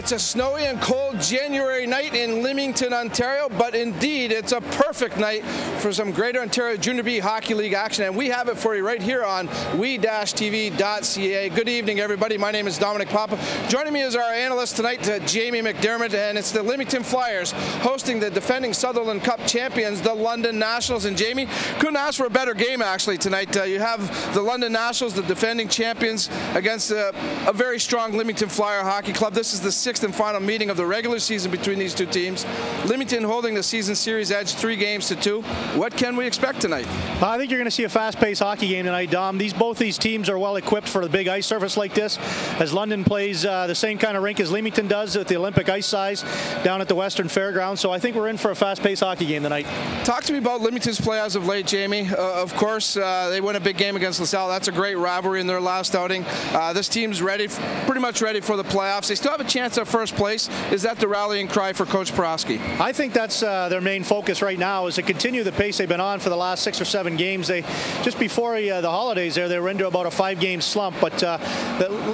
It's a snowy and cold January night in Leamington, Ontario, but indeed it's a perfect night for some Greater Ontario Junior B Hockey League action, and we have it for you right here on we-tv.ca. Good evening, everybody. My name is Dominic Papa. Joining me is our analyst tonight, Jamie McDermott, and it's the Leamington Flyers hosting the defending Sutherland Cup champions, the London Nationals. And Jamie, couldn't ask for a better game actually tonight. You have the London Nationals, the defending champions, against a very strong Leamington Flyer hockey club. This is the sixth and final meeting of the regular season between these two teams. Leamington holding the season series edge 3-2. What can we expect tonight? I think you're going to see a fast-paced hockey game tonight, Dom. Both these teams are well equipped for the big ice surface like this, as London plays the same kind of rink as Leamington does at the Olympic ice size down at the Western Fairgrounds. So I think we're in for a fast-paced hockey game tonight. Talk to me about Leamington's play as of late, Jamie. Of course, they win a big game against LaSalle. That's a great rivalry in their last outing. This team's ready, pretty much ready for the playoffs. They still have a chance at first place. Is that the rallying cry for Coach Porosky? I think that's their main focus right now, is to continue the pace they've been on for the last 6 or 7 games. They just before the holidays there, they were into about a 5-game slump, but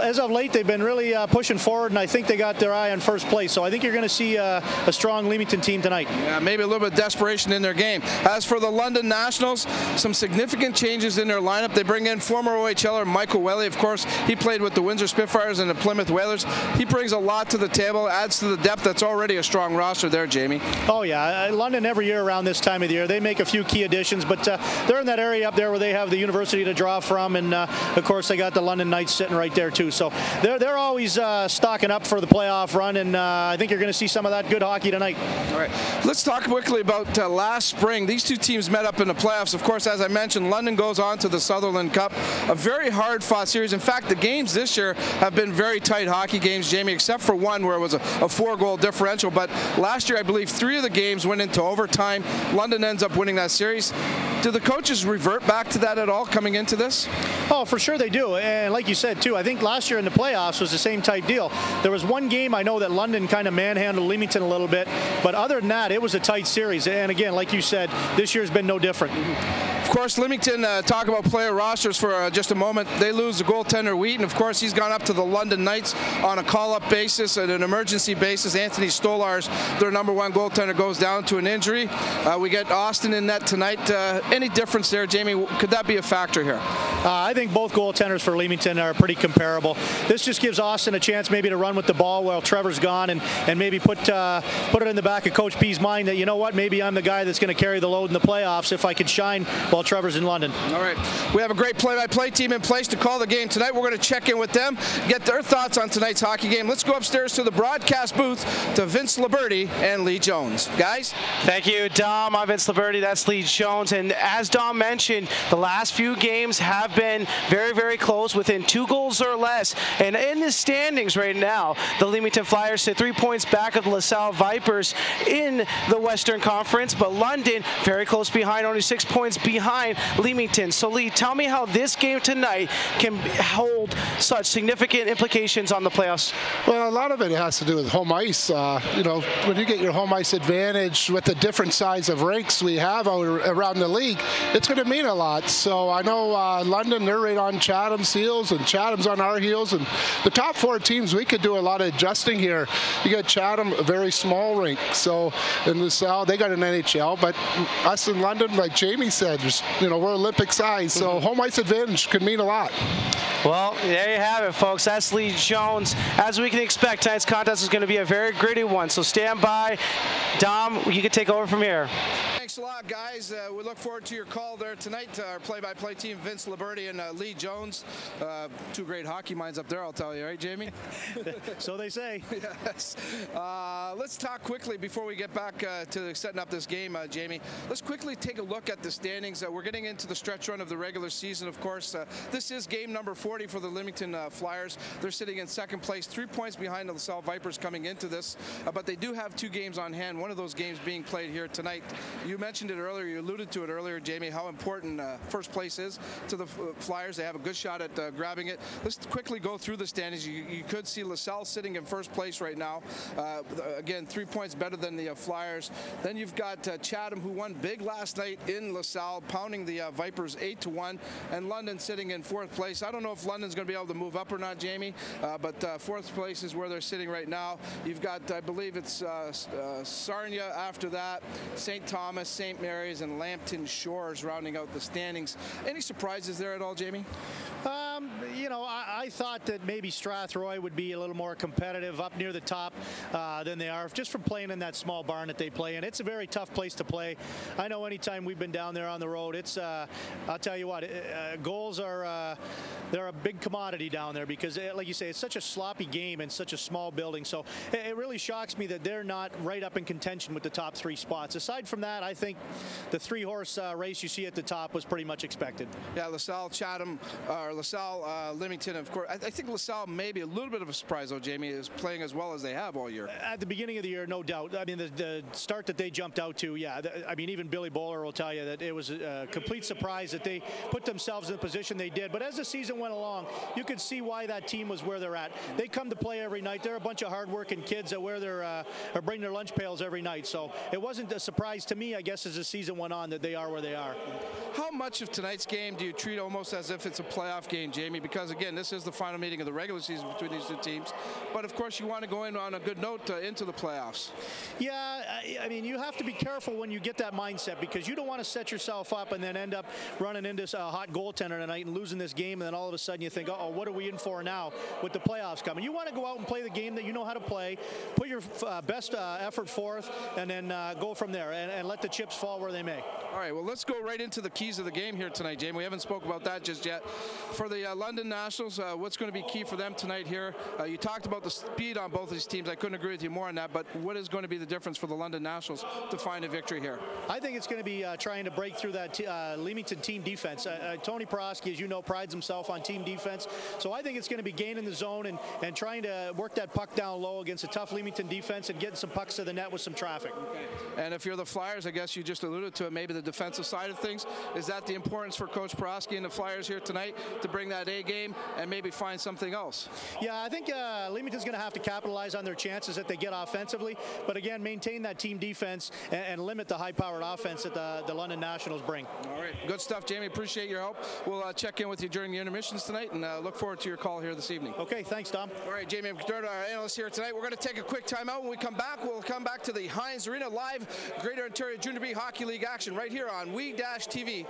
as of late they've been really pushing forward, and I think they got their eye on first place. So I think you're going to see a strong Leamington team tonight. Yeah, maybe a little bit of desperation in their game. As for the London Nationals, some significant changes in their lineup. They bring in former OHLer Michael Welly. Of course, he played with the Windsor Spitfires and the Plymouth Whalers. He brings a lot to the table, adds to the depth that's already a strong roster there, Jamie. Oh yeah, London every year around this time of the year, they make a few key additions, but they're in that area up there where they have the university to draw from, and of course they got the London Knights sitting right there too. So they're always stocking up for the playoff run, and I think you're going to see some of that good hockey tonight. All right, let's talk quickly about last spring. These two teams met up in the playoffs. Of course, as I mentioned, London goes on to the Sutherland Cup, a very hard-fought series. In fact, the games this year have been very tight hockey games, Jamie, except for one where it was a 4-goal differential. But last year, I believe 3 of the games went into overtime. London ends up winning that series. Do the coaches revert back to that at all coming into this? Oh, for sure they do. And like you said, too, I think last year in the playoffs was the same type deal. There was one game I know that London kind of manhandled Leamington a little bit, but other than that, it was a tight series. And again, like you said, this year's been no different. Of course, Leamington, talk about player rosters for just a moment. They lose the goaltender Wheaton. Of course, he's gone up to the London Knights on a call-up basis, and an emergency basis. Anthony Stolarz, their #1 goaltender, goes down to an injury. We get Austin in net tonight. Any difference there, Jamie? Could that be a factor here? I think both goaltenders for Leamington are pretty comparable. This just gives Austin a chance maybe to run with the ball while Trevor's gone, and maybe put it in the back of Coach P's mind that, you know what, maybe I'm the guy that's going to carry the load in the playoffs if I could shine while Trevor's in London. All right. We have a great play-by-play team in place to call the game tonight. We're going to check in with them, get their thoughts on tonight's hockey game. Let's go upstairs to the broadcast booth to Vince Liberti and Lee Jones. Guys? Thank you, Dom. I'm Vince Liberti. That's Lee Jones. And as Dom mentioned, the last few games have been very, very close, within 2 goals or less. And in the standings right now, the Leamington Flyers sit 3 points back of the LaSalle Vipers in the Western Conference, but London very close behind, only 6 points behind Leamington. So Lee, tell me how this game tonight can hold such significant implications on the playoffs. Well, a lot of it has to do with home ice. You know, when you get your home ice advantage with the different size of rinks we have around the league, it's going to mean a lot. So I know London, they're right on Chatham's heels, and Chatham's on our heels. And the top 4 teams, we could do a lot of adjusting here. You got Chatham, a very small rink. So in LaSalle, they got an NHL, but us in London, like Jamie said, you know, we're Olympic size. So home ice advantage could mean a lot. Well, there you have it, folks. That's Lee Jones. As we can expect, tonight's contest is going to be a very gritty one. So stand by. Dom, you can take over from here. Thanks a lot, guys. We look forward to your call there tonight. Our play-by-play team, Vince Liberti and Lee Jones. 2 great hockey minds up there, I'll tell you, right, Jamie? So they say. Yes. Let's talk quickly before we get back to setting up this game, Jamie. Let's quickly take a look at the standings. We're getting into the stretch run of the regular season, of course. This is game number 40 for the Leamington Flyers. They're sitting in 2nd place, 3 points behind the LaSalle Vipers coming into this, but they do have 2 games on hand, one of those games being played here tonight. You mentioned it earlier, you alluded to it earlier, Jamie, how important first place is to the Flyers. They have a good shot at grabbing it. Let's quickly go through the standings. You could see LaSalle sitting in first place right now. Again, 3 points better than the Flyers. Then you've got Chatham, who won big last night in LaSalle, pounding the Vipers 8-1, and London sitting in fourth place. I don't know if London's going to be able to move up or not, Jamie, but fourth place is where they're sitting right now. You've got, I believe it's Sarnia after that, St. Thomas, St. Mary's, and Lambton Shores rounding out the standings. Any surprises there at all, Jamie? You know, I thought that maybe Strathroy would be a little more competitive up near the top than they are, just from playing in that small barn that they play in. It's a very tough place to play. I know anytime we've been down there on the road, it's, I'll tell you what, goals are, they're a big commodity down there because, like you say, it's such a sloppy game and such a small building. So it really shocks me that they're not right up in contention with the top 3 spots. Aside from that, I think the 3-horse race you see at the top was pretty much expected. Yeah, LaSalle, Chatham, or LaSalle, Leamington, of course. I think LaSalle may be a little bit of a surprise, though, Jamie, is playing as well as they have all year. At the beginning of the year, no doubt. I mean, the start that they jumped out to, yeah. I mean, even Billy Bowler will tell you that it was a complete surprise that they put themselves in the position they did. But as the season went along, you could see why that team was where they're at. They come to play every night. They're a bunch of hard-working kids that wear their or bring their lunch pails every night. So it wasn't a surprise to me, I guess, as the season went on that they are where they are. How much of tonight's game do you treat almost as if it's a playoff game, Jamie? Because, again, this is the final meeting of the regular season between these two teams. But, of course, you want to go in on a good note into the playoffs. Yeah, I mean, you have to be careful when you get that mindset because you don't want to set yourself up and then end up running into a hot goaltender tonight and losing this game, and then all of a sudden you think, uh-oh, what are we in for now with the playoffs coming? You want to go out and play the game that you know how to play, put your best effort forth, and then go from there and let the chips fall where they may. All right, well, let's go right into the keys of the game here tonight, Jamie. We haven't spoke about that just yet. For the London Nationals, what's going to be key for them tonight here? You talked about the speed on both of these teams. I couldn't agree with you more on that, but what is going to be the difference for the London Nationals to find a victory here? I think it's going to be trying to break through that Leamington team defense. Tony Porosky, as you know, prides himself on team defense, so I think it's going to be gaining the zone and trying to work that puck down low against a tough Leamington defense and getting some pucks to the net with some traffic. Okay. And if you're the Flyers, I guess you just alluded to it, maybe the defensive side of things. Is that the importance for Coach Porosky and the Flyers here tonight to bring that A game and maybe find something else? Yeah, I think Leamington's going to have to capitalize on their chances that they get offensively, but again, maintain that team defense and limit the high-powered offense that the London Nationals bring. All right, good stuff, Jamie. Appreciate your help. We'll check in with you during the intermissions tonight and look forward to your call here this evening. Okay, thanks, Tom. All right, Jamie McDermott, our analyst here tonight. We're going to take a quick timeout. When we come back, we'll come back to the Heinz Arena live Greater Ontario Junior B Hockey League action right here on we-tv.ca.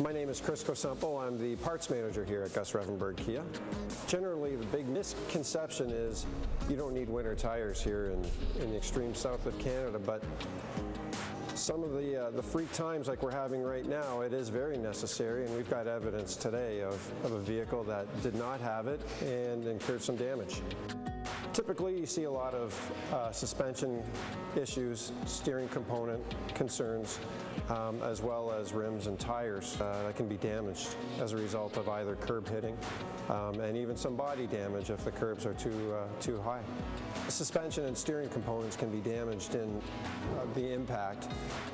My name is Chris Cosempo. I'm the parts manager here at Gus Revenberg Kia. Generally, the big misconception is you don't need winter tires here in the extreme south of Canada, but some of the freak times like we're having right now, it is very necessary, and we've got evidence today of a vehicle that did not have it and incurred some damage. Typically, you see a lot of suspension issues, steering component concerns, as well as rims and tires that can be damaged as a result of either curb hitting and even some body damage if the curbs are too high. Suspension and steering components can be damaged in the impact,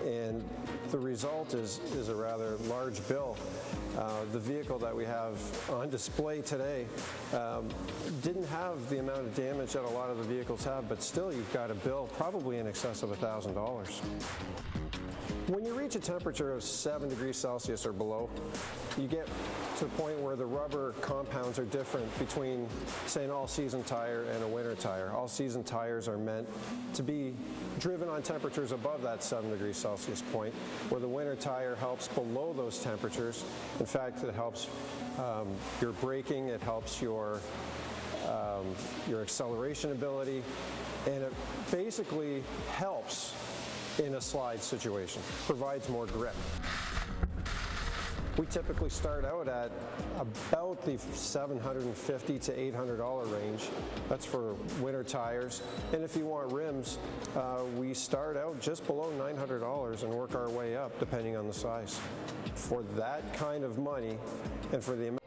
and the result is a rather large bill. The vehicle that we have on display today didn't have the amount of damage that a lot of the vehicles have, but still you've got a bill probably in excess of $1,000. When you reach a temperature of 7 degrees Celsius or below, you get to the point where the rubber compounds are different between, say, an all-season tire and a winter tire. All-season tires are meant to be driven on temperatures above that 7 degrees Celsius point, where the winter tire helps below those temperatures. In fact, it helps your braking, it helps your acceleration ability, and it basically helps in a slide situation, provides more grip. We typically start out at about the $750 to $800 range. That's for winter tires. And if you want rims, we start out just below $900 and work our way up depending on the size. For that kind of money and for the amount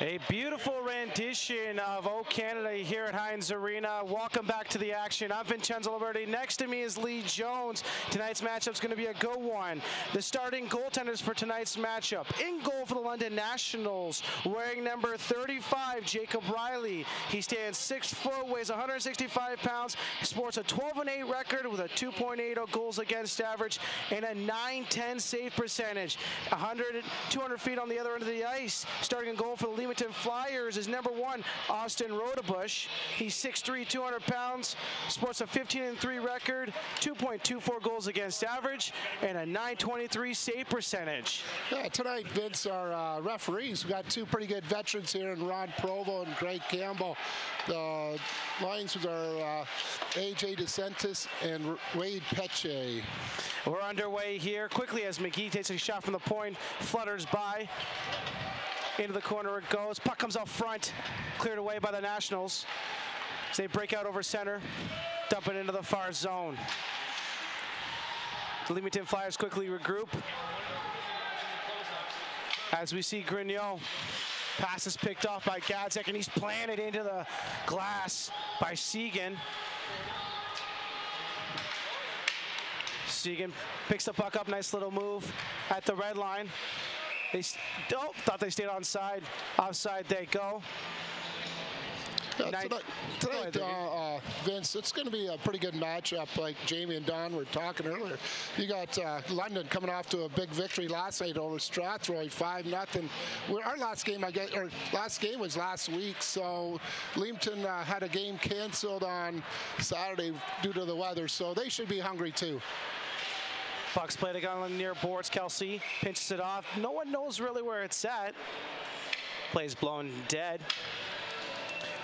A beautiful rendition of "O Canada" here at Heinz Arena. Welcome back to the action. I'm Vincenzo Liberti. Next to me is Lee Jones. Tonight's matchup is going to be a good one. The starting goaltenders for tonight's matchup. In goal for the London Nationals, wearing number 35, Jacob Riley. He stands 6 foot, weighs 165 pounds, sports a 12-8 record with a 2.80 goals against average and a .910 save percentage. 200 feet on the other end of the ice. Starting in goal for the Leamington Flyers is number 1, Austin Rodebush. He's 6'3", 200 pounds, sports a 15-3 record, 2.24 goals against average, and a .923 save percentage. Yeah, tonight, Vince, our referees, we got 2 pretty good veterans here in Ron Provo and Greg Campbell. The lines with our AJ DeSantis and Wade Peche. We're underway here quickly as McGee takes a shot from the point, flutters by. Into the corner it goes. Puck comes out front, cleared away by the Nationals. As they break out over center, dump it into the far zone. The Leamington Flyers quickly regroup. As we see Grignot, pass is picked off by Gadzek, and he's planted into the glass by Seguin. Seguin picks the puck up, nice little move at the red line. They thought they stayed onside. Offside they go. Tonight, Vince, it's going to be a pretty good matchup like Jamie and Don were talking earlier. You got London coming off to a big victory last night over Strathroy, 5-0. Our last game, last game was last week, so Leamington had a game canceled on Saturday due to the weather, so they should be hungry too. Puck's played again near boards. Kelsey pinches it off. No one knows really where it's at. Play's blown dead.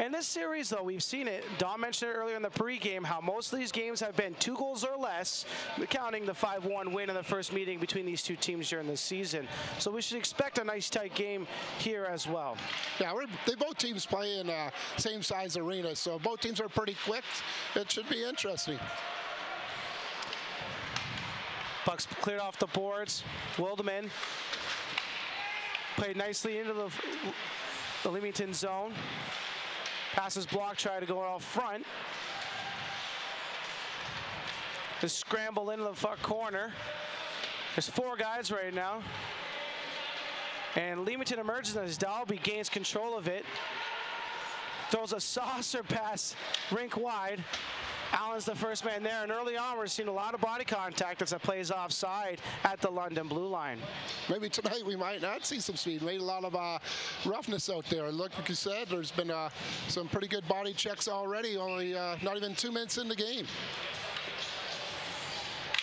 In this series, though, we've seen it. Don mentioned it earlier in the pregame how most of these games have been 2 goals or less, counting the 5-1 win in the first meeting between these 2 teams during the season. So we should expect a nice tight game here as well. Yeah, both teams play in same size arena, so both teams are pretty quick. It should be interesting. Puck's cleared off the boards. Wilderman played nicely into the Leamington zone. Passes blocked, try to go out front. The scramble into the far corner. There's 4 guys right now. And Leamington emerges as Dalby gains control of it. Throws a saucer pass rink wide. Allen's the first man there, and early on we're seeing a lot of body contact as it plays offside at the London blue line. Maybe tonight we might not see some speed. Maybe a lot of roughness out there. Look, like you said, there's been some pretty good body checks already, only not even 2 minutes in the game.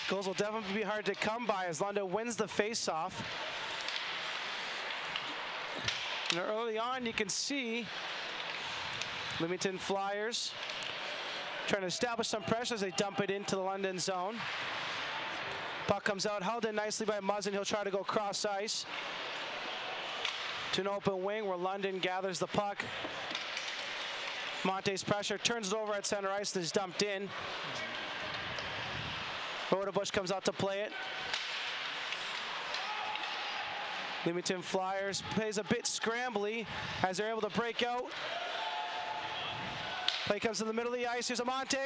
Goals will definitely be hard to come by as London wins the face-off. And early on you can see Leamington Flyers trying to establish some pressure as they dump it into the London zone. Puck comes out, held in nicely by Muzzin. He'll try to go cross ice to an open wing where London gathers the puck. Monte's pressure, turns it over at center ice and is dumped in. Rodebush comes out to play it. Leamington Flyers plays a bit scrambly as they're able to break out. Play comes to the middle of the ice. Here's a Monte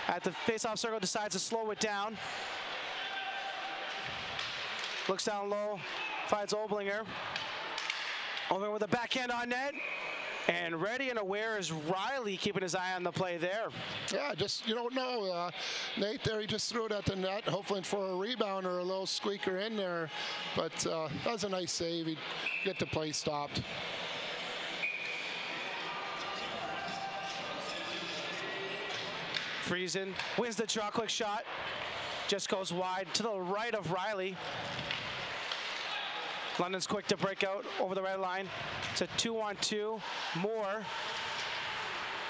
at the face-off circle, decides to slow it down. Looks down low, finds Oblinger. Oblinger with a backhand on net. And ready and aware is Riley, keeping his eye on the play there. Yeah, just, you don't know. Nate there, he just threw it at the net, hoping for a rebound or a little squeaker in there. But that was a nice save. He'd get the play stopped. Friesen wins the draw, quick shot. Just goes wide to the right of Riley. London's quick to break out over the red line. It's a 2-on-2. Moore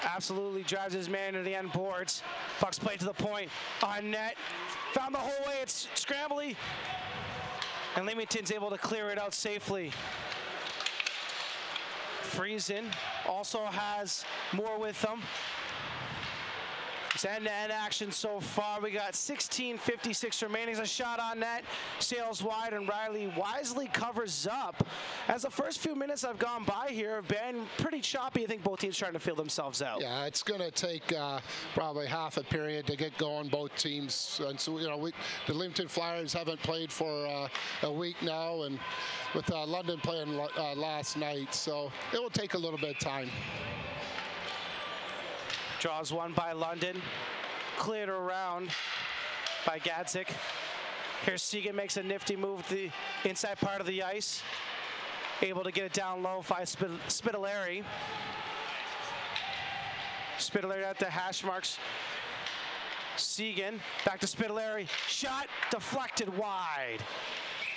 absolutely drives his man into the end boards. Puck's played to the point. On net. Found the whole way. It's scrambly. And Leamington's able to clear it out safely. Friesen also has Moore with them. It's end-to-end action so far. We got 16:56 remaining. A shot on net, sails wide, and Riley wisely covers up. As the first few minutes I've gone by here have been pretty choppy. I think both teams trying to feel themselves out. Yeah, it's going to take probably half a period to get going, both teams. And so, you know, the Leamington Flyers haven't played for a week now, and with London playing last night, so it will take a little bit of time. Draws one by London, cleared around by Gadzik. Here's Seguin, makes a nifty move to the inside part of the ice. Able to get it down low by Spitaleri. Spitaleri at the hash marks. Seguin, back to Spitaleri. Shot deflected wide.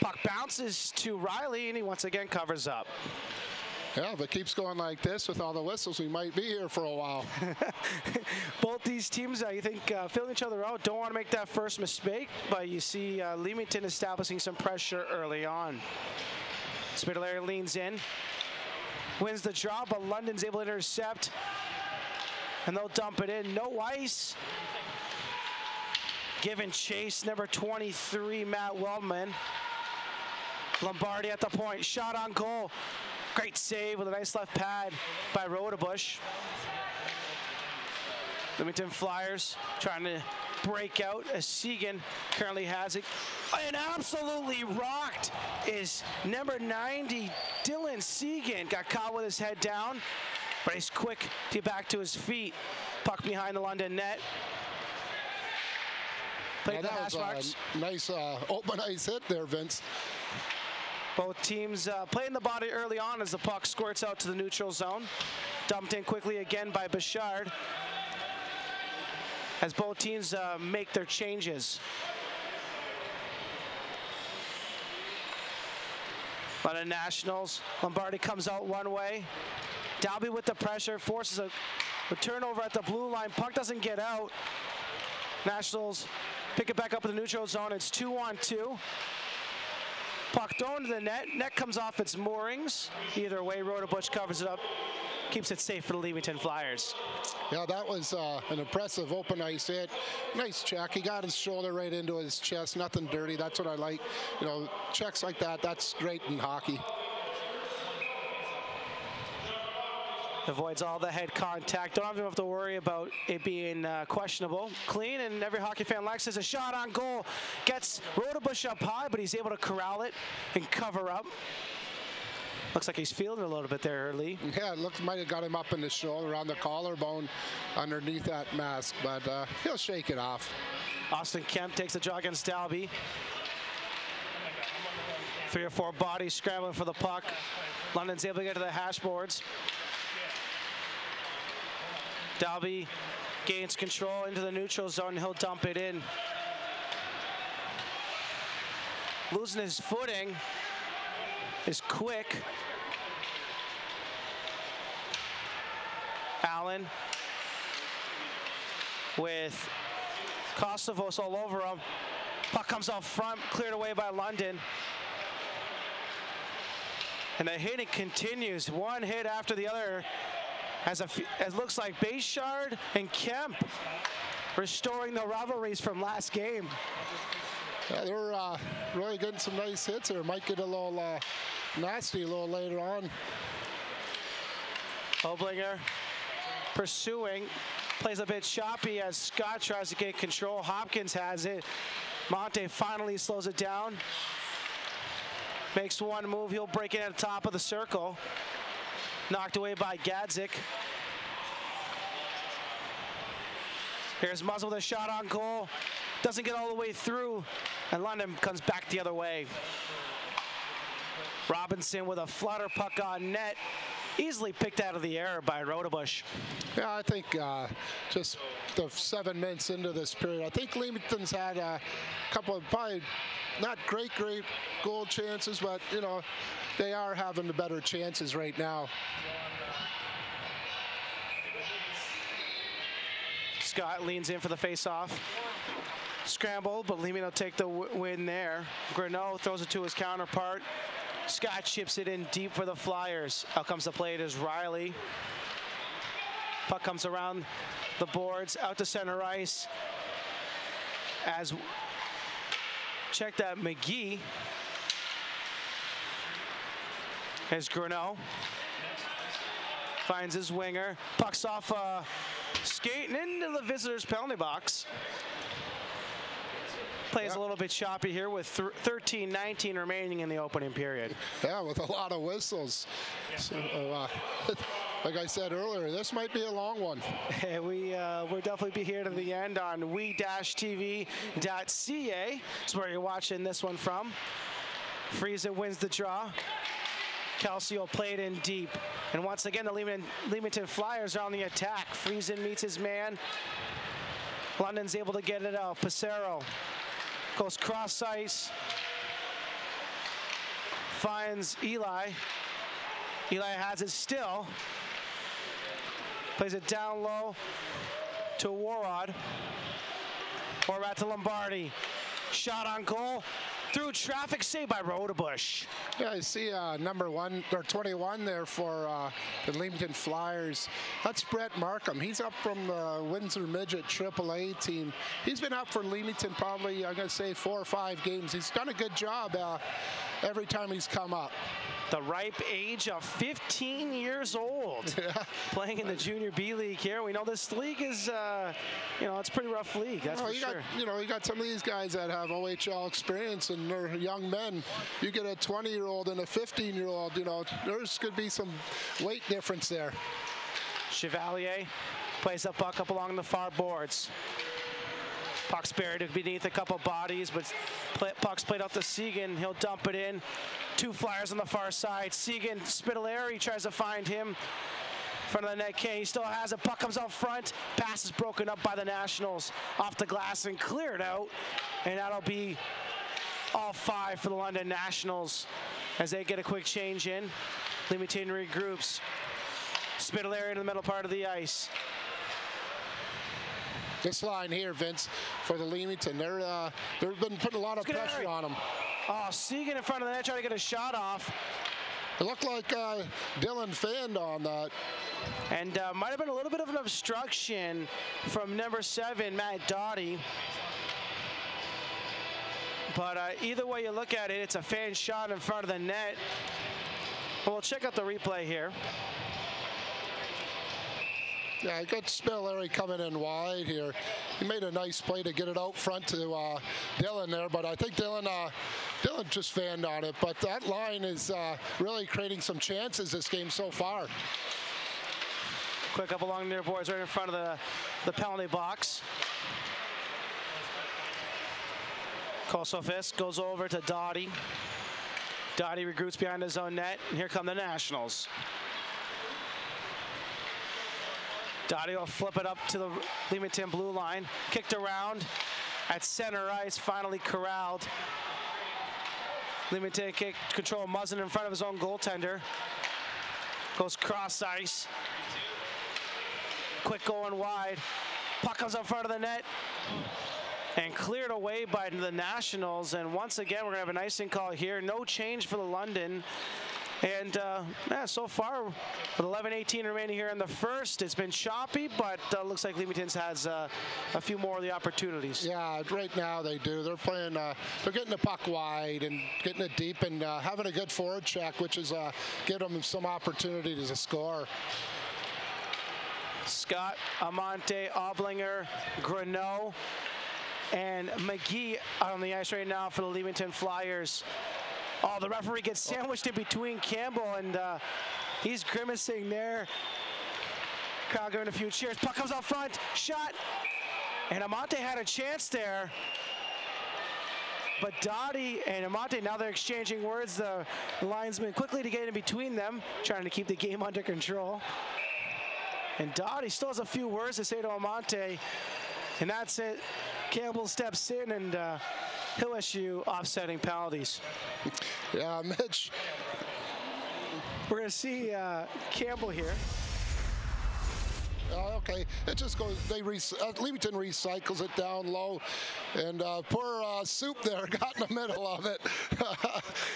Puck bounces to Riley, and he once again covers up. Yeah, if it keeps going like this with all the whistles, we might be here for a while. Both these teams, you think, filling each other out, don't want to make that first mistake, but you see Leamington establishing some pressure early on. Spitaleri leans in, wins the draw, but London's able to intercept, and they'll dump it in. No ice. Giving chase, number 23, Matt Wellman. Lombardi at the point, shot on goal. Great save with a nice left pad by Rodebush. Leamington Flyers trying to break out as Seguin currently has it. And absolutely rocked is number 90, Dylan Seguin. Got caught with his head down, but he's quick to get back to his feet. Puck behind the London net. Played the hash marks. Nice open ice hit there, Vince. Both teams playing the body early on as the puck squirts out to the neutral zone. Dumped in quickly again by Bouchard as both teams make their changes. London Nationals, Lombardi comes out one way. Dalby with the pressure, forces a turnover at the blue line. Puck doesn't get out. Nationals pick it back up in the neutral zone. It's 2-on-2. Puck thrown to the net. Net comes off its moorings. Either way, Rodebush covers it up, keeps it safe for the Leamington Flyers. Yeah, that was an impressive open ice hit. Nice check. He got his shoulder right into his chest. Nothing dirty. That's what I like. You know, checks like that, that's great in hockey. Avoids all the head contact. Don't even have to worry about it being questionable. Clean, and every hockey fan likes it. A shot on goal. Gets Rodebush up high, but he's able to corral it and cover up. Looks like he's feeling a little bit there, Lee. Yeah, it looks might have got him up in the shoulder, around the collarbone, underneath that mask, but he'll shake it off. Austin Kemp takes the draw against Dalby. 3 or 4 bodies scrambling for the puck. London's able to get to the hash boards. Dalby gains control into the neutral zone, and he'll dump it in. Losing his footing is quick. Allen with Kosovos all over him. Puck comes out front, cleared away by London. And the hitting continues, one hit after the other, as looks like Bayshard and Kemp restoring the rivalries from last game. Yeah, they're really getting some nice hits here. Might get a little nasty a little later on. Oblinger pursuing, plays a bit choppy as Scott tries to get control. Hopkins has it. Monte finally slows it down. Makes one move, he'll break it at the top of the circle. Knocked away by Gadzik. Here's Muzzle with a shot on goal. Doesn't get all the way through, and London comes back the other way. Robinson with a flutter puck on net. Easily picked out of the air by Rodebush. Yeah, I think just the 7 minutes into this period, I think Leamington's had a couple of probably not great goal chances, but, you know, they are having the better chances right now. Scott leans in for the face-off. Scramble, but Leamington will take the win there. Greneau throws it to his counterpart. Scott chips it in deep for the Flyers. Out comes the play, it is Riley. Puck comes around the boards, out to center ice. As check that McGee. As Greneau finds his winger. Puck's off skating into the visitors' penalty box. Plays a little bit choppy here with 13:19 remaining in the opening period. Yeah, with a lot of whistles. So, like I said earlier, this might be a long one. We'll definitely be here to the end on we-tv.ca. That's where you're watching this one from. Friesen wins the draw. Calcio played in deep. And once again, the Leamington Flyers are on the attack. Friesen meets his man. London's able to get it out. Passero goes cross ice. Finds Eli. Eli has it still. Plays it down low to Warrod. Warrod to Lombardi. Shot on goal. Through traffic, saved by Rodebush. Yeah, I see number 1 or 21 there for the Leamington Flyers. That's Brett Markham. He's up from the Windsor Midget AAA team. He's been up for Leamington probably, I'm going to say, 4 or 5 games. He's done a good job every time he's come up. The ripe age of 15 years old. Yeah. Playing in the Junior B League here. We know this league is, it's a pretty rough league, that's for sure. You got some of these guys that have OHL experience and they're young men. You get a 20-year-old and a 15-year-old, there's could be some weight difference there. Chevalier plays the puck up along the far boards. Puck's buried beneath a couple bodies, but puck's played out to Segan. He'll dump it in. 2 Flyers on the far side. Segan, Spitaleri tries to find him. In front of the net, Kane, he still has it. Puck comes out front. Pass is broken up by the Nationals. Off the glass and cleared out. And that'll be all 5 for the London Nationals as they get a quick change in. Leamington regroups. Spitaleri in the middle part of the ice. This line here, Vince, for the Leamington, they've been putting a lot of pressure on them. Oh, Segan in front of the net trying to get a shot off. It looked like Dylan fanned on that. And might have been a little bit of an obstruction from number 7, Matt Doughty. But either way you look at it, it's a fan shot in front of the net. Well, we'll check out the replay here. Yeah, you got Spitaleri coming in wide here. He made a nice play to get it out front to Dylan there, but I think Dylan just fanned on it. But that line is really creating some chances this game so far. Quick up along near boards right in front of the penalty box. Kosofis goes over to Doughty. Doughty regroups behind his own net, and here come the Nationals. Doughty will flip it up to the Leamington blue line. Kicked around at center ice, finally corralled. Leamington kick control Muzzin in front of his own goaltender. Goes cross ice. quick going wide. Puck comes up front of the net and cleared away by the Nationals. And once again, we're going to have an icing call here. No change for the London. And yeah, so far, with 11:18 remaining here in the first, it's been choppy, but looks like Leamington has a few more of the opportunities. Yeah, right now they do. They're playing, they're getting the puck wide and getting it deep and having a good forward check, which is giving them some opportunities to score. Scott, Amante, Oblinger, Greneau, and McGee out on the ice right now for the Leamington Flyers. Oh, the referee gets sandwiched in between Campbell, and he's grimacing there. Crowd giving a few cheers. Puck comes out front, shot, and Amante had a chance there. But Dottie and Amante, now they're exchanging words. The linesman quickly to get in between them, trying to keep the game under control. And Dottie still has a few words to say to Amante, and that's it. Campbell steps in, and he'll issue offsetting penalties. Yeah, Mitch. We're going to see Campbell here. Okay, it just goes, Leamington recycles it down low, and poor Soup there got in the middle of it.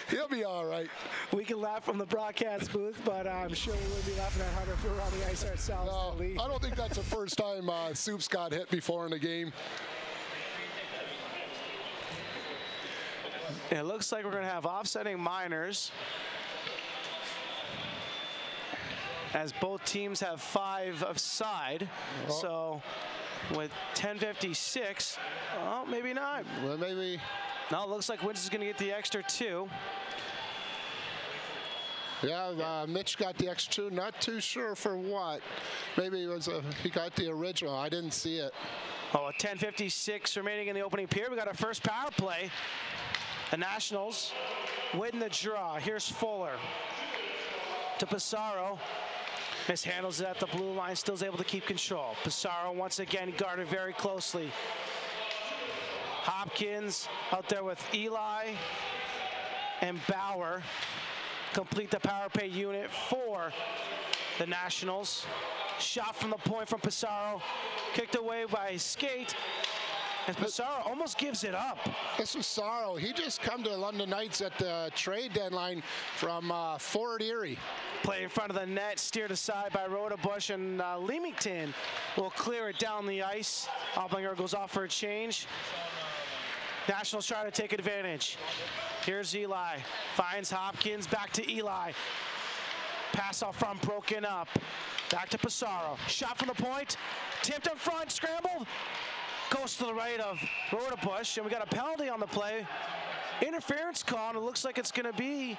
He'll be all right. We can laugh from the broadcast booth, but I'm sure we would be laughing at harder if we were on the ice ourselves. No, I don't think that's the first time Soup's got hit before in the game. It looks like we're going to have offsetting minors, as both teams have 5 of side. So with 10:56, oh, maybe not. Well, maybe. No, it looks like Wintz is going to get the extra 2. Yeah, Mitch got the extra 2. Not too sure for what. Maybe it was he got the original. I didn't see it. Oh, 10:56 remaining in the opening period. We got our first power play. The Nationals win the draw. Here's Fuller to Pissarro. Mishandles it at the blue line, still is able to keep control. Pissarro once again guarded very closely. Hopkins out there with Eli and Bauer complete the power play unit for the Nationals. Shot from the point from Pissarro, kicked away by Skate. And Pissarro almost gives it up. This was Pissarro. He just come to London Knights at the trade deadline from Fort Erie. Play in front of the net, steered aside by Rodebush, and Leamington will clear it down the ice. Oblinger goes off for a change. Nationals try to take advantage. Here's Eli. Finds Hopkins, back to Eli. Pass off front, broken up. Back to Pissarro. Shot from the point. Tipped up front, scrambled. Goes to the right of Rodebush, and we got a penalty on the play. Interference call, and it looks like it's going to be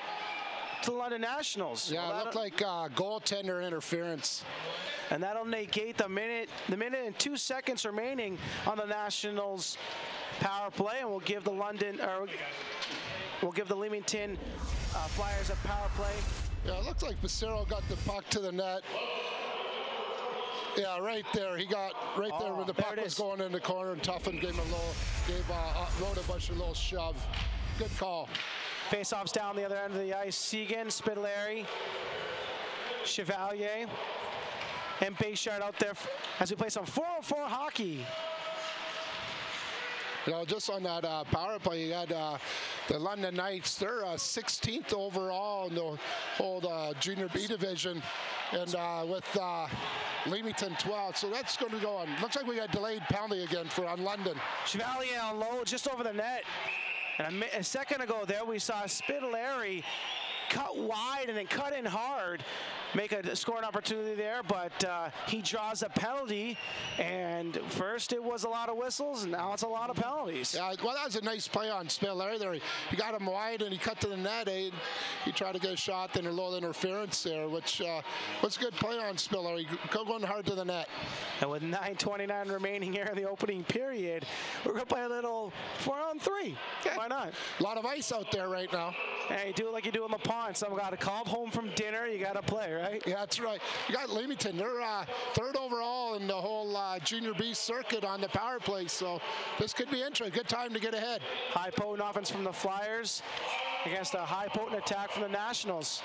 to the London Nationals. Yeah, it looked like goaltender interference. And that'll negate the minute and 2 seconds remaining on the Nationals power play, and we'll give the Leamington Flyers a power play. Yeah, it looks like Pissarro got the puck to the net. Yeah, right there. He got right there when the puck was going in the corner, and Tuffin gave Rodebush a little shove. Good call. Face-offs down the other end of the ice. Segan, Spitaleri, Chevalier, and Bayshard out there as we play some 4-on-4 hockey. You know, just on that power play, you had the London Knights. They're 16th overall in the whole Junior B division, and with Leamington 12th. So that's going to go on. Looks like we got delayed penalty again on London. Chevalier on low, just over the net. And a second ago there, we saw Spitaleri cut wide and then cut in hard, make a scoring opportunity there, but he draws a penalty, and first it was a lot of whistles, and now it's a lot of penalties. Yeah, well, that was a nice play on Spitaleri there. He got him wide, and he cut to the net. He tried to get a shot, then a little interference there, which was a good play on Spitaleri, going hard to the net. And with 9:29 remaining here in the opening period, we're going to play a little 4-on-3. Yeah. Why not? A lot of ice out there right now. Hey, do it like you do in the pond. Some got called home from dinner, you got to play, right? Yeah, that's right. You got Leamington. They're 3rd overall in the whole Junior B circuit on the power play, so this could be interesting. Good time to get ahead. High potent offense from the Flyers against a high potent attack from the Nationals.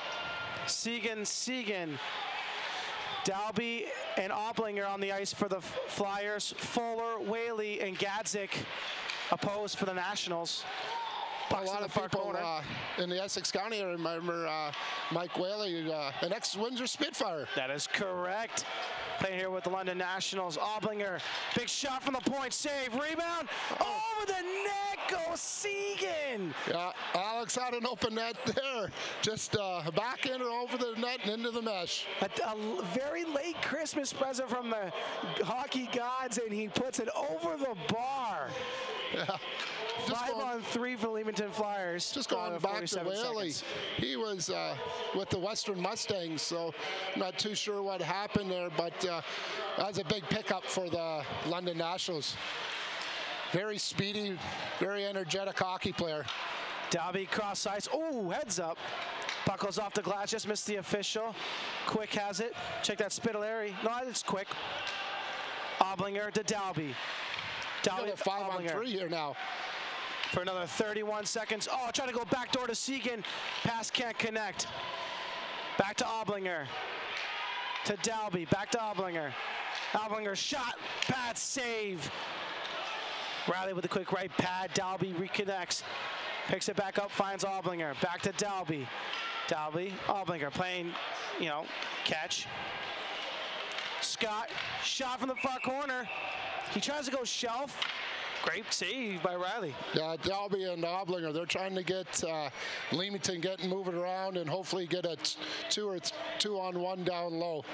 Segan Dalby and Oblinger on the ice for the Flyers. Fuller, Whaley, and Gadzik opposed for the Nationals. A lot of people in the Essex County, I remember Mike Whaley, an ex-Windsor Spitfire. That is correct. Playing here with the London Nationals. Oblinger, big shot from the point, save, rebound, over the net goes Segan. Yeah, Alex had an open net there. Just back in or over the net and into the mesh. A very late Christmas present from the hockey gods, and he puts it over the bar. Yeah. 5-on-3 for Leamington Flyers. Just going back to Whaley, he was with the Western Mustangs, so I'm not too sure what happened there, but that was a big pickup for the London Nationals. Very speedy, very energetic hockey player. Dalby cross ice. Oh, heads up. Puck goes off the glass, just missed the official. Quick has it. Check that Spitaleri. No, it's Quick. Oblinger to Dalby. Dalby 5-on-3 here now. For another 31 seconds. Oh, trying to go backdoor to Segan. Pass can't connect. Back to Oblinger. To Dalby. Back to Oblinger. Oblinger shot. Pad save. Riley with a quick right pad. Dalby reconnects. Picks it back up. Finds Oblinger. Back to Dalby. Dalby. Oblinger playing, catch. Scott. Shot from the far corner. He tries to go shelf. Great save by Riley. Yeah, Dalby and Oblinger, they're trying to get Leamington moving around and hopefully get a 2-on-1 down low.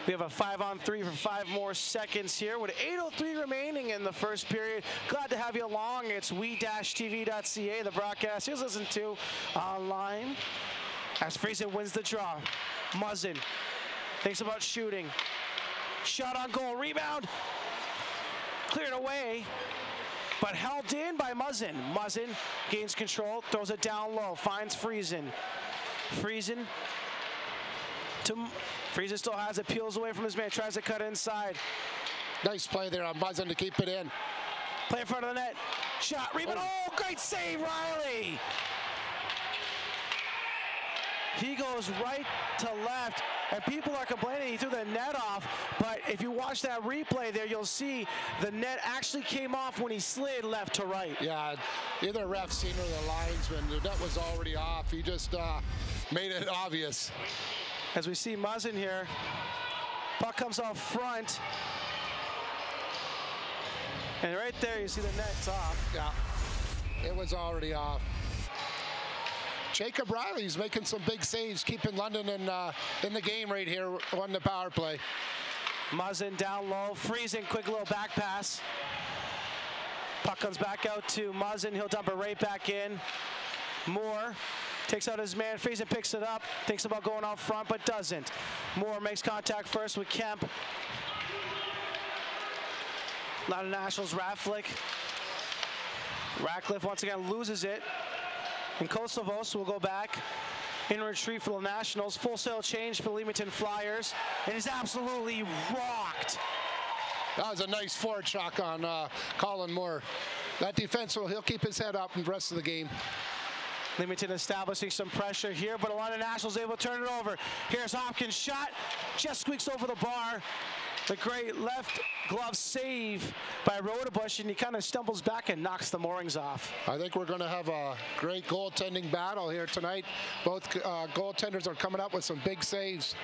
We have a 5-on-3 for 5 more seconds here with 8:03 remaining in the first period. Glad to have you along. It's we-tv.ca, the broadcast. Here's listen to online. As Friesen wins the draw. Muzzin thinks about shooting. Shot on goal. Rebound. Cleared away. But held in by Muzzin. Muzzin gains control, throws it down low, finds Friesen. Friesen still has it, peels away from his man, tries to cut inside. Nice play there on Muzzin to keep it in. Play in front of the net. Shot, rebound. Oh, great save, Riley. He goes right to left, and people are complaining he threw the net off, but if you watch that replay there, you'll see the net actually came off when he slid left to right. Yeah, either ref seen or the linesman, the net was already off. He just made it obvious. As we see Muzzin here, puck comes off front, and right there you see the net's off. Yeah, it was already off. Jacob Riley's making some big saves, keeping London in the game right here on the power play. Muzzin down low, Friesen, quick little back pass. Puck comes back out to Muzzin, he'll dump it right back in. Moore takes out his man, Friesen picks it up, thinks about going out front, but doesn't. Moore makes contact first with Kemp. London Nationals, Ratcliffe once again loses it. And Kosovos will go back in retreat for the Nationals. Full sail change for Leamington Flyers. And he's absolutely rocked. That was a nice forward shock on Colin Moore. That defense, he'll keep his head up in the rest of the game. Leamington establishing some pressure here, but a lot of Nationals able to turn it over. Here's Hopkins' shot. Just squeaks over the bar. The great left glove save by Rodebush, and he kind of stumbles back and knocks the moorings off. I think we're going to have a great goaltending battle here tonight. Both goaltenders are coming up with some big saves.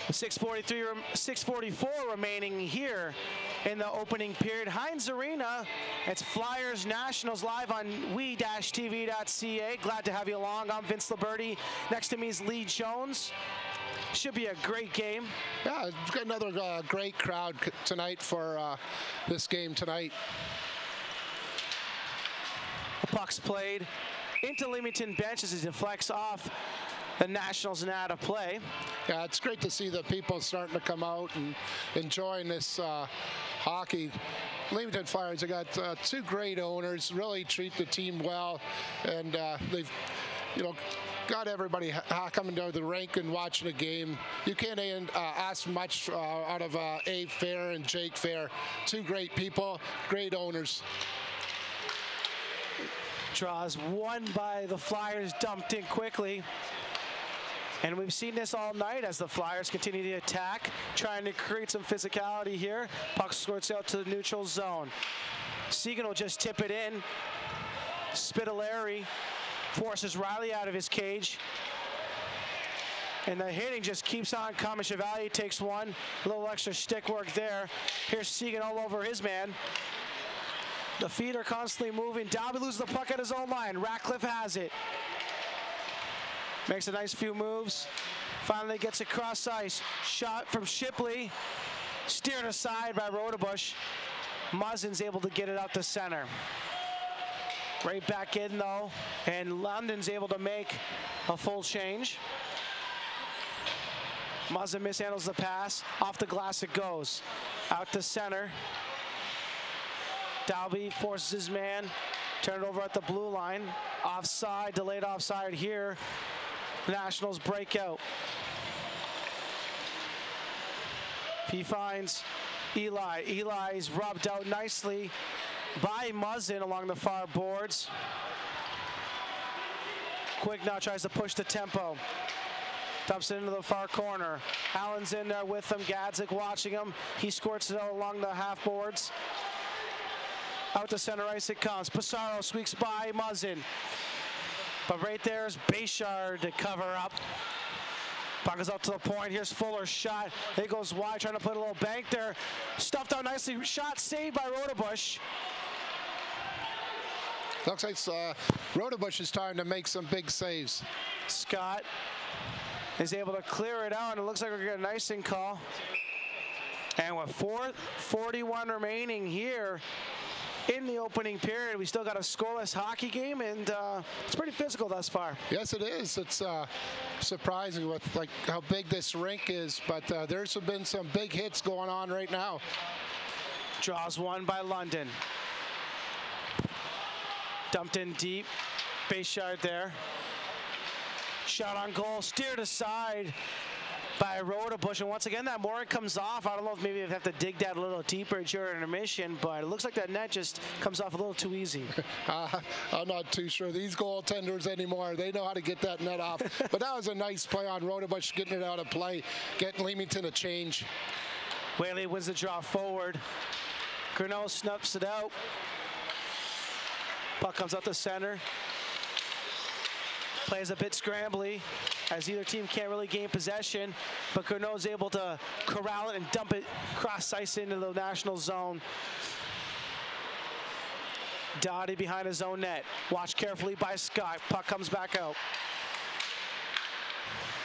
6:44 remaining here in the opening period. Heinz Arena, it's Flyers Nationals live on we-tv.ca. Glad to have you along. I'm Vince Liberti. Next to me is Lee Jones. Should be a great game. Yeah, we've got another great crowd tonight for this game tonight. The puck's played into Leamington bench as it deflects off the Nationals and out of play. Yeah, it's great to see the people starting to come out and enjoying this hockey. Leamington Flyers have got 2 great owners, really treat the team well, and they've, got everybody coming down to the rink and watching a game. You can't ask much out of Abe Fair and Jake Fair. 2 great people, great owners. Draws won by the Flyers, dumped in quickly. And we've seen this all night as the Flyers continue to attack, trying to create some physicality here. Puck squirts out to the neutral zone. Seguin will just tip it in. Spitaleri forces Riley out of his cage. And the hitting just keeps on coming. Chevalier takes one. A little extra stick work there. Here's Seguin all over his man. The feet are constantly moving. Dalby loses the puck at his own line. Ratcliffe has it. Makes a nice few moves. Finally gets across ice. Shot from Shipley. Steered aside by Rodebush. Muzzin's able to get it out to center. Right back in though. And London's able to make a full change. Muzzin mishandles the pass. Off the glass it goes. Out to center. Dalby forces his man. Turn it over at the blue line. Offside, delayed offside here. Nationals break out. He finds Eli. Eli's rubbed out nicely by Muzzin along the far boards. Quick now tries to push the tempo. Dumps it into the far corner. Allen's in there with him. Gadzik watching him. He squirts it out along the half boards. Out to center ice it comes. Pissarro squeaks by Muzzin. But right there is Bayshard to cover up. Puck is up to the point. Here's Fuller's shot. It goes wide, trying to put a little bank there. Stuffed out nicely. Shot saved by Rodebush. Looks like Rodebush is trying to make some big saves. Scott is able to clear it out, and it looks like we're getting an icing call. And with 4:41 remaining here in the opening period, we still got a scoreless hockey game, and it's pretty physical thus far. Yes, it is. It's surprising with like how big this rink is, but there's been some big hits going on right now. Draws one by London. Dumped in deep. Bayshard there. Shot on goal, steered aside by Rodebush, and once again that mooring comes off. I don't know if maybe they have to dig that a little deeper during intermission, but it looks like that net just comes off a little too easy. I'm not too sure. These goaltenders anymore, they know how to get that net off. But that was a nice play on Rodebush, getting it out of play, getting Leamington a change. Whaley wins the draw forward. Grinnell snuffs it out. Puck comes up the center. Plays a bit scrambly as either team can't really gain possession, but Grinnell's able to corral it and dump it cross ice into the national zone. Dottie behind his own net. Watched carefully by Scott. Puck comes back out.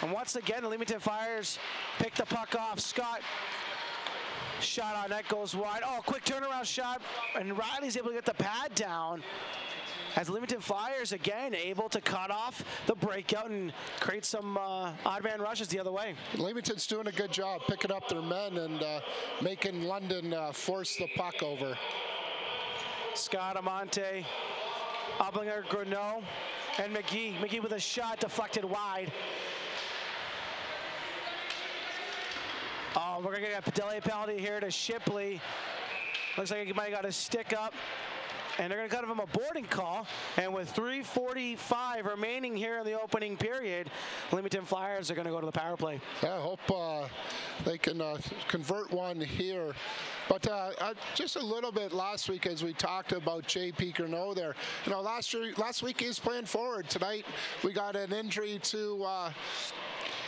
And once again, the Leamington Flyers pick the puck off. Scott, shot on net goes wide. Oh, quick turnaround shot, and Riley's able to get the pad down. As the Leamington Flyers, again, able to cut off the breakout and create some odd man rushes the other way. Leamington's doing a good job picking up their men and making London force the puck over. Scott, Amante, Oblinger, Grinnell, and McGee. McGee with a shot deflected wide. Oh, we're going to get a delay penalty here to Shipley. Looks like he might have got his stick up. And they're going to cut him a boarding call. And with 3:45 remaining here in the opening period, Leamington Flyers are going to go to the power play. I hope they can convert one here. But just a little bit last week, as we talked about J.P. Grinnell there. You know, last week he was playing forward. Tonight we got an injury to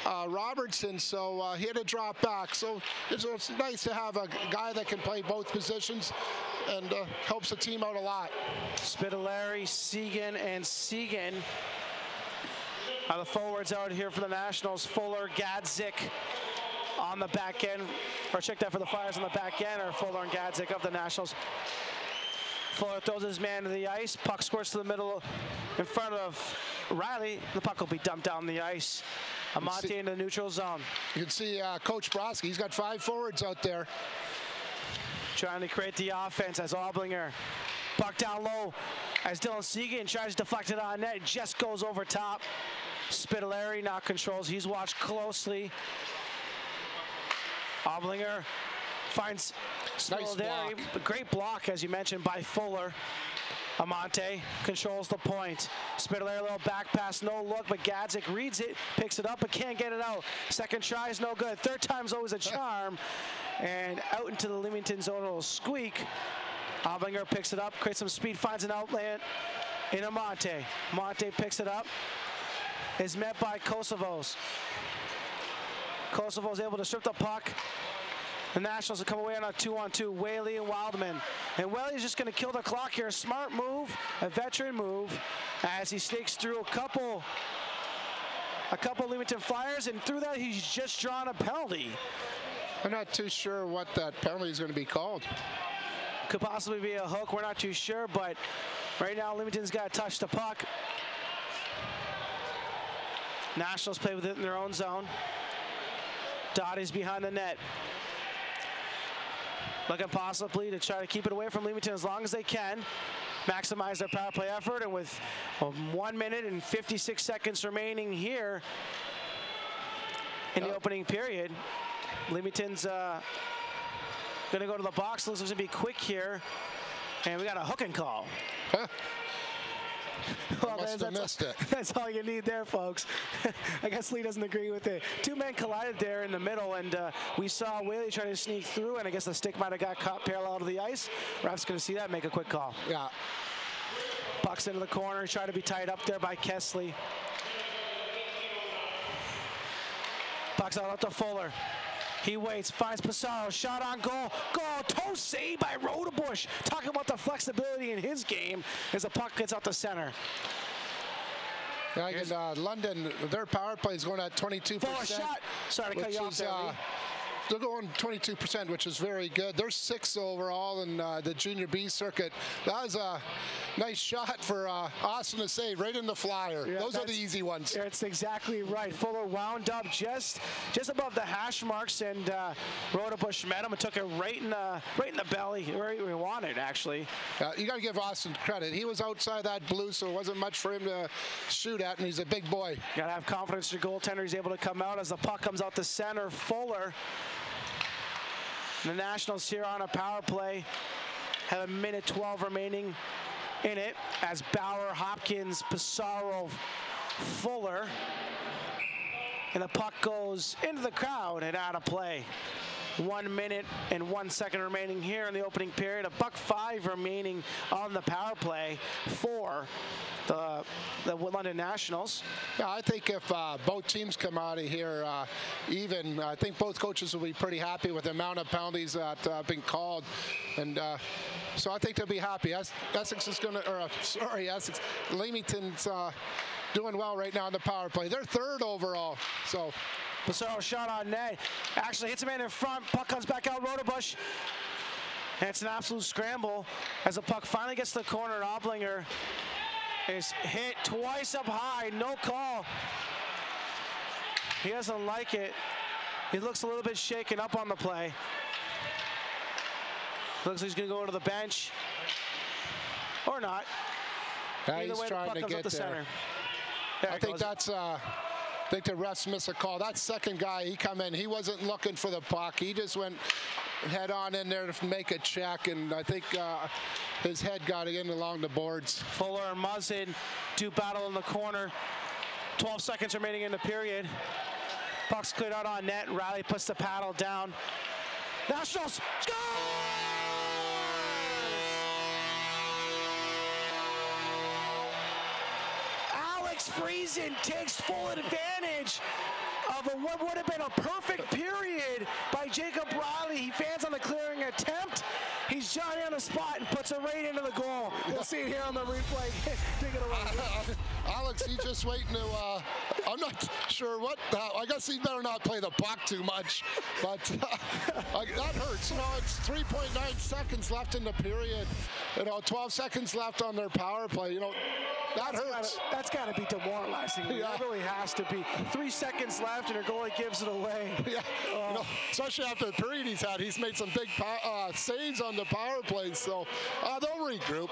Robertson, so he had to drop back. So it's nice to have a guy that can play both positions and helps the team out a lot. Spitaleri, Seguin, and Seguin are the forwards out here for the Nationals. Fuller, Gadzik on the back end, or check that for the Flyers on the back end, or Fuller and Gadzik of the Nationals. Fuller throws his man to the ice. Puck squirts to the middle in front of Riley. The puck will be dumped down the ice. Amante in the neutral zone. You can see Coach Broski, he's got 5 forwards out there. Trying to create the offense as Oblinger. Puck down low as Dylan Seguin tries to deflect it on net. Just goes over top. Spitaleri now controls. He's watched closely. Oblinger finds Spitaleri. Nice block. Great block, as you mentioned, by Fuller. Amante controls the point. Spitaler, a little back pass, no look, but Gadzik reads it, picks it up, but can't get it out. Second try is no good. Third time's always a charm. And out into the Leamington zone, a little squeak. Oblinger picks it up, creates some speed, finds an outlet in Amante. Amante picks it up, is met by Kosovo's. Kosovo's able to strip the puck. The Nationals have come away on a 2-on-2, Whaley and Wildman. And Whaley's just going to kill the clock here. A smart move, a veteran move, as he sneaks through a couple Leamington Flyers, and through that he's just drawn a penalty. I'm not too sure what that penalty is going to be called. Could possibly be a hook, we're not too sure, but right now Leamington's got to touch the puck. Nationals play with it in their own zone. Dottie's behind the net. Looking possibly to try to keep it away from Leamington as long as they can. Maximize their power play effort, and with 1 minute and 56 seconds remaining here in the opening period, Leamington's going to go to the box. Looks like it's going to be quick here, and we got a hooking call. Huh. Well, must have missed it. That's all you need there, folks. I guess Lee doesn't agree with it. Two men collided there in the middle, and we saw Whaley try to sneak through, and I guess the stick might have got caught parallel to the ice. Ref's going to see that, make a quick call. Yeah. Puck's into the corner, trying to be tied up there by Kessley. Puck's out to Fuller. He waits, finds Pissarro, shot on goal. Goal, toe save by Rodebush. Talking about the flexibility in his game as the puck gets out the center. Yeah, again, London, their power play is going at 22%. Fuller shot. Sorry to cut you off there, Lee. They're going 22%, which is very good. They're 6th overall in the Junior B circuit. That was a nice shot for Austin to save right in the flyer. Yeah, those are the easy ones. That's exactly right. Fuller wound up just above the hash marks, and Rodebush met him and took it right in the belly, where he wanted, actually. You got to give Austin credit. He was outside that blue, so it wasn't much for him to shoot at, and he's a big boy. Got to have confidence your goaltender. He's able to come out as the puck comes out the center. Fuller. The Nationals here on a power play have 1:12 remaining in it as Bauer, Hopkins, Pissarro, Fuller, and the puck goes into the crowd and out of play. 1 minute and 1 second remaining here in the opening period. $1:05 remaining on the power play for the London Nationals. Yeah, I think if both teams come out of here even, I think both coaches will be pretty happy with the amount of penalties that have been called, and so I think they'll be happy. Essex is going to, Essex, Leamington's doing well right now in the power play. They're 3rd overall, so. Pissarro shot on net. Actually hits a man in front. Puck comes back out, Rodebush. And it's an absolute scramble as the puck finally gets to the corner. And Oblinger is hit twice up high. No call. He doesn't like it. He looks a little bit shaken up on the play. Looks like he's going to go to the bench. Or not. Yeah, Either he's way, trying the puck to comes get up the there. center. There I think that's. I think the refs missed a call. That second guy, he come in. He wasn't looking for the puck. He just went head on in there to make a check, and I think his head got in along the boards. Fuller and Muzzin do battle in the corner. 12 seconds remaining in the period. Puck's cleared out on net. Riley puts the paddle down. Nationals score! Friesen takes full advantage of what would have been a perfect period by Jacob Riley. He fans on the clearing attempt. He's Johnny on the spot and puts it right into the goal. We'll see it here on the replay. Take it away. Alex, he's just waiting to, I'm not sure what, I guess he better not play the puck too much, but that hurts. You know, it's 3.9 seconds left in the period. 12 seconds left on their power play. You know, that hurts. That's got to be demoralizing. Yeah. It really has to be. 3 seconds left, and your goalie gives it away. Yeah. Especially after the period he's had. He's made some big saves on the power play, so they'll regroup.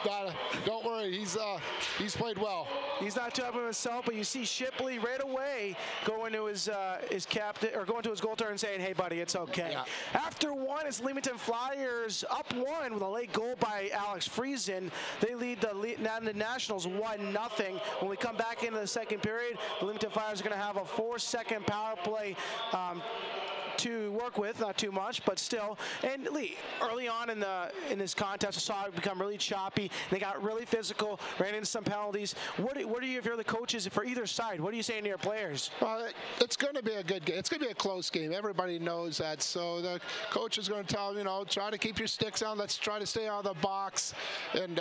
Don't worry, he's played well. He's not too happy with himself, but you see Shipley right away going to his captain, or going to his goaltender and saying, "Hey, buddy, it's okay." Yeah. After one, it's Leamington Flyers up 1 with a late goal by Alex Friesen. They lead the Nationals 1-0. When we come back into the second period, the Leamington Flyers are going to have a 4-second power play to work with, not too much, but still. And Lee, early on in this contest, I saw it become really choppy. They got really physical, ran into some penalties. What are you, if you're the coaches for either side, what are you saying to your players? Well, it's going to be a good game. It's going to be a close game. Everybody knows that. So the coach is going to tell them, try to keep your sticks on. Let's try to stay out of the box and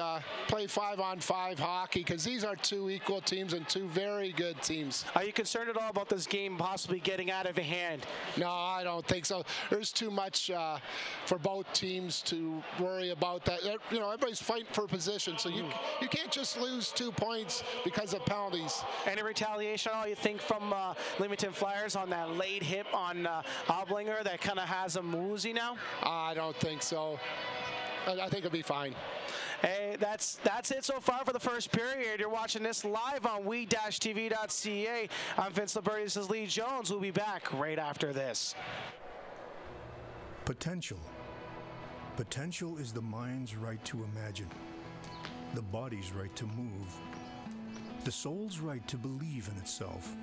play 5-on-5 hockey, because these are two equal teams and two very good teams. Are you concerned at all about this game possibly getting out of hand? No, I don't think so. There's too much for both teams to worry about that. Everybody's fighting for position, so you can't just lose 2 points because of penalties. Any retaliation at all, you think, from Leamington Flyers on that late hit on Oblinger that kind of has them woozy now? I don't think so. I think it'll be fine. Hey, that's it so far for the first period. You're watching this live on we-tv.ca. I'm Vince Liberti. This is Lee Jones. We'll be back right after this. Potential. Potential is the mind's right to imagine, the body's right to move, the soul's right to believe in itself.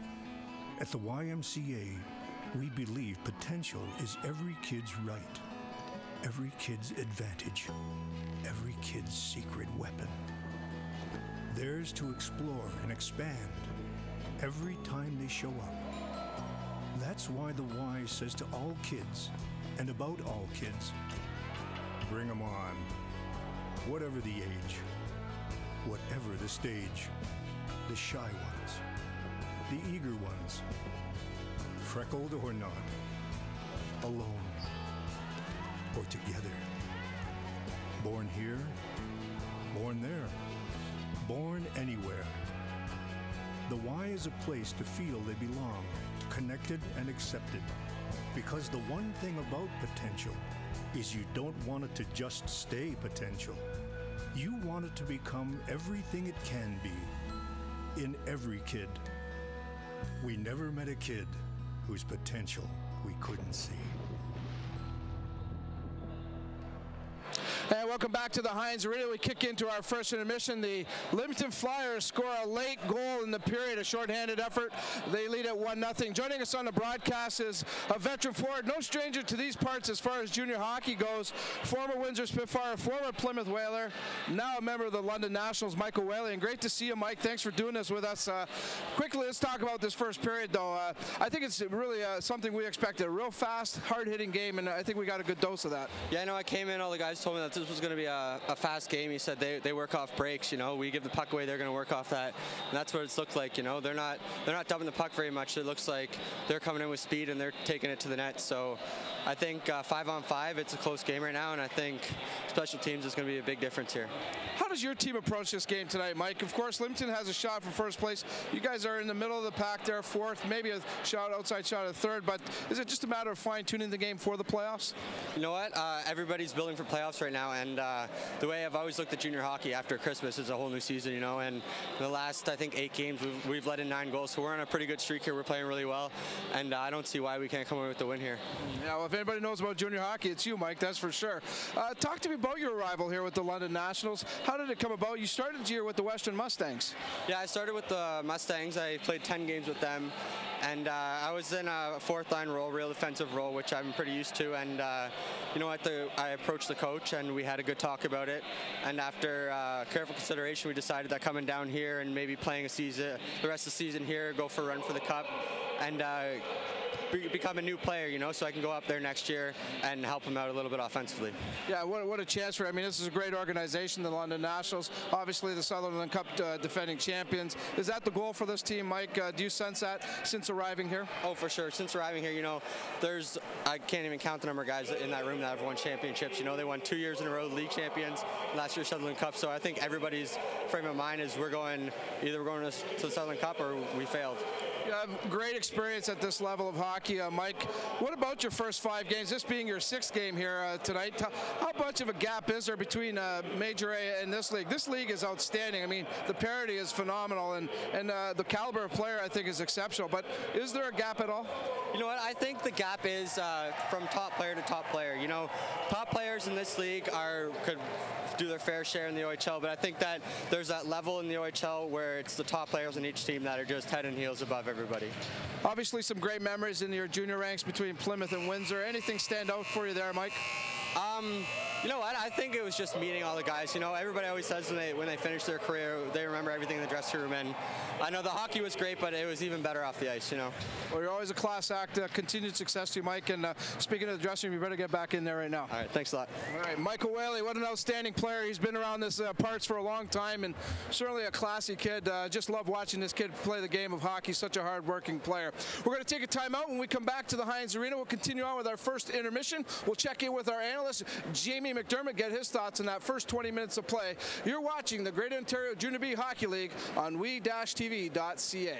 At the YMCA, we believe potential is every kid's right, every kid's advantage, every kid's secret weapon. Theirs to explore and expand every time they show up. That's why the Y says to all kids, and about all kids, bring 'em on. Whatever the age, whatever the stage, the shy ones, the eager ones, freckled or not, alone or together. Born here, born there, born anywhere. The Y is a place to feel they belong, connected and accepted. Because the one thing about potential is you don't want it to just stay potential. You want it to become everything it can be in every kid. We never met a kid whose potential we couldn't see. And welcome back to the Heinz Arena. We kick into our first intermission. The Leamington Flyers score a late goal in the period, a shorthanded effort. They lead at 1-0. Joining us on the broadcast is a veteran forward, no stranger to these parts as far as junior hockey goes. Former Windsor Spitfire, former Plymouth Whaler, now a member of the London Nationals, Michael Whaley. And great to see you, Mike. Thanks for doing this with us. Quickly, let's talk about this first period, though. I think it's really something we expected. A real fast, hard-hitting game, and I think we got a good dose of that. Yeah, I know. I came in, all the guys told me that this was going to be a fast game. He said they work off breaks. We give the puck away, they're going to work off that, and that's what it's looked like. They're not dumping the puck very much. It looks like they're coming in with speed and they're taking it to the net. So I think 5-on-5, it's a close game right now, and I think special teams is going to be a big difference here. How does your team approach this game tonight, Mike? Of course, Leamington has a shot for first place. You guys are in the middle of the pack there, fourth, maybe a outside shot at third, but is it just a matter of fine-tuning the game for the playoffs? You know what? Everybody's building for playoffs right now, and the way I've always looked at junior hockey after Christmas is a whole new season, and in the last, I think, 8 games, we've let in 9 goals, so we're on a pretty good streak here. We're playing really well, and I don't see why we can't come away with the win here. Yeah, well, if anybody knows about junior hockey, it's you, Mike, that's for sure. Talk to me about your arrival here with the London Nationals. How did it come about? You started the year with the Western Mustangs. Yeah, I started with the Mustangs. I played 10 games with them, and I was in a fourth-line role, real defensive role, which I'm pretty used to, and you know what, I approached the coach, and we had a good talk about it, and after careful consideration, we decided that coming down here and maybe playing the rest of the season here, go for a run for the cup, and become a new player, so I can go up there next year and help them out a little bit offensively. Yeah, what a chance for, this is a great organization, the London Nationals, obviously the Sutherland Cup defending champions. Is that the goal for this team, Mike? Do you sense that since arriving here? Oh, for sure. Since arriving here, I can't even count the number of guys in that room that have won championships. They won 2 years in a row, league champions, last year Sutherland Cup, so I think everybody's frame of mind is either we're going to the Sutherland Cup or we failed. You have great experience at this level of hockey. hockey, Mike. What about your first 5 games? This being your 6th game here tonight, how much of a gap is there between Major A and this league? This league is outstanding. I mean, the parity is phenomenal, and the caliber of player I think is exceptional. But is there a gap at all? You know what? I think the gap is from top player to top player. You know, top players in this league could do their fair share in the OHL, but I think that there's that level in the OHL where it's the top players in each team that are just head and heels above everybody. Obviously, some great memories in your junior ranks between Plymouth and Windsor. Anything stand out for you there, Mike? You know what? I think it was just meeting all the guys. You know, everybody always says when they finish their career, they remember everything in the dressing room. And I know the hockey was great, but it was even better off the ice, you know. Well, you're always a class act. Continued success to you, Mike. And speaking of the dressing room, you better get back in there right now. All right, thanks a lot. All right, Michael Whaley, what an outstanding player. He's been around this parts for a long time, and certainly a classy kid. Just love watching this kid play the game of hockey. Such a hard-working player. We're going to take a timeout. When we come back to the Heinz Arena, we'll continue on with our first intermission. We'll check in with our analyst, Jamie McDermott, get his thoughts on that first 20 minutes of play. You're watching the Greater Ontario Junior B Hockey League on we-tv.ca.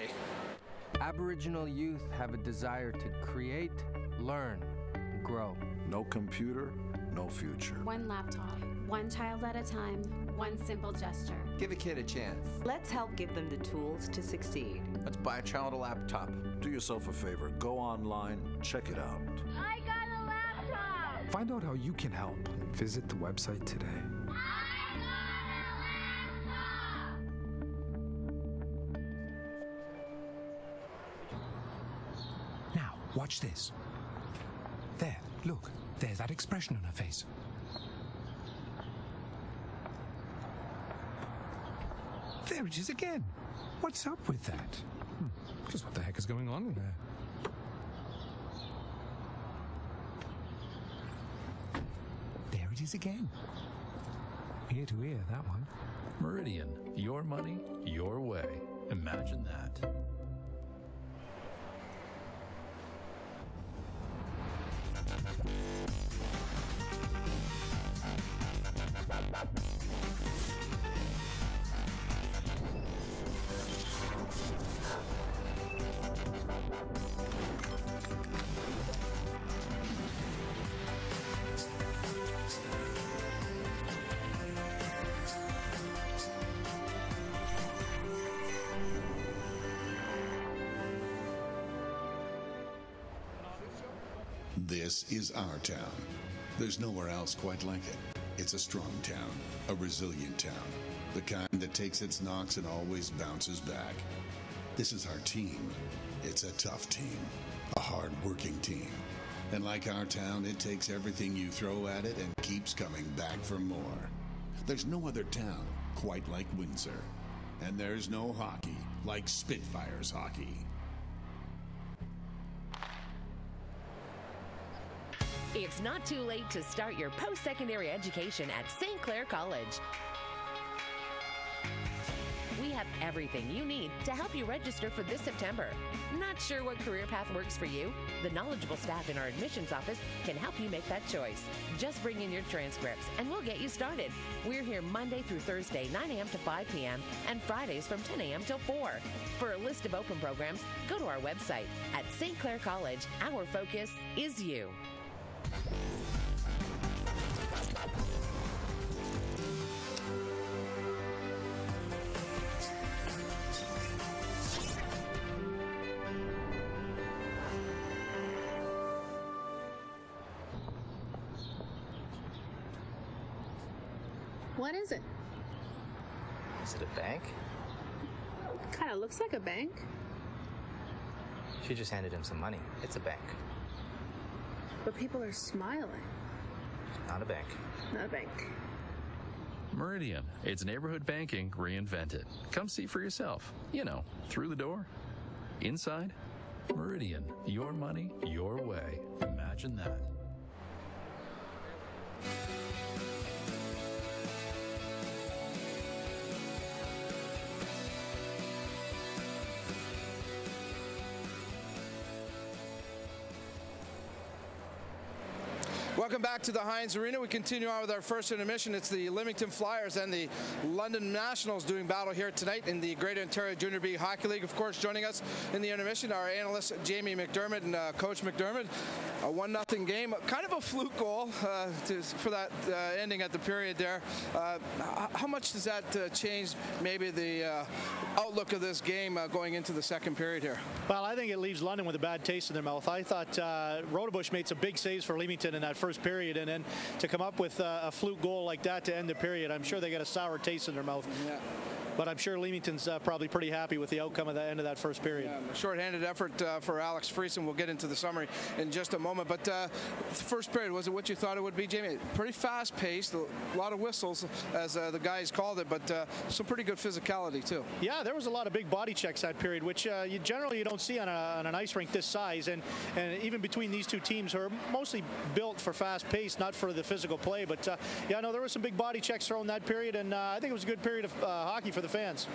Aboriginal youth have a desire to create, learn, and grow. No computer, no future. One laptop, one child at a time, one simple gesture. Give a kid a chance. Let's help give them the tools to succeed. Let's buy a child a laptop. Do yourself a favor. Go online, check it out. I got a laptop! Find out how you can help. Visit the website today. I got a laptop! Now, watch this. There, look. There's that expression on her face. There it is again. What's up with that? Just what the heck is going on in there? There it is again. Ear to ear, that one. Meridian, your money, your way. Imagine that. This is our town. There's nowhere else quite like it. It's a strong town, a resilient town, the kind that takes its knocks and always bounces back. This is our team. It's a tough team, a hard-working team. And like our town, it takes everything you throw at it and keeps coming back for more. There's no other town quite like Windsor. And there's no hockey like Spitfires hockey. It's not too late to start your post-secondary education at St. Clair College. We have everything you need to help you register for this September. Not sure what career path works for you? The knowledgeable staff in our admissions office can help you make that choice. Just bring in your transcripts and we'll get you started. We're here Monday through Thursday, 9 a.m. to 5 p.m. and Fridays from 10 a.m. till 4. For a list of open programs, go to our website at St. Clair College. Our focus is you. What is it? Is it a bank? Kind of looks like a bank. She just handed him some money. It's a bank. But people are smiling. Not a bank. Not a bank. Meridian, it's neighborhood banking reinvented. Come see for yourself. You know, through the door, inside. Meridian, your money, your way. Imagine that. Welcome back to the Heinz Arena. We continue on with our first intermission. It's the Leamington Flyers and the London Nationals doing battle here tonight in the Greater Ontario Junior B Hockey League. Of course, joining us in the intermission, our analyst Jamie McDermott and Coach McDermott. A 1-0 game, kind of a fluke goal for that ending at the period there. How much does that change maybe the outlook of this game going into the second period here? Well, I think it leaves London with a bad taste in their mouth. I thought Rodebush made some big saves for Leamington in that first period, and then to come up with a fluke goal like that to end the period, I'm sure they got a sour taste in their mouth. Yeah. But I'm sure Leamington's probably pretty happy with the outcome of the end of that first period. Yeah, a short-handed effort for Alex Friesen. We'll get into the summary in just a moment. But the first period, was it what you thought it would be, Jamie? Pretty fast-paced, a lot of whistles, as the guys called it, but some pretty good physicality, too. Yeah, there was a lot of big body checks that period, which you generally don't see on an ice rink this size. And even between these two teams, who are mostly built for fast pace, not for the physical play. But, yeah, no, there were some big body checks thrown that period, and I think it was a good period of hockey for the fans.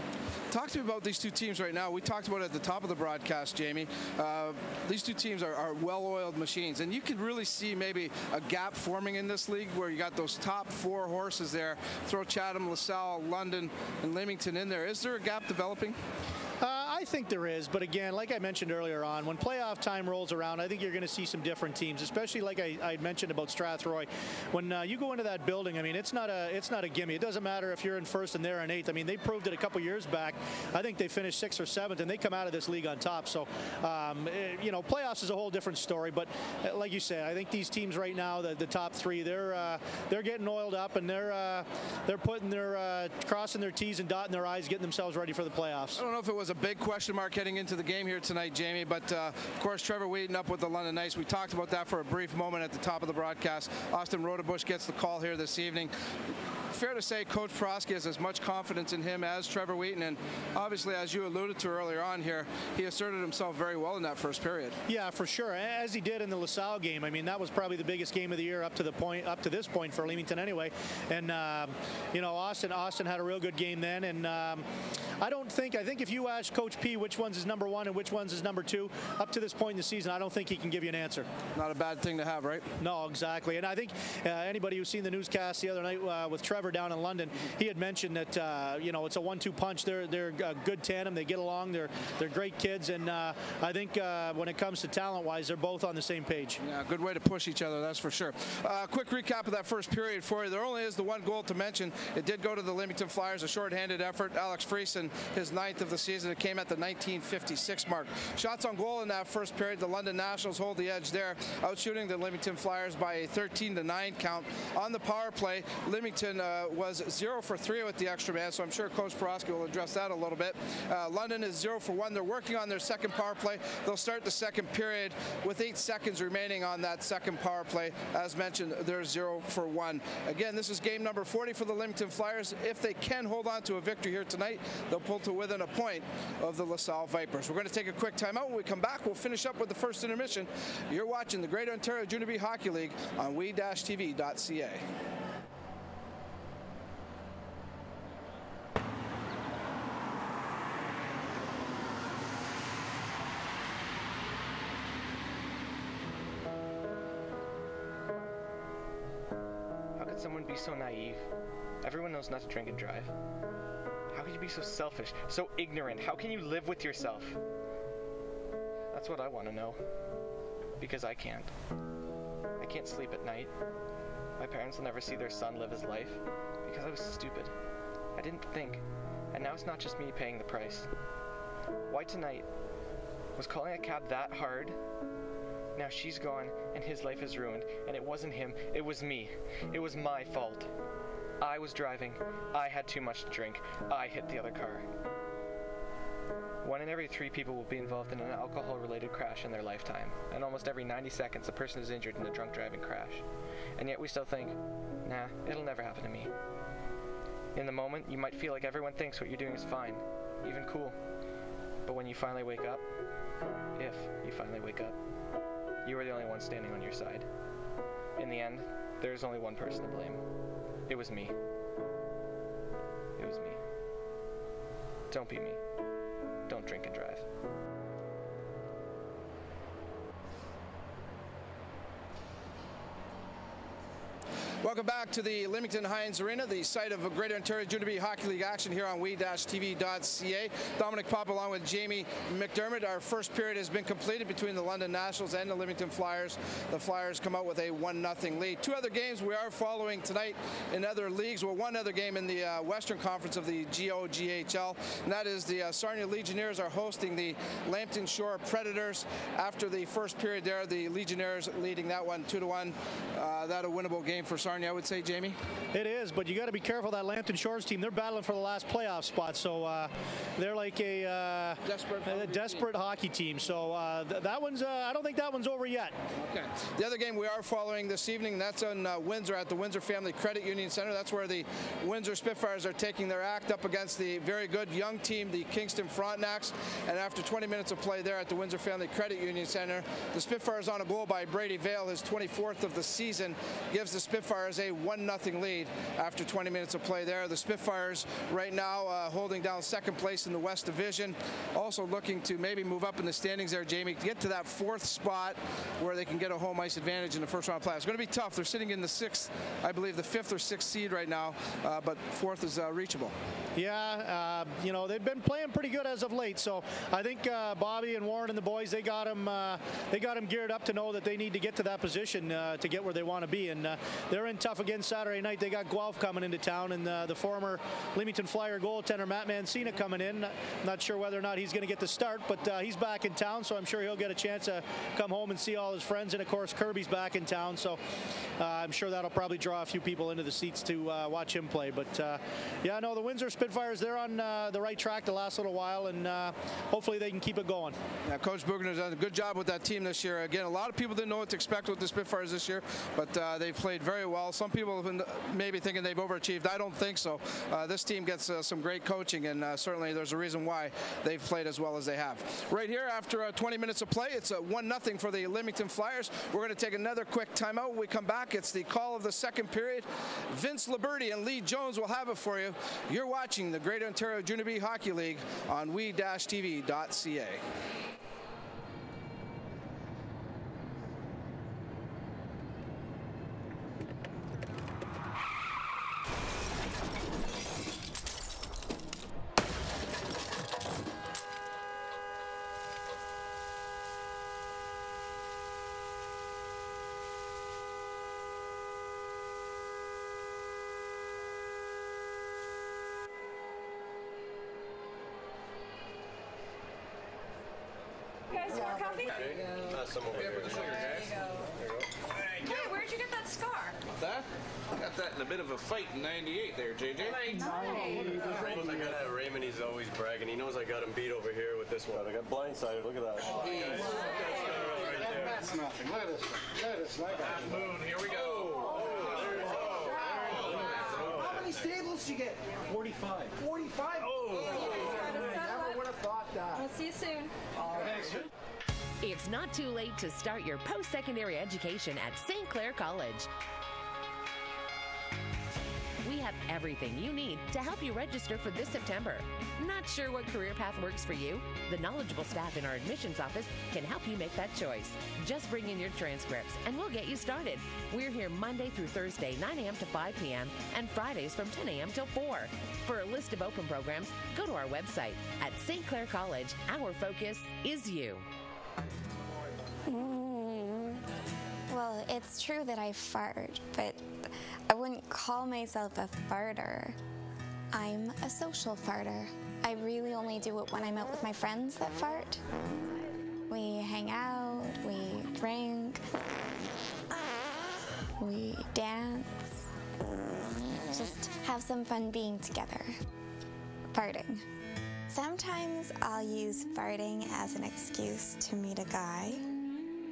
Talk to me about these two teams right now. We talked about it at the top of the broadcast, Jamie. These two teams are well-oiled machines, and you could really see maybe a gap forming in this league where you got those top 4 horses there. Throw Chatham, LaSalle, London, and Leamington in there. Is there a gap developing? I think there is, but again, like I mentioned earlier on, when playoff time rolls around, I think you're going to see some different teams, especially like I mentioned about Strathroy. When you go into that building, I mean, it's not a gimme. It doesn't matter if you're in first and they're in 8th. I mean, they proved it a couple years back. I think they finished 6th or 7th, and they come out of this league on top. So, you know, playoffs is a whole different story. But like you say, I think these teams right now, the top 3, they're getting oiled up, and they're putting their crossing their T's and dotting their I's, getting themselves ready for the playoffs. I don't know if it was a big question mark heading into the game here tonight, Jamie, but of course Trevor Wheaton up with the London Knights. We talked about that for a brief moment at the top of the broadcast. Austin Rodebush gets the call here this evening. Fair to say Coach Prosky has as much confidence in him as Trevor Wheaton, and obviously, as you alluded to earlier on here, he asserted himself very well in that first period. Yeah, for sure, as he did in the LaSalle game. I mean, that was probably the biggest game of the year up to this point for Leamington anyway. And you know, Austin had a real good game then, and I think if you ask Coach P which one's his number 1 and which one's his number 2 up to this point in the season, I don't think he can give you an answer. Not a bad thing to have, right? No, exactly. And I think anybody who's seen the newscast the other night with Trevor down in London, he had mentioned that you know, it's a 1-2 punch. They're a good tandem. They get along. They're great kids, and I think when it comes to talent-wise, they're both on the same page. Yeah, good way to push each other, that's for sure. Quick recap of that first period for you. There only is the one goal to mention. It did go to the Leamington Flyers, a short-handed effort. Alex Friesen, his 9th of the season. It came at the 1956 mark. Shots on goal in that first period. The London Nationals hold the edge there, outshooting the Leamington Flyers by a 13-9 count. On the power play, Leamington was 0 for 3 with the extra man, so I'm sure Coach Prosky will address that a little bit. London is 0 for 1. They're working on their second power play. They'll start the second period with 8 seconds remaining on that second power play. As mentioned, they're 0 for 1. Again, this is game number 40 for the Leamington Flyers. If they can hold on to a victory here tonight, they'll pull to within a point of the LaSalle Vipers. We're going to take a quick timeout. When we come back, we'll finish up with the first intermission. You're watching the Greater Ontario Junior B Hockey League on we-tv.ca. How could someone be so naive? Everyone knows not to drink and drive. How could you be so selfish, so ignorant? How can you live with yourself? That's what I want to know. Because I can't. I can't sleep at night. My parents will never see their son live his life because I was stupid. I didn't think. And now it's not just me paying the price. Why tonight? Was calling a cab that hard? Now she's gone and his life is ruined, and it wasn't him, it was me. It was my fault. I was driving. I had too much to drink. I hit the other car. 1 in every 3 people will be involved in an alcohol-related crash in their lifetime, and almost every 90 seconds a person is injured in a drunk driving crash. And yet we still think, nah, it'll never happen to me. In the moment, you might feel like everyone thinks what you're doing is fine, even cool. But when you finally wake up, if you finally wake up, you are the only one standing on your side. In the end, there is only one person to blame. It was me. It was me. Don't be me. Don't drink and drive. Welcome back to the Leamington Heinz Arena, the site of Greater Ontario Junior B Hockey League action here on we-tv.ca. Dominic Pop along with Jamie McDermott. Our first period has been completed between the London Nationals and the Leamington Flyers. The Flyers come out with a 1-0 lead. Two other games we are following tonight in other leagues. Well, one other game in the Western Conference of the GOGHL, and that is the Sarnia Legionnaires are hosting the Lambton Shore Predators. After the first period there, the Legionnaires leading that one 2-1. That a winnable game for Sarnia, I would say, Jamie. It is, but you got to be careful. That Lambton Shores team, they're battling for the last playoff spot, so they're like a desperate hockey team. So that one's, I don't think that one's over yet. Okay. The other game we are following this evening, that's on Windsor at the Windsor Family Credit Union Center. That's where the Windsor Spitfires are taking their act up against the very good young team, the Kingston Frontenacs. And after 20 minutes of play there at the Windsor Family Credit Union Center, the Spitfires on a goal by Brady Vale, his 24th of the season, gives the Spitfires a 1-0 lead after 20 minutes of play there. The Spitfires right now holding down second place in the West Division, also looking to maybe move up in the standings there, Jamie, to get to that fourth spot where they can get a home ice advantage in the first round of playoffs. It's going to be tough. They're sitting in the sixth, I believe the fifth or sixth seed right now, but fourth is reachable. Yeah, you know, they've been playing pretty good as of late, so I think Bobby and Warren and the boys, they got them geared up to know that they need to get to that position to get where they want to be, and they're in tough again Saturday night. They got Guelph coming into town, and the former Leamington Flyer goaltender Matt Mancina coming in. Not sure whether or not he's going to get the start, but he's back in town, so I'm sure he'll get a chance to come home and see all his friends, and of course Kirby's back in town, so I'm sure that'll probably draw a few people into the seats to watch him play. But yeah, no, the Windsor Spitfires, they're on the right track the last little while, and hopefully they can keep it going. Yeah, Coach Bugner's done a good job with that team this year. Again, a lot of people didn't know what to expect with the Spitfires this year, but they've played very well. Some people have been maybe thinking they've overachieved. I don't think so. This team gets some great coaching, and certainly there's a reason why they've played as well as they have. Right here, after 20 minutes of play, it's 1-0 for the Leamington Flyers. We're going to take another quick timeout. When we come back, it's the call of the second period. Vince Liberti and Lee Jones will have it for you. You're watching the Greater Ontario Junior B Hockey League on we-tv.ca. Guys, more coffee? Some over here. Hey, where'd you get that scar? That? I got that in a bit of a fight in '98 there, JJ. Nice. I got Raymond, he's always bragging. He knows I got him beat over here with this one. I got blindsided. Look at that. That's nothing. Look at this. Look at this. Moon, here we go. How many stables did you get? 45. 45? Never would have thought that. I'll see you soon. It's not too late to start your post-secondary education at St. Clair College. We have everything you need to help you register for this September. Not sure what career path works for you? The knowledgeable staff in our admissions office can help you make that choice. Just bring in your transcripts and we'll get you started. We're here Monday through Thursday, 9 a.m. to 5 p.m. and Fridays from 10 a.m. till 4. For a list of open programs, go to our website. At St. Clair College, our focus is you. Well, it's true that I fart, but I wouldn't call myself a farter. I'm a social farter. I really only do it when I'm out with my friends that fart. We hang out, we drink, we dance, just have some fun being together. Farting. Sometimes I'll use farting as an excuse to meet a guy.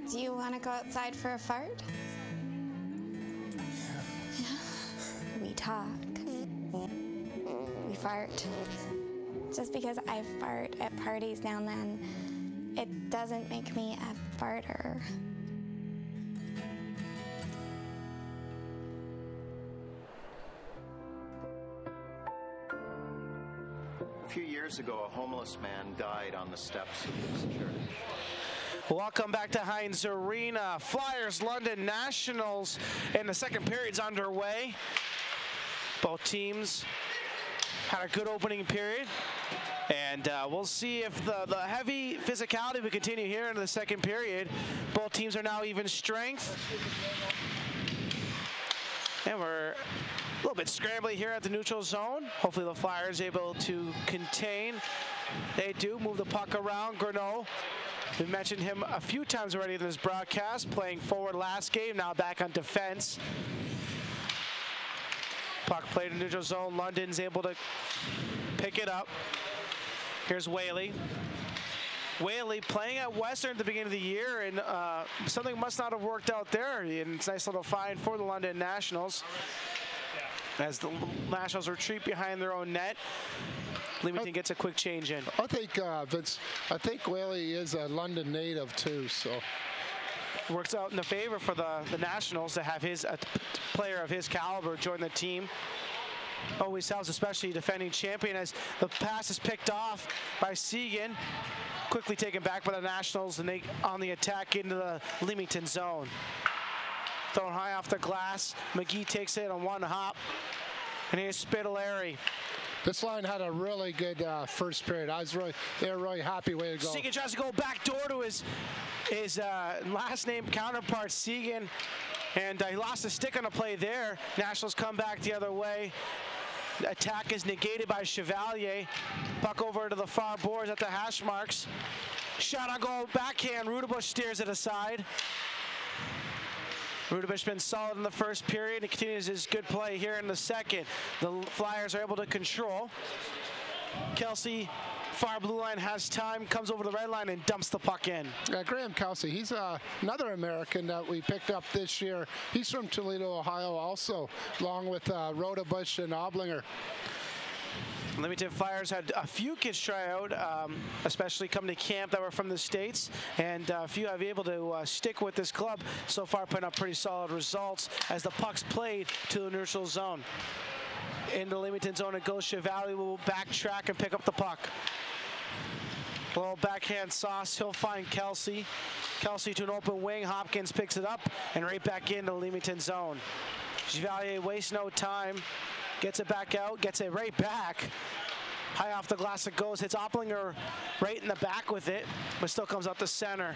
Do you want to go outside for a fart? We talk. We fart. Just because I fart at parties now and then, it doesn't make me a farter. A few years ago, a homeless man died on the steps of this church. Welcome back to Heinz Arena. Flyers, London Nationals, and the second period's underway. Both teams had a good opening period, and we'll see if the heavy physicality will continue here into the second period. Both teams are now even strength. And we're a little bit scrambly here at the neutral zone. Hopefully the Flyers able to contain. They do move the puck around. Greneau, we mentioned him a few times already in this broadcast, playing forward last game, now back on defense. Puck played in neutral zone. London's able to pick it up. Here's Whaley. Whaley playing at Western at the beginning of the year, and something must not have worked out there. And it's a nice little find for the London Nationals as the Nationals retreat behind their own net. Leamington gets a quick change in. I think Vince, I think Whaley is a London native too, so works out in the favor for the Nationals to have a player of his caliber join the team. Always helps, especially defending champion, as the pass is picked off by Seguin. Quickly taken back by the Nationals, and they on the attack into the Leamington zone. Thrown high off the glass. McGee takes it on one hop. And here's Spitaleri. This line had a really good first period. They were really happy way to go. Seguin tries to go back door to his last name counterpart, Seguin. And he lost a stick on a play there. Nationals come back the other way. The attack is negated by Chevalier. Puck over to the far boards at the hash marks. Shot on goal, backhand. Rudebush steers it aside. Rudebush been solid in the first period and continues his good play here in the second. The Flyers are able to control. Kelsey, far blue line, has time, comes over the red line and dumps the puck in. Graham Kelsey, he's another American that we picked up this year. He's from Toledo, Ohio also, along with Rudebush and Oblinger. Leamington Flyers had a few kids try out, especially coming to camp that were from the States, and a few have been able to stick with this club so far, putting up pretty solid results as the puck's played to the neutral zone. In the Leamington zone it goes. Chevalier will backtrack and pick up the puck. A little backhand sauce, he'll find Kelsey. Kelsey to an open wing, Hopkins picks it up and right back into the Leamington zone. Chevalier wastes no time. Gets it back out, gets it right back. High off the glass it goes, hits Oplinger right in the back with it, but still comes out the center.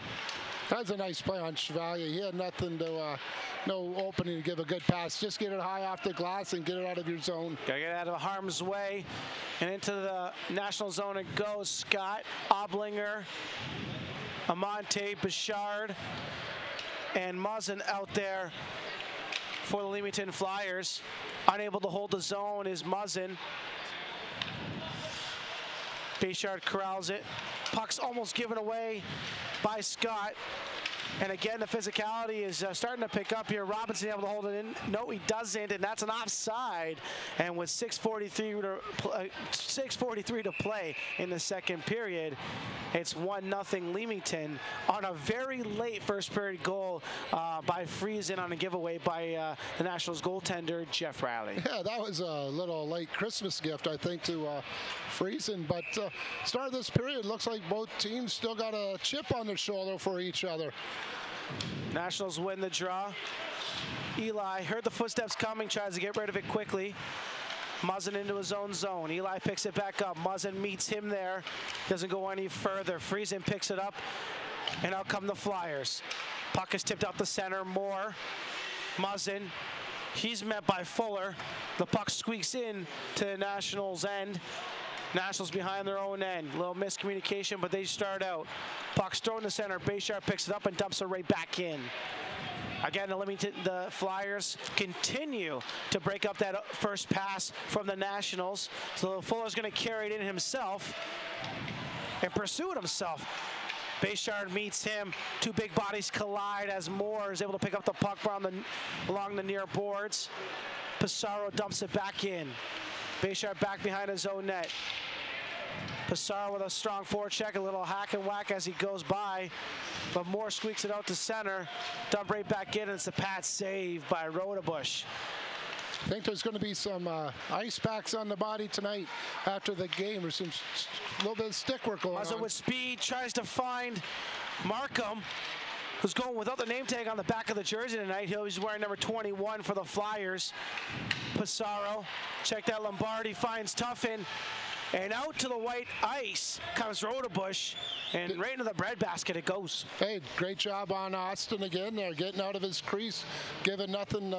That was a nice play on Chevalier. He had nothing to, no opening to give a good pass. Just get it high off the glass and get it out of your zone. Gotta get it out of harm's way. And into the national zone it goes. Scott, Oblinger, Amante, Bouchard, and Muzzin out there for the Leamington Flyers. Unable to hold the zone is Muzzin. Bouchard corrals it. Puck's almost given away by Scott. And again, the physicality is starting to pick up here. Robinson able to hold it in. No, he doesn't, and that's an offside. And with 6:43 to play in the second period, it's 1-0 Leamington on a very late first period goal by Friesen on a giveaway by the Nationals goaltender, Jeff Riley. Yeah, that was a little late Christmas gift, I think, to Friesen. But start of this period, looks like both teams still got a chip on their shoulder for each other. Nationals win the draw. Eli heard the footsteps coming, tries to get rid of it quickly. Muzzin into his own zone. Eli picks it back up. Muzzin meets him there. Doesn't go any further. Friesen picks it up, and out come the Flyers. Puck is tipped out the center. Moore. Muzzin. He's met by Fuller. The puck squeaks in to the Nationals' end. Nationals behind their own end. A little miscommunication, but they start out. Puck's thrown to center. Bouchard picks it up and dumps it right back in. Again, the Flyers continue to break up that first pass from the Nationals. So Fuller's going to carry it in himself and pursue it himself. Bouchard meets him. Two big bodies collide as Moore is able to pick up the puck along the near boards. Pissarro dumps it back in. Bouchard back behind his own net. Pissarro with a strong forecheck, a little hack and whack as he goes by. But Moore squeaks it out to center. Dump right back in, and it's a pad save by Rudebush. I think there's going to be some ice packs on the body tonight after the game. There's some little bit of stick work going Muzzin on. with speed, tries to find Markham, who's going without the name tag on the back of the jersey tonight. He's wearing number 21 for the Flyers. Pissarro, check that. Lombardi finds Tuffin, and out to the white ice comes Rodebush, and right into the breadbasket it goes. Hey, great job on Austin again. They're getting out of his crease, giving nothing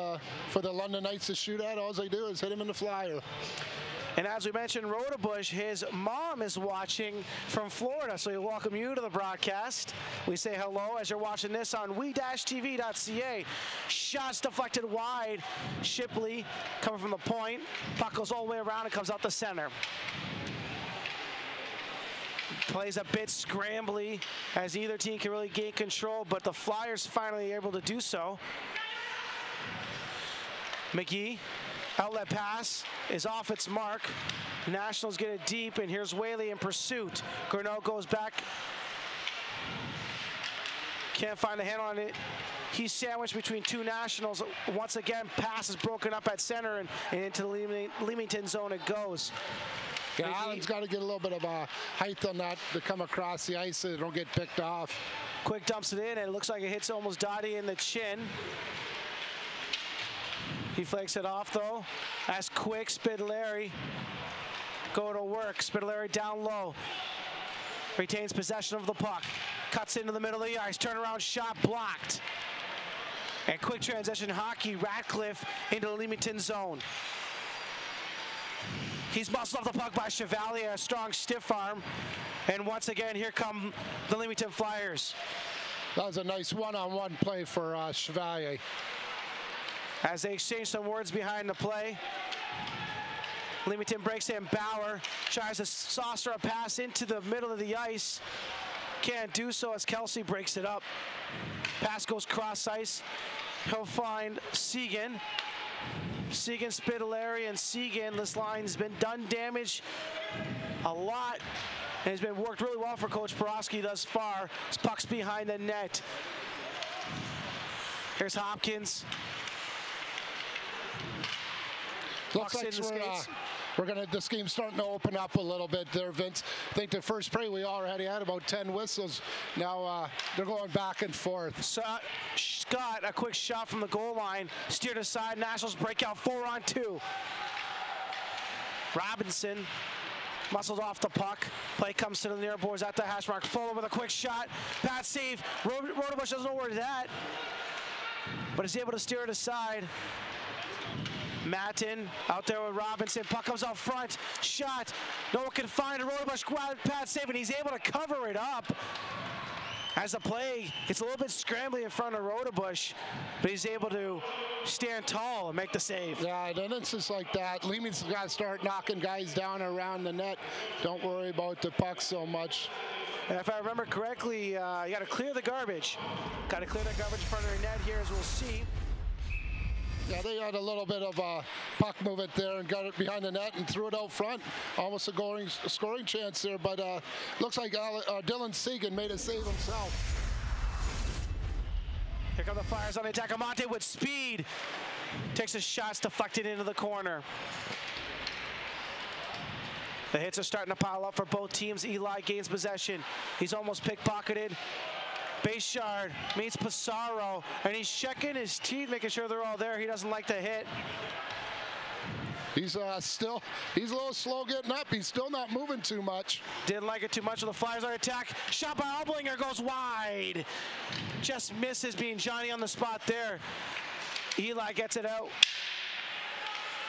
for the London Knights to shoot at. All they do is hit him in the flyer. And as we mentioned, Rodebush, his mom is watching from Florida, so we welcome you to the broadcast. We say hello as you're watching this on we-tv.ca. Shots deflected wide. Shipley coming from the point. Puck goes all the way around and comes out the center. Plays a bit scrambly as either team can really gain control, but the Flyers finally able to do so. McGee. Outlet pass is off its mark. Nationals get it deep, and here's Whaley in pursuit. Gurneau goes back. Can't find the handle on it. He's sandwiched between two Nationals. Once again, pass is broken up at center, and into the Leamington zone it goes. Yeah, Allen's got to get a little bit of height on that to come across the ice so they don't get picked off. Quick dumps it in, and it looks like it hits almost Dottie in the chin. He flakes it off, though. As Quick, Spidlari go to work. Spidlari down low. Retains possession of the puck. Cuts into the middle of the ice. Turnaround shot blocked. And quick transition hockey. Ratcliffe into the Leamington zone. He's muscled off the puck by Chevalier. A strong stiff arm. And once again, here come the Leamington Flyers. That was a nice one-on-one play for Chevalier. As they exchange some words behind the play. Leamington breaks in. Bauer tries to saucer a pass into the middle of the ice. Can't do so as Kelsey breaks it up. Pass goes cross ice. He'll find Seguin. Seguin, Spidlari, and Seguin. This line's been done damage a lot. And it's been worked really well for Coach Borowski thus far. His puck's behind the net. Here's Hopkins. Looks like this game's starting to open up a little bit there, Vince. I think the first play we already had about 10 whistles. Now they're going back and forth. So, Scott, a quick shot from the goal line. Steered aside. Nationals break out 4-on-2. Robinson muscled off the puck. Play comes to the near boards at the hash mark. Fuller with a quick shot. Pat save. Rodebush doesn't know where it's at, but is able to steer it aside. Mattin out there with Robinson. Puck comes out front. Shot. No one can find a Rodebush pad save, and he's able to cover it up. As the play, it's a little bit scrambly in front of Rodebush, but he's able to stand tall and make the save. Yeah, and it's just like that. Leamington's got to start knocking guys down around the net. Don't worry about the puck so much. And if I remember correctly, you got to clear the garbage. Got to clear that garbage in front of their net here, as we'll see. Yeah, they had a little bit of a puck movement there and got it behind the net and threw it out front. Almost a scoring chance there, but looks like Dylan Seguin made a save himself. Here come the Flyers on the attack. Amante with speed. Takes his shots, deflected into the corner. The hits are starting to pile up for both teams. Eli gains possession. He's almost pickpocketed. Bayshard meets Pissarro, and he's checking his teeth, making sure they're all there. He doesn't like the hit. He's a little slow getting up. He's still not moving too much. Didn't like it too much with the Flyers on attack. Shot by Alblinger goes wide. Just misses, being Johnny on the spot there. Eli gets it out.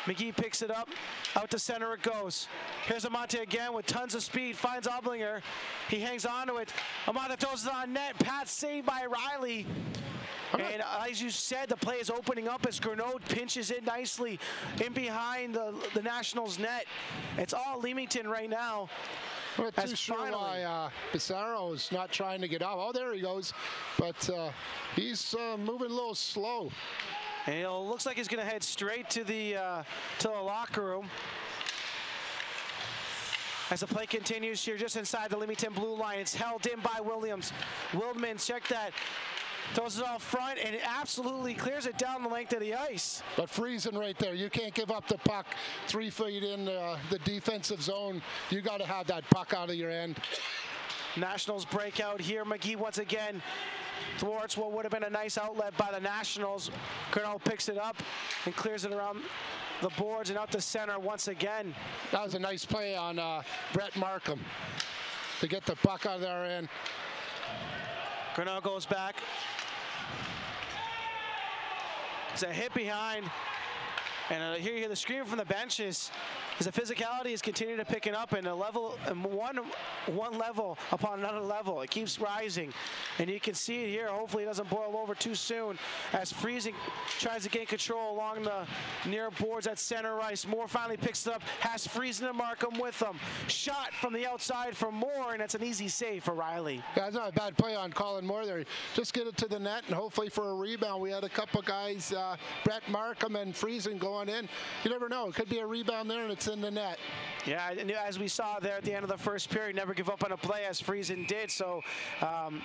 McGee picks it up. Out to center it goes. Here's Amante again with tons of speed. Finds Alblinger. He hangs on to it. Amante throws it on net. Pat saved by Riley. And as you said, the play is opening up as Gurneau pinches it nicely in behind the Nationals net. It's all Leamington right now. I'm not too sure why Pissarro is not trying to get out. Oh, there he goes. But he's moving a little slow. And it looks like he's going to head straight to the locker room. As the play continues here just inside the Leamington blue line, it's held in by Williams. Wildman, check that. Throws it all front, and it absolutely clears it down the length of the ice. But freezing right there. You can't give up the puck 3 feet in the defensive zone. You got to have that puck out of your end. Nationals break out here. McGee once again thwarts what would have been a nice outlet by the Nationals. Grinnell picks it up and clears it around the boards and out to center once again. That was a nice play on Brett Markham to get the puck out of their end. Grinnell goes back. It's a hit behind. And here you hear the scream from the benches as the physicality is continuing to pick it up, and a level, and one level upon another level. It keeps rising, and you can see it here. Hopefully it doesn't boil over too soon as Friesen tries to gain control along the near boards at center ice. Moore finally picks it up, has Friesen and Markham with him. Shot from the outside from Moore, and it's an easy save for Riley. Yeah, it's not a bad play on Colin Moore there. Just get it to the net, and hopefully for a rebound. We had a couple guys, Brett Markham and Friesen going in. You never know. It could be a rebound there, and it's in the net. Yeah, as we saw there at the end of the first period, never give up on a play as Friesen did. So,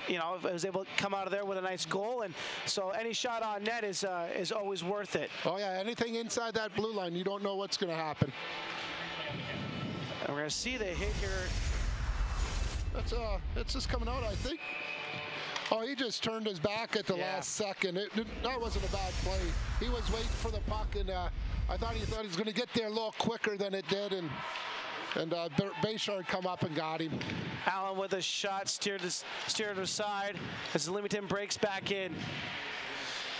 you know, I was able to come out of there with a nice goal, and so any shot on net is always worth it. Oh yeah, anything inside that blue line, you don't know what's going to happen. And we're going to see the hit here. It's just coming out, I think. Oh, he just turned his back at the last second. That wasn't a bad play. He was waiting for the puck, and I thought he was going to get there a little quicker than it did, and Bayshard come up and got him. Allen with a shot, steered aside as Leamington breaks back in.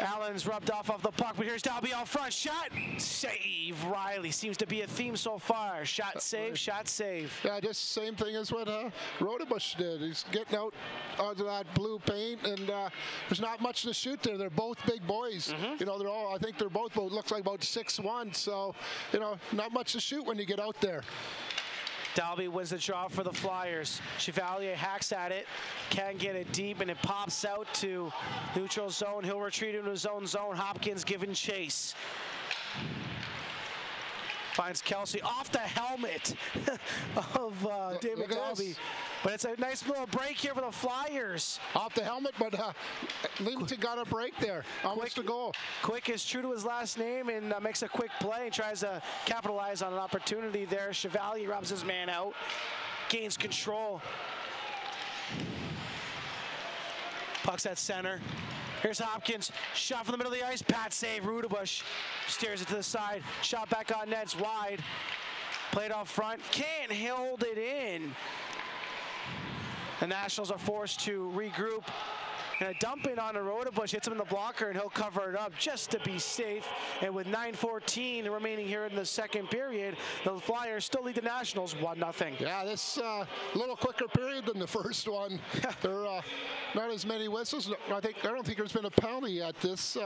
Allen's rubbed off the puck, but here's Dalby out front. Shot, save. Riley seems to be a theme so far. Shot, save, shot, save. Yeah, just same thing as what Rodebush did. He's getting out onto that blue paint, and there's not much to shoot there. They're both big boys. You know, they're all, I think they're both looks like about 6'1", so, you know, not much to shoot when you get out there. Dalby wins the draw for the Flyers. Chevalier hacks at it, can't get it deep, and it pops out to neutral zone. He'll retreat into his own zone. Hopkins giving chase. Finds Kelsey off the helmet of David Dalby. But it's a nice little break here for the Flyers. Off the helmet, but Leamington got a break there. Almost a goal. Quick is true to his last name and makes a quick play and tries to capitalize on an opportunity there. Chevalier rubs his man out, gains control. Puck's at center. Here's Hopkins, shot from the middle of the ice, pat save, Rudebush steers it to the side, shot back on net's wide, played off front, can't hold it in. The Nationals are forced to regroup, and a dump in on a Rodebush hits him in the blocker, and he'll cover it up just to be safe. And with 9:14 remaining here in the second period, the Flyers still lead the Nationals 1-0. Yeah, this little quicker period than the first one. There are not as many whistles. I don't think there's been a penalty yet this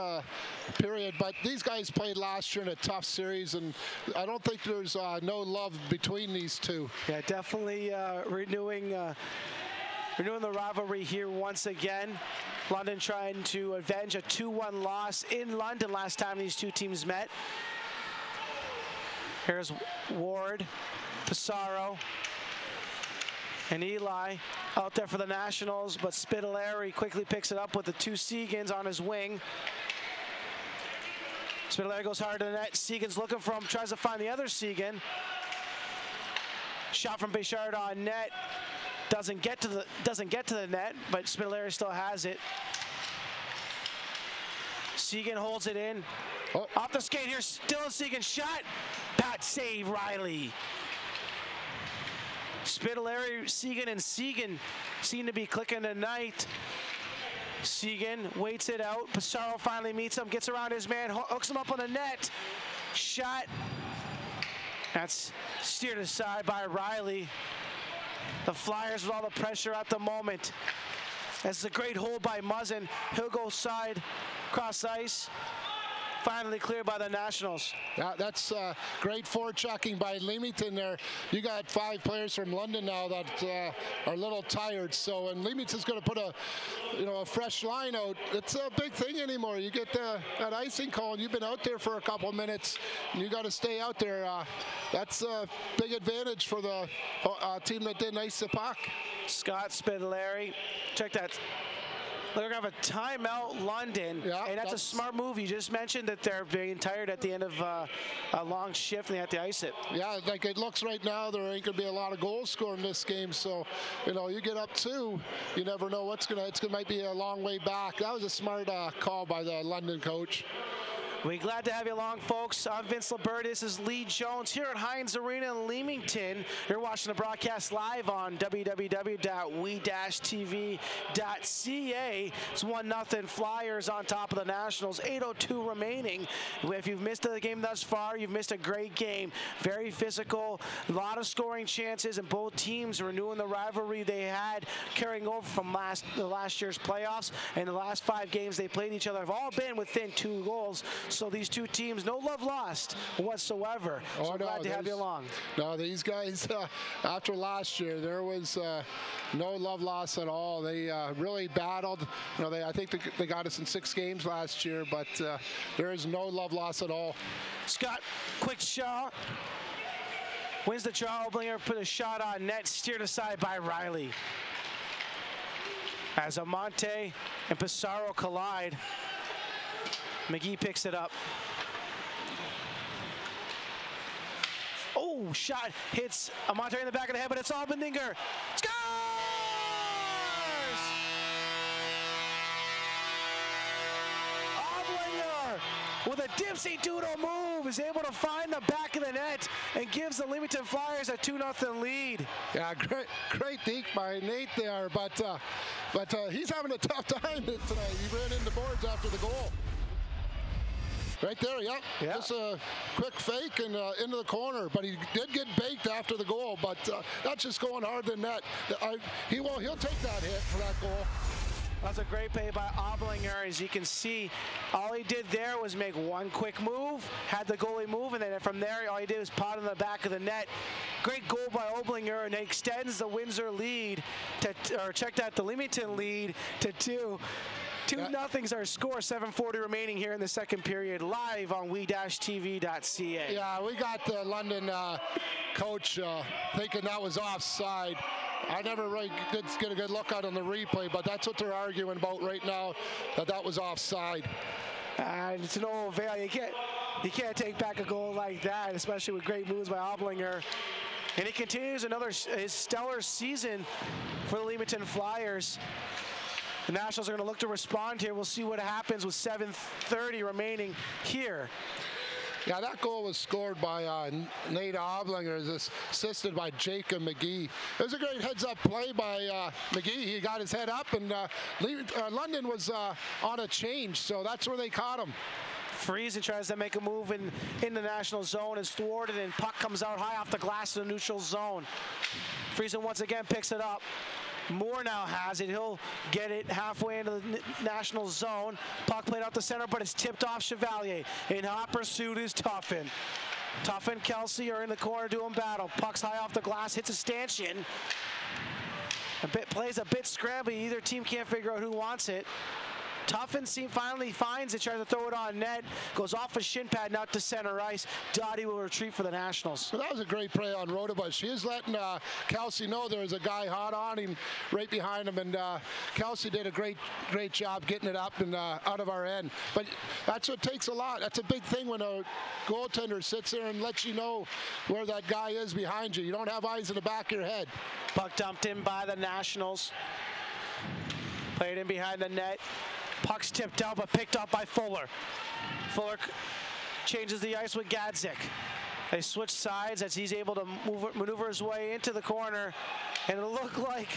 period, but these guys played last year in a tough series, and I don't think there's no love between these two. Yeah, definitely renewing the rivalry here once again. London trying to avenge a 2-1 loss in London last time these two teams met. Here's Ward, Pissarro, and Eli out there for the Nationals, but Spitaleri quickly picks it up with the two Segans on his wing. Spitaleri goes hard to the net. Segan's looking for him, tries to find the other Segan. Shot from Béchard on net. Doesn't get to the net, but Spitaleri still has it. Segan holds it in. Off the skate here, still a Segan shot. Pat save, Riley. Spitaleri, Segan, and Segan seem to be clicking tonight. Segan waits it out. Pissarro finally meets him, gets around his man, hooks him up on the net. Shot. That's steered aside by Riley. The Flyers with all the pressure at the moment. That's a great hold by Muzzin. He'll go side, cross ice. Finally cleared by the Nationals. Yeah, that's great forechecking by Leamington there. You got 5 players from London now that are a little tired. So, and Leamington's going to put a fresh line out. It's a big thing anymore. You get that icing call, and you've been out there for a couple minutes, and you got to stay out there. That's a big advantage for the team that didn't ice the puck. Scott Spitaleri, check that They're going to have a timeout, London, and that's a smart move. You just mentioned that they're being tired at the end of a long shift and they have to ice it. Yeah, like it looks right now, there ain't going to be a lot of goals scored in this game. So, you know, you get up 2, you never know what's going to, it might be a long way back. That was a smart call by the London coach. We're glad to have you along, folks. I'm Vince LeBert. This is Lee Jones here at Heinz Arena in Leamington. You're watching the broadcast live on www.we-tv.ca. It's 1-0 Flyers on top of the Nationals. 8:02 remaining. If you've missed the game thus far, you've missed a great game. Very physical, a lot of scoring chances, and both teams renewing the rivalry they had carrying over from last year's playoffs. And the last 5 games they played each other have all been within 2 goals. So these two teams, no love lost whatsoever. So glad to have you along. No, these guys, after last year, there was no love lost at all. They really battled. You know, I think they got us in 6 games last year, but there is no love lost at all. Scott, quick shot. Wins the draw. Oblinger put a shot on net, steered aside by Riley. As Amante and Pissarro collide, McGee picks it up. Oh, shot hits Amante in the back of the head, but it's Oblinger. Scores! Oblinger with a dipsy doodle move is able to find the back of the net and gives the Leamington Flyers a 2-0 lead. Yeah, great deke by Nate there, but he's having a tough time tonight. He ran into boards after the goal. Right there, yeah. Just a quick fake and into the corner, but he did get baked after the goal. But that's just going hard than net. He'll take that hit for that goal. That's a great play by Oblinger. As you can see, all he did there was make one quick move, had the goalie move, and then from there, all he did was pot in the back of the net. Great goal by Oblinger, and it extends the Windsor lead the Leamington lead to 2. 2-0's our score. 7:40 remaining here in the second period, live on we-tv.ca. Yeah, we got the London coach thinking that was offside. I never really did get a good look at it on the replay, but that's what they're arguing about right now, that was offside. It's no avail. You can't take back a goal like that, especially with great moves by Oblinger. And he continues his stellar season for the Leamington Flyers. The Nationals are going to look to respond here. We'll see what happens with 7:30 remaining here. Yeah, that goal was scored by Nate Oblinger, assisted by Jacob McGee. It was a great heads-up play by McGee. He got his head up, and London was on a change, so that's where they caught him. Friesen tries to make a move in the National zone, is thwarted, and puck comes out high off the glass in the neutral zone. Friesen once again picks it up. Moore now has it. He'll get it halfway into the National zone. Puck played out the center, but it's tipped off Chevalier. In hot pursuit is Tuffin. Tuffin, Kelsey are in the corner doing battle. Puck's high off the glass, hits a stanchion. Plays a bit scrappy. Either team can't figure out who wants it. Tuffin finally finds it, tries to throw it on net, goes off a shin pad, not to center ice. Dottie will retreat for the Nationals. Well, that was a great play on Rodabush. He is letting Kelsey know there was a guy hot on him right behind him, and Kelsey did a great job getting it up and out of our end. But that's what takes a lot. That's a big thing when a goaltender sits there and lets you know where that guy is behind you. You don't have eyes in the back of your head. Puck dumped in by the Nationals. Played in behind the net. Puck's tipped out, but picked up by Fuller. Fuller changes the ice with Gadzik. They switch sides as he's able to maneuver his way into the corner. And it looked like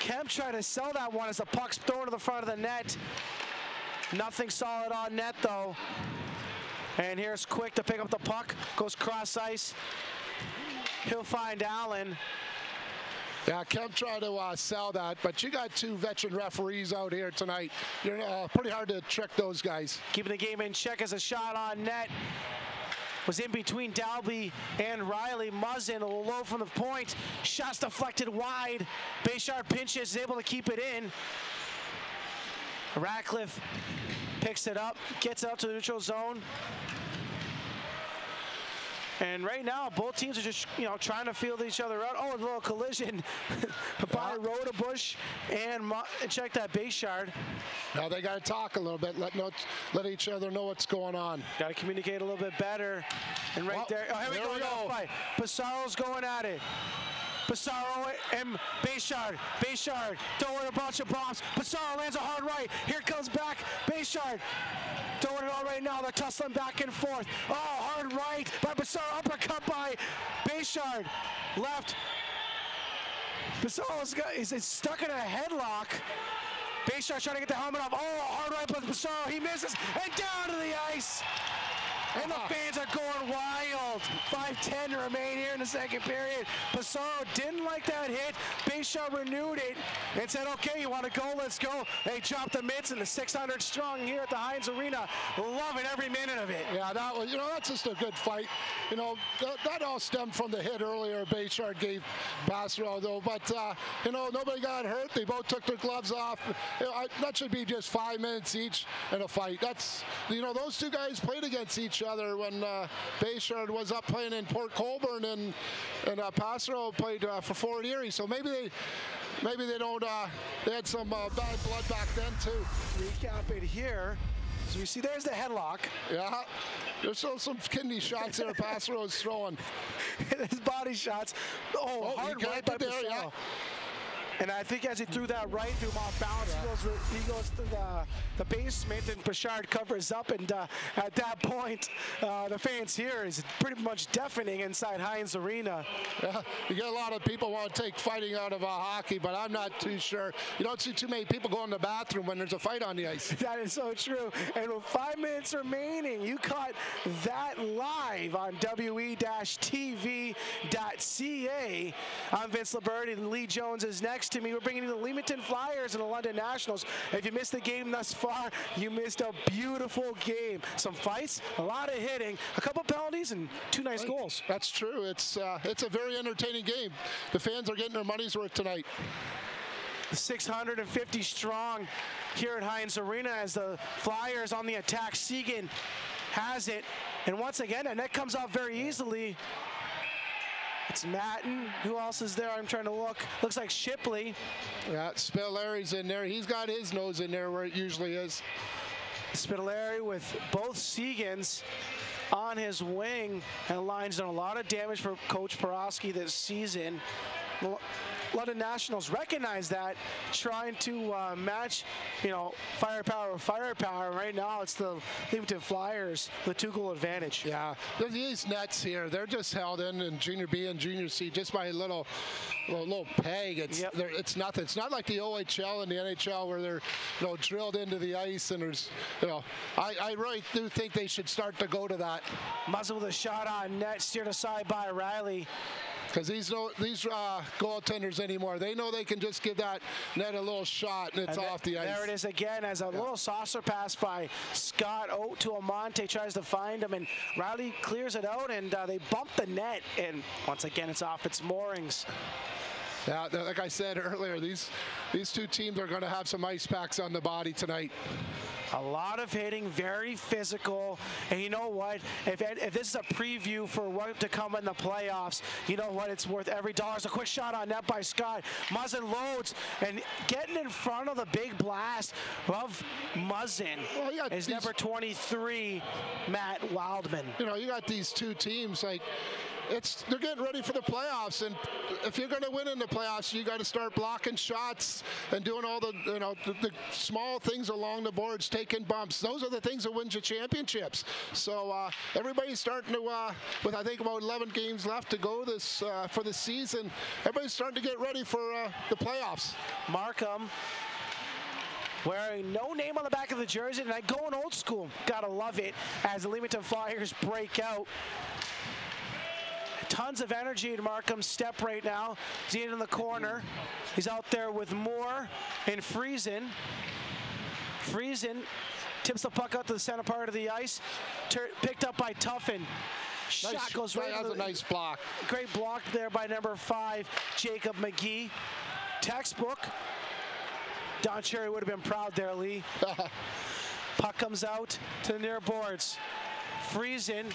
Kemp tried to sell that one as the puck's thrown to the front of the net. Nothing solid on net, though. And here's Quick to pick up the puck. Goes cross ice. He'll find Allen. Yeah, Kemp tried to sell that, but you got 2 veteran referees out here tonight. You're pretty hard to trick those guys. Keeping the game in check as a shot on net. Was in between Dalby and Riley. Muzzin a little low from the point. Shots deflected wide. Bayshard pinches, is able to keep it in. Ratcliffe picks it up, gets out to the neutral zone. And right now, both teams are just, trying to feel each other out. Oh, a little collision by Rodebush and check that base yard. Now they got to talk a little bit, let each other know what's going on. Got to communicate a little bit better. And right there, oh, here we go. Fight. Pissaro's going at it. Pissarro and Bayshard, throwing a bunch of bombs. Pissarro lands a hard right. Here comes back Bayshard. Throwing it all right now. They're tussling back and forth. Oh, hard right by Pissarro. Uppercut by Bayshard. Left. Pissarro's is stuck in a headlock. Bayshard trying to get the helmet off. Oh, hard right by Pissarro. He misses. And down to the ice. And the fans are going wild. 5:10 to remain here in the second period. Pissarro didn't like that hit. Bayshard renewed it and said, okay, you want to go? Let's go. They dropped the mitts and the 600 strong here at the Heinz Arena. Loving every minute of it. Yeah, that was, that's just a good fight. That all stemmed from the hit earlier Bayshard gave Pissarro, though. But, nobody got hurt. They both took their gloves off. That should be just 5 minutes each in a fight. That's, those two guys played against each other when Bayshard was up playing in Port Colborne and Pissarro played for Fort Erie. So maybe they don't. They had some bad blood back then too. Recap it here. So we see there's the headlock. Yeah, there's still some kidney shots there. Pissarro is throwing. His body shots. Oh, hard right by Pissarro. Yeah. And I think as he threw that right, threw him off balance, he goes to the basement, and Bayshard covers up. And at that point, the fans here is pretty much deafening inside Heinz Arena. Yeah, you get a lot of people want to take fighting out of hockey, but I'm not too sure. You don't see too many people go in the bathroom when there's a fight on the ice. That is so true. And with 5 minutes remaining, you caught that live on we-tv.ca. I'm Vince Liberti, and Lee Jones is next to me. We're bringing you the Leamington Flyers and the London Nationals. If you missed the game thus far, you missed a beautiful game. Some fights, a lot of hitting, a couple penalties, and 2 nice goals. That's true. It's a very entertaining game. The fans are getting their money's worth tonight. 650 strong here at Heinz Arena as the Flyers on the attack. Seguin has it, and once again, and that comes out very easily. It's Matten. Who else is there? I'm trying to look. Looks like Shipley. Yeah, Spitalleri's in there. He's got his nose in there where it usually is. Spittalleri with both Segins on his wing, and Line's done a lot of damage for Coach Porowski this season. London Nationals recognize that, trying to match, firepower with firepower. Right now, it's the Leamington Flyers with 2-goal advantage. Yeah, these nets here, they're just held in Junior B and Junior C just by a little peg. It's nothing. It's not like the OHL and the NHL where they're drilled into the ice, and there's I really do think they should start to go to that. Muzzin with a shot on net, steered aside by Riley. Because these goaltenders anymore, they know they can just give that net a little shot and it's off the ice. There it is again as a little saucer pass by Scott Oat to Amante, tries to find him, and Riley clears it out, and they bump the net, and once again it's off its moorings. Yeah, like I said earlier, these two teams are going to have some ice packs on the body tonight. A lot of hitting, very physical, and you know what? If this is a preview for what to come in the playoffs, you know what? It's worth every dollar. It's a quick shot on net by Scott. Muzzin loads, and getting in front of the big blast of Muzzin is number 23, Matt Wildman. You got these two teams, like, they're getting ready for the playoffs, and if you're going to win in the playoffs, you got to start blocking shots and doing all the the small things along the boards, taking bumps. Those are the things that wins you championships. So everybody's starting to, with I think about 11 games left to go for the season, everybody's starting to get ready for the playoffs. Markham wearing no name on the back of the jersey, and going old school. Gotta love it as the Leamington Flyers break out. Tons of energy in Markham's step right now. He's in the corner. He's out there with Moore and Friesen. Friesen tips the puck out to the center part of the ice. Picked up by Tuffin. Shot goes right. That was a nice block. Great block there by number 5, Jacob McGee. Textbook. Don Cherry would have been proud there, Lee. Puck comes out to the near boards. Friesen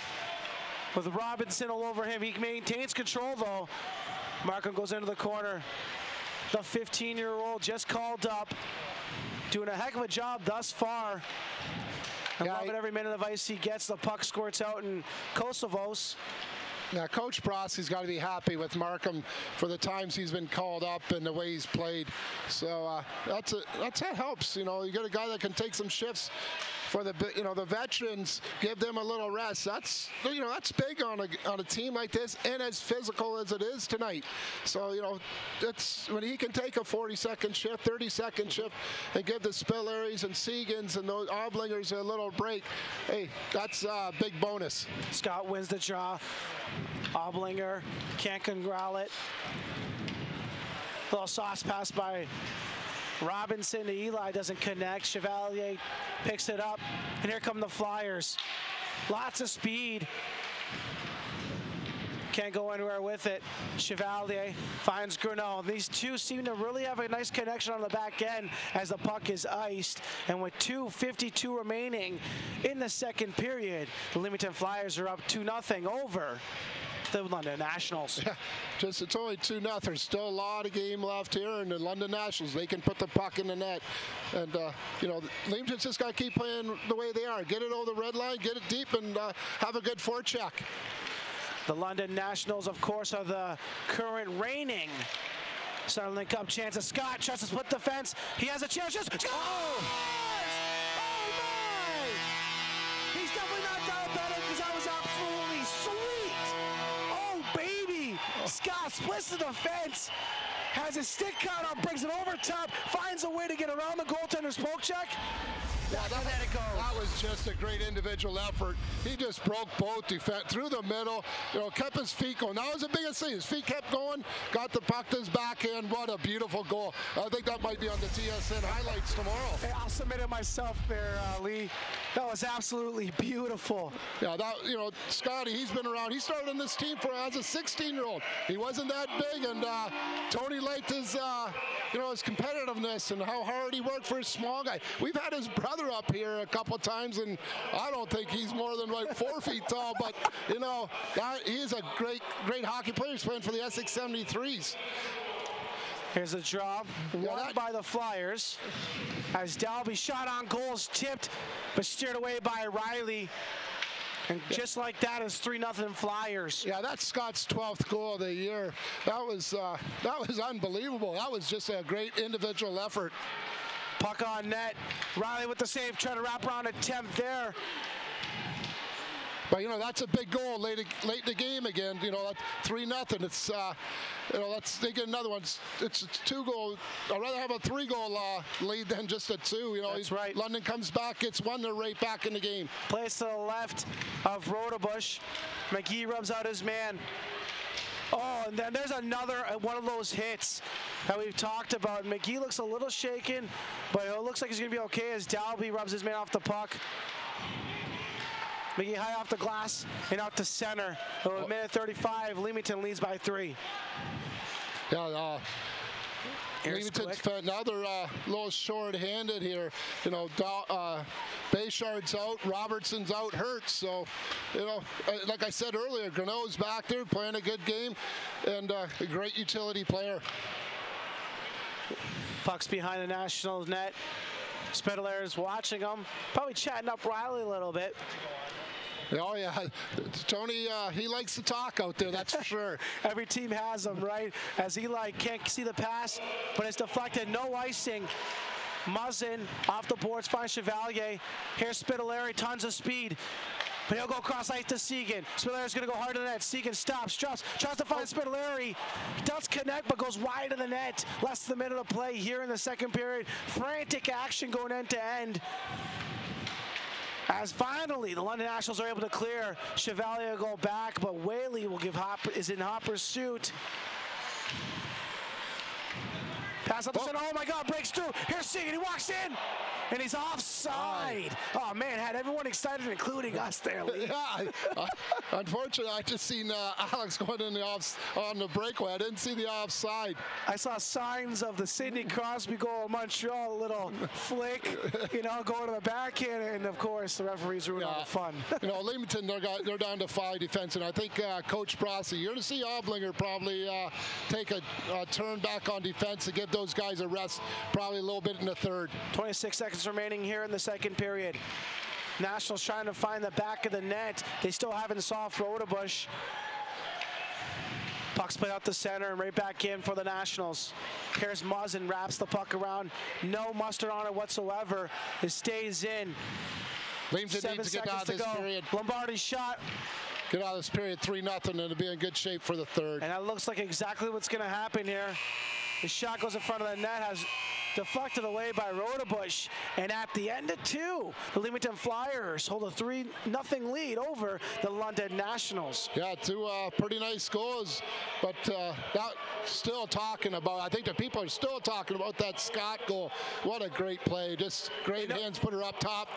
with Robinson all over him. He maintains control, though. Markham goes into the corner. The 15-year-old just called up, doing a heck of a job thus far. And loving every minute of ice he gets. The puck squirts out, and Kosovos. Yeah, Coach Brossi's got to be happy with Markham for the times he's been called up and the way he's played. So that helps. You know, you got a guy that can take some shifts for the the veterans, give them a little rest. That's that's big on a team like this, and as physical as it is tonight. So that's when he can take a 40-second shift, 30-second shift, and give the Spilleries and Segans and those Oblingers a little break. Hey, that's a big bonus. Scott wins the draw. Oblinger can't corral it. Little sauce pass by Robinson to Eli, doesn't connect. Chevalier picks it up, and here come the Flyers. Lots of speed. Can't go anywhere with it. Chevalier finds Grinnell. These two seem to really have a nice connection on the back end as the puck is iced. And with 2:52 remaining in the second period, the Leamington Flyers are up 2-0 over the London Nationals. Yeah, it's only 2-0. There's still a lot of game left here, and the London Nationals, they can put the puck in the net. And Leamington's just got to keep playing the way they are. Get it over the red line, get it deep, and have a good forecheck. The London Nationals, of course, are the current reigning Sutherland Cup chances. Scott tries to split the fence. He has a chance. Just scores! Oh my! He's definitely not down better because that was absolutely sweet. Oh baby! Scott splits the defense. Has his stick count on, brings it over top, finds a way to get around the goaltender's poke check. Yeah, that was just a great individual effort. He just broke both defense through the middle, kept his feet going. That was the biggest thing. His feet kept going, got the puck to his backhand. What a beautiful goal. I think that might be on the TSN highlights tomorrow. Hey, I'll submit it myself there, Lee. That was absolutely beautiful. Yeah, Scotty, he's been around. He started in this team as a 16-year-old. He wasn't that big, and Tony liked his, his competitiveness and how hard he worked for a small guy. We've had his brother up here a couple times, and I don't think he's more than like 4 feet tall, but he is a great hockey player. He's playing for the Essex 73s. Here's a draw, won by the Flyers, as Dalby shot on goals, tipped, but steered away by Riley. And just like that is 3-0 Flyers. Yeah, that's Scott's 12th goal of the year. That was unbelievable. That was just a great individual effort. Puck on net. Riley with the save, trying to wrap around attempt there. But that's a big goal late in the game again. 3-0. It's let's they get another one. It's a 2-goal. I'd rather have a 3-goal lead than just a 2. That's right. London comes back, gets one, they're right back in the game. Plays to the left of Rodebush. McGee rubs out his man. Oh, and then there's another one of those hits that we've talked about. McGee looks a little shaken, but it looks like he's going to be okay as Dalby rubs his man off the puck. McGee high off the glass and out to center. A minute 35, Leamington leads by 3. Yeah, Leamington's another little short-handed here. Bayshard's out, Robertson's out hurt. So, like I said earlier, Grinnell's back there playing a good game and a great utility player. Puck's behind the Nationals net. Spittlera's watching them, probably chatting up Riley a little bit. Oh, yeah. Tony, he likes to talk out there, that's for sure. Every team has them, right? As Eli can't see the pass, but it's deflected. No icing. Muzzin off the boards, finds Chevalier. Here's Spittlera, tons of speed. But he'll go cross ice to Segan. Spittlera's going to go hard to the net. Segan stops, drops, tries to find Spittlera. He does connect, but goes wide of the net. Less than a minute of play here in the second period. Frantic action going end to end. As finally, the London Nationals are able to clear. Chevalier will go back, but Whaley will is in hot pursuit. Pass up the center. Oh my God, breaks through. Here's Segan. He walks in, and he's offside. Oh man, had everyone excited, including us there, Lee. Yeah, unfortunately, I just seen Alex going in on the breakaway. I didn't see the offside. I saw signs of the Sidney Crosby goal in Montreal, a little flick, going to the backhand, and of course the referees ruined all the fun. Leamington, they're down to 5 defense, and I think Coach Brossi, you're going to see Oblinger probably take a turn back on defense to give those guys a rest, probably a little bit in the third. 26 seconds remaining here in the second period. Nationals trying to find the back of the net. They still haven't solved Rodebush. Puck's played out the center and right back in for the Nationals. Here's Muzzin, wraps the puck around. No mustard on it whatsoever. It stays in. Leamington needs to get out of this period. Lombardi's shot. Get out of this period 3-0 and to be in good shape for the third. And that looks like exactly what's going to happen here. The shot goes in front of the net, has deflected away by Rodebush, and at the end of 2, the Leamington Flyers hold a 3-0 lead over the London Nationals. Yeah, 2 pretty nice goals, but still talking about, I think the people are still talking about that Scott goal. What a great play, just great hands, put her up top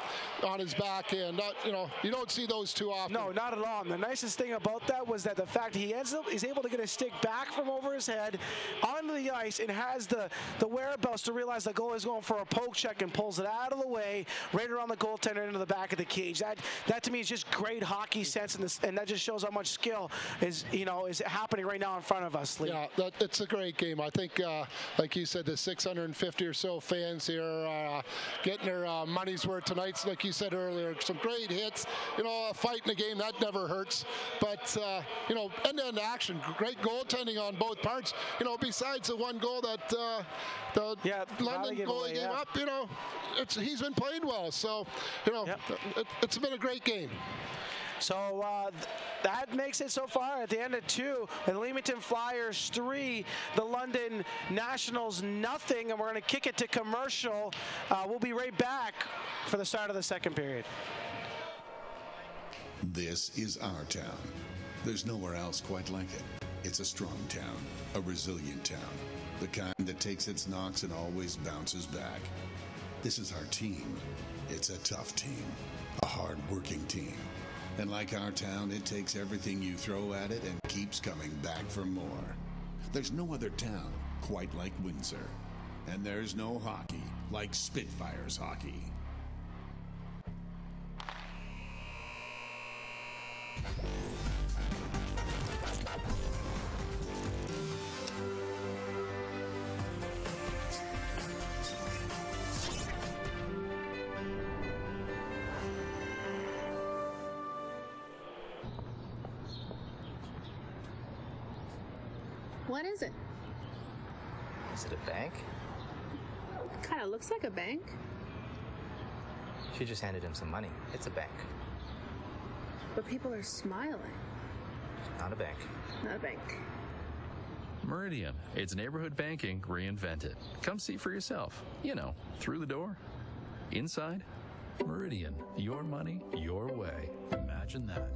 on his back, and you don't see those too often. No, not at all. And the nicest thing about that was that the fact he is able to get a stick back from over his head onto the ice and has the whereabouts to realize the goal is going for a poke check and pulls it out of the way, right around the goaltender into the back of the cage. That to me is just great hockey sense, and that just shows how much skill is happening right now in front of us, Lee. Yeah, it's a great game. I think, like you said, the 650 or so fans here getting their money's worth tonight. Like you said earlier, some great hits. A fight in the game, that never hurts. But, end-to-end action, great goaltending on both parts. Besides the one goal that the London goalie gave up, he's been playing well. So, it's been a great game. So that makes it so far at the end of 2. The Leamington Flyers 3, the London Nationals nothing, and we're going to kick it to commercial. We'll be right back for the start of the second period. This is our town. There's nowhere else quite like it. It's a strong town, a resilient town, the kind that takes its knocks and always bounces back. This is our team. It's a tough team, a hard-working team. And like our town, it takes everything you throw at it and keeps coming back for more. There's no other town quite like Windsor. And there's no hockey like Spitfires hockey. What is it? Is it a bank? Kind of looks like a bank. She just handed him some money. It's a bank. But people are smiling. Not a bank. Not a bank. Meridian. It's neighborhood banking reinvented. Come see for yourself. Through the door, inside. Meridian. Your money, your way. Imagine that.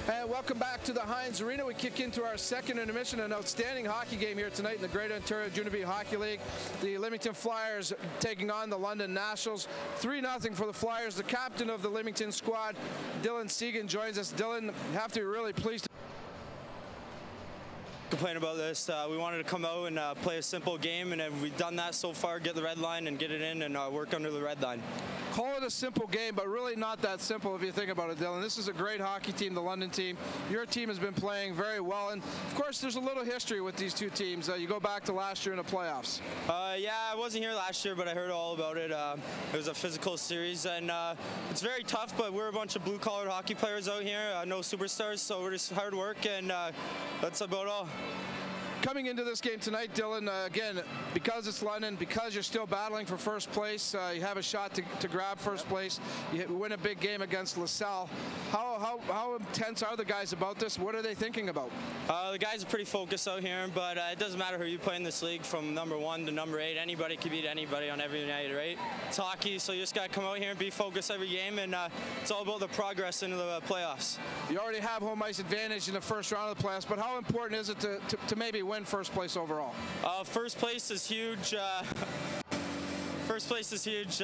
And welcome back to the Heinz Arena. We kick into our second intermission, an outstanding hockey game here tonight in the Greater Ontario Junior B Hockey League. The Leamington Flyers taking on the London Nationals. 3-0 for the Flyers. The captain of the Leamington squad, Dylan Segan, joins us. Dylan, you have to be really pleased. Complain about this. We wanted to come out and play a simple game, and we've done that so far. Get the red line and get it in and work under the red line. Call it a simple game, but really not that simple if you think about it, Dylan. This is a great hockey team, the London team. Your team has been playing very well, and of course there's a little history with these two teams. You go back to last year in the playoffs. Yeah, I wasn't here last year, but I heard all about it. It was a physical series, and it's very tough, but we're a bunch of blue-collar hockey players out here, no superstars, so we're just hard work, and that's about all. Coming into this game tonight, Dylan, again, because it's London, because you're still battling for first place, you have a shot to grab first place. You win a big game against LaSalle. How how intense are the guys about this? What are they thinking about? The guys are pretty focused out here, but it doesn't matter who you play in this league, from number 1 to number 8. Anybody can beat anybody on every night, right? It's hockey, so you just got to come out here and be focused every game, and it's all about the progress into the playoffs. You already have home ice advantage in the first round of the playoffs, but how important is it to maybe win first place overall? First place is huge. First place is huge.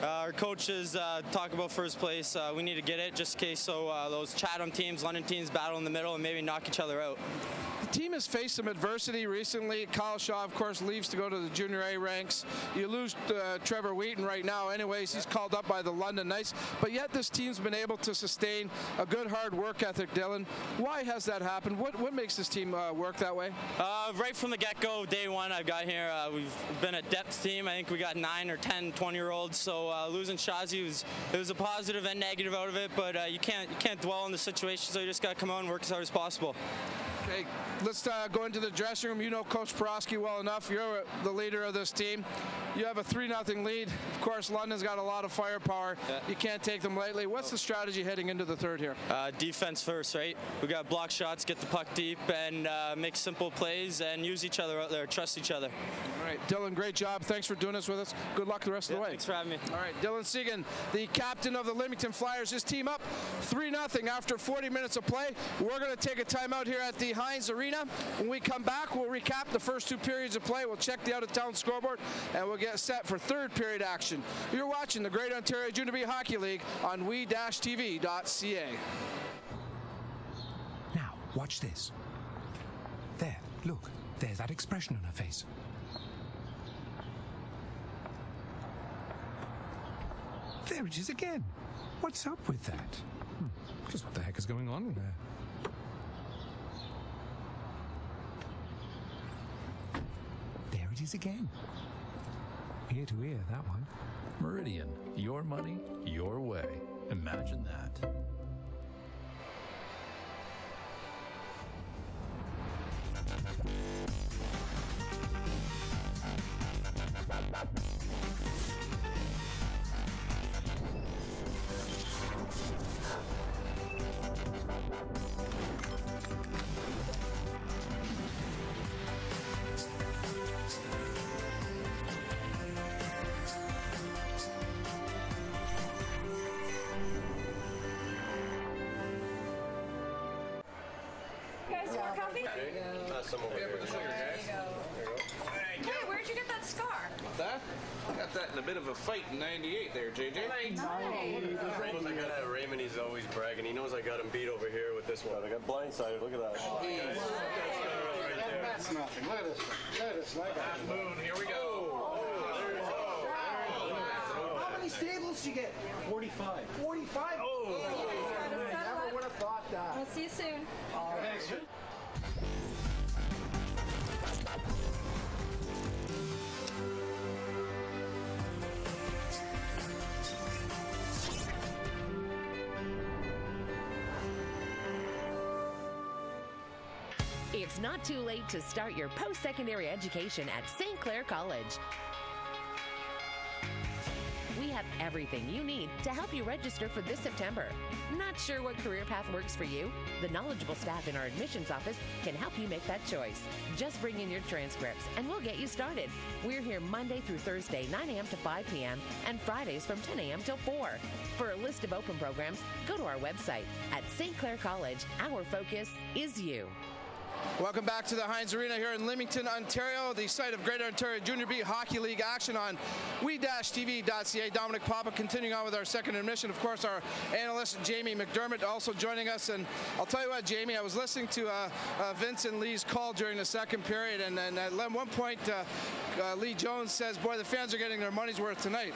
Our coaches talk about first place. We need to get it just in case, so those Chatham teams, London teams battle in the middle and maybe knock each other out. The team has faced some adversity recently. Kyle Shaw, of course, leaves to go to the Junior A ranks. You lose Trevor Wheaton right now. Anyways, he's called up by the London Knights. But yet this team's been able to sustain a good hard work ethic, Dylan. Why has that happened? What makes this team work that way? Right from the get-go, day one I've got here, we've been a depth team. I think we got 9 or 10 20-year-olds. So losing Shazi was a positive and negative out of it. But you can't dwell on the situation. So you just got to come out and work as hard as possible. Okay, let's go into the dressing room. You know Coach Porosky well enough. You're the leader of this team. You have a 3-0 lead. Of course, London's got a lot of firepower. Yeah. You can't take them lightly. What's the strategy heading into the third here? Defense first, right? We got block shots, get the puck deep, and make simple plays and use each other out there, trust each other. All right, Dylan, great job. Thanks for doing this with us. Good luck the rest of the way. Thanks for having me. All right, Dylan Seguin, the captain of the Leamington Flyers. His team up 3-0 after 40 minutes of play. We're going to take a timeout here at the Heinz Arena. When we come back, we'll recap the first 2 periods of play. We'll check the out-of-town scoreboard, and we'll get set for third period action. You're watching the Great Ontario Junior B Hockey League on we-tv.ca. Now, watch this. There, look. There's that expression on her face. There it is again. What's up with that? Just what the heck is going on in there? There it is again. Ear to ear, that one. Meridian, your money, your way. Imagine that. Some over here. There you go. Hey, where'd you get that scar? That? I got that in a bit of a fight in '98 there, JJ. Nice. I got Raymond, he's always bragging. He knows I got him beat over here with this one. I got blindsided. Look at that. Oh, that's nothing. Look at this. Look at this. Half moon. Here we go. How many stables did you get? 45. 45? Oh. Never would have thought that. We'll see you soon. Thanks. It's not too late to start your post-secondary education at St. Clair College. We have everything you need to help you register for this September. Not sure what career path works for you? The knowledgeable staff in our admissions office can help you make that choice. Just bring in your transcripts and we'll get you started. We're here Monday through Thursday, 9 a.m. to 5 p.m. and Fridays from 10 a.m. till 4. For a list of open programs, go to our website at St. Clair College. Our focus is you. Welcome back to the Heinz Arena here in Leamington, Ontario, the site of Greater Ontario Junior B Hockey League action on we-tv.ca. Dominic Papa continuing on with our second admission. Of course, our analyst, Jamie McDermott, also joining us. And I'll tell you what, Jamie, I was listening to Vince and Lee's call during the second period, and at one point, Lee Jones says, boy, the fans are getting their money's worth tonight.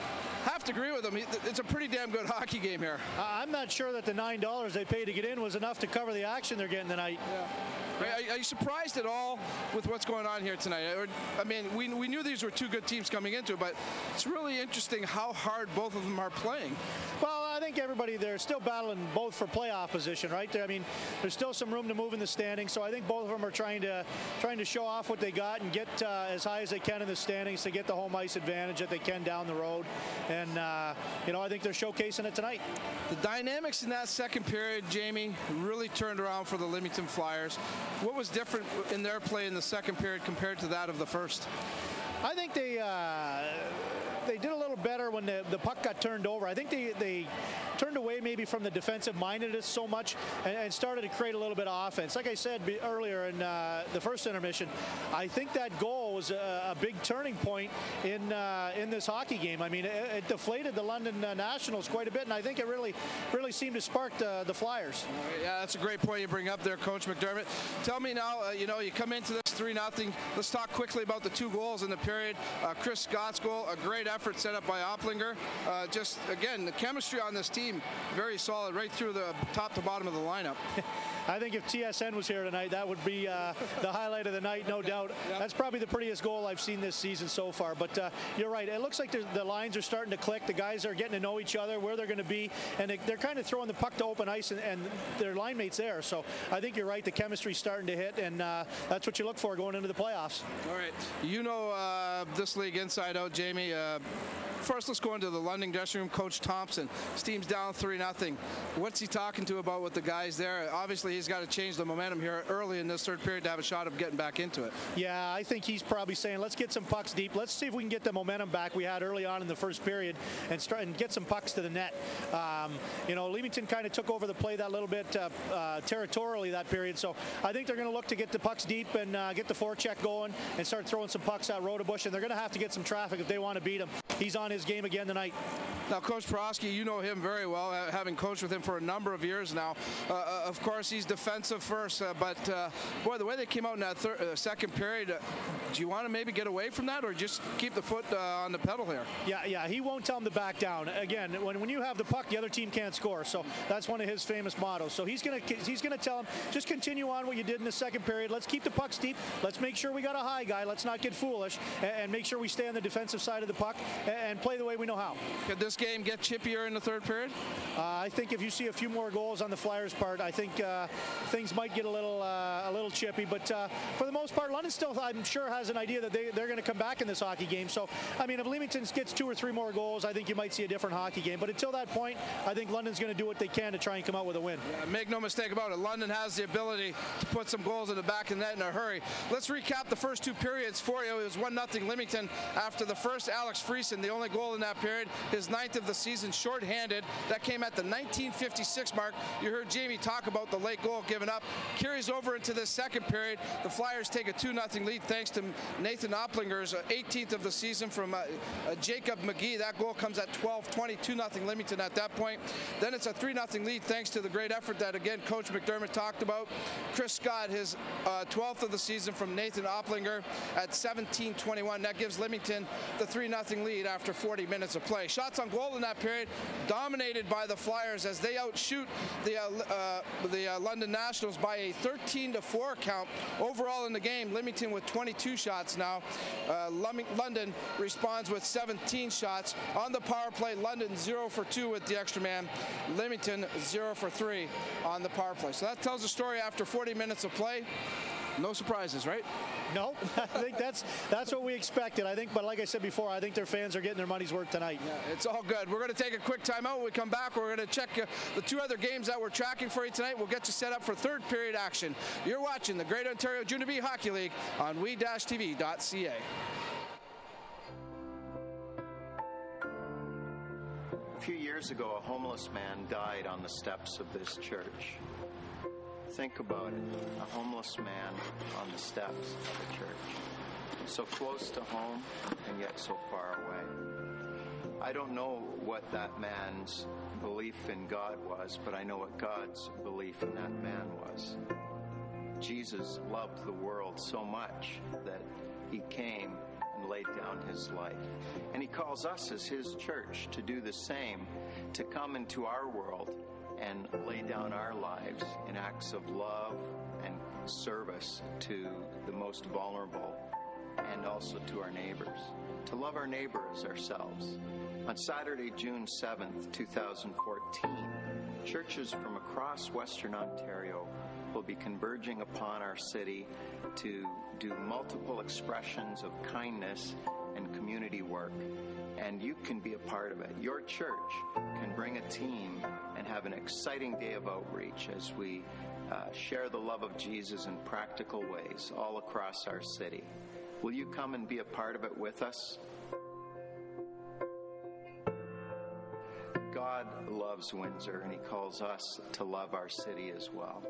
I have to agree with him. It's a pretty damn good hockey game here. I'm not sure that the $9 they paid to get in was enough to cover the action they're getting tonight. Yeah. Are you surprised at all with what's going on here tonight? I mean, we knew these were two good teams coming into it, but it's really interesting how hard both of them are playing. Well, I think everybody, they're still battling both for playoff position, right? I mean, there's still some room to move in the standings, so I think both of them are trying to show off what they got and get as high as they can in the standings to get the home ice advantage that they can down the road. And, you know, I think they're showcasing it tonight. The dynamics in that second period, Jamie, really turned around for the Leamington Flyers. What was different in their play in the second period compared to that of the first? I think they did a little better when the puck got turned over. I think they turned away maybe from the defensive mindedness so much and started to create a little bit of offense. Like I said earlier in the first intermission, I think that goal was a big turning point in this hockey game. I mean, it deflated the London Nationals quite a bit, and I think it really seemed to spark the Flyers. Yeah, that's a great point you bring up there, Coach McDermott. Tell me now, you know, you come into this 3-0. Let's talk quickly about the 2 goals in the period. Chris Scott's goal, a great effort set up by Opplinger. Just, again, the chemistry on this team, very solid right through the top to bottom of the lineup. I think if TSN was here tonight, that would be the highlight of the night, no doubt. Yep. That's probably the prettiest goal I've seen this season so far. But you're right. It looks like the lines are starting to click. The guys are getting to know each other, where they're going to be, and they're kind of throwing the puck to open ice, and their line mates there. So I think you're right. The chemistry's starting to hit, and that's what you look for going into the playoffs. All right. You know this league inside out, Jamie. First, let's go into the London dressing room. Coach Thompson, his team's down 3-0. What's he talking to about with the guys there? Obviously, he's got to change the momentum here early in this third period to have a shot of getting back into it. Yeah, I think he's probably saying, let's get some pucks deep. Let's see if we can get the momentum back we had early on in the first period and get some pucks to the net. You know, Leamington kind of took over the play that little bit territorially that period. So I think they're going to look to get the pucks deep and get the forecheck going and start throwing some pucks at Rodebush. And they're going to have to get some traffic if they want to beat him. He's on his game again tonight. Now, Coach Prosky, you know him very well, having coached with him for a number of years now. Of course, he's defensive first, but boy, the way they came out in that second period, do you want to maybe get away from that or just keep the foot on the pedal here? Yeah, he won't tell them to back down. Again, when you have the puck, the other team can't score, so that's one of his famous mottos. So he's gonna tell them, just continue on what you did in the second period. Let's keep the pucks deep. Let's make sure we got a high guy. Let's not get foolish, and make sure we stay on the defensive side of the puck and play the way we know how. Could this game get chippier in the third period? I think if you see a few more goals on the Flyers' part, I think things might get a little chippy. But for the most part, London still, I'm sure, has an idea that they're going to come back in this hockey game. So, I mean, if Leamington gets 2 or 3 more goals, I think you might see a different hockey game. But until that point, I think London's going to do what they can to try and come out with a win. Yeah, make no mistake about it. London has the ability to put some goals in the back of the net in a hurry. Let's recap the first 2 periods for you. It was 1-0 Leamington after the first. Alex Friesen, the only goal in that period, his 9th of the season, shorthanded. That came at the 1956 mark. You heard Jamie talk about the late goal given up. Carries over into this second period. The Flyers take a 2-0 lead thanks to Nathan Opplinger's 18th of the season from Jacob McGee. That goal comes at 12:20, 2-0 Leamington at that point. Then it's a 3-0 lead thanks to the great effort that, again, Coach McDermott talked about. Chris Scott, his 12th of the season from Nathan Opplinger at 17:21. That gives Leamington the 3-0 lead after 40 minutes of play. Shots on goal in that period dominated by the Flyers as they outshoot the London Nationals by a 13-4 count. Overall in the game, Leamington with 22 shots now. London responds with 17 shots. On the power play, London 0 for 2 with the extra man. Leamington 0 for 3 on the power play. So that tells the story after 40 minutes of play. No surprises, right? No, I think that's what we expected. I think, but like I said before, I think their fans are getting their money's worth tonight. Yeah, it's all good. We're going to take a quick timeout. When we come back, we're going to check the 2 other games that we're tracking for you tonight. We'll get you set up for third period action. You're watching the Great Ontario Junior B Hockey League on we-tv.ca. A few years ago, a homeless man died on the steps of this church. Think about it, a homeless man on the steps of a church. So close to home and yet so far away. I don't know what that man's belief in God was, but I know what God's belief in that man was. Jesus loved the world so much that he came and laid down his life. And he calls us as his church to do the same, to come into our world and lay down our lives in acts of love and service to the most vulnerable and also to our neighbors. To love our neighbor as ourselves. On Saturday, June 7th, 2014, churches from across Western Ontario will be converging upon our city to do multiple expressions of kindness and community work, and you can be a part of it. Your church can bring a team and have an exciting day of outreach as we share the love of Jesus in practical ways all across our city. Will you come and be a part of it with us? God loves Windsor, and he calls us to love our city as well.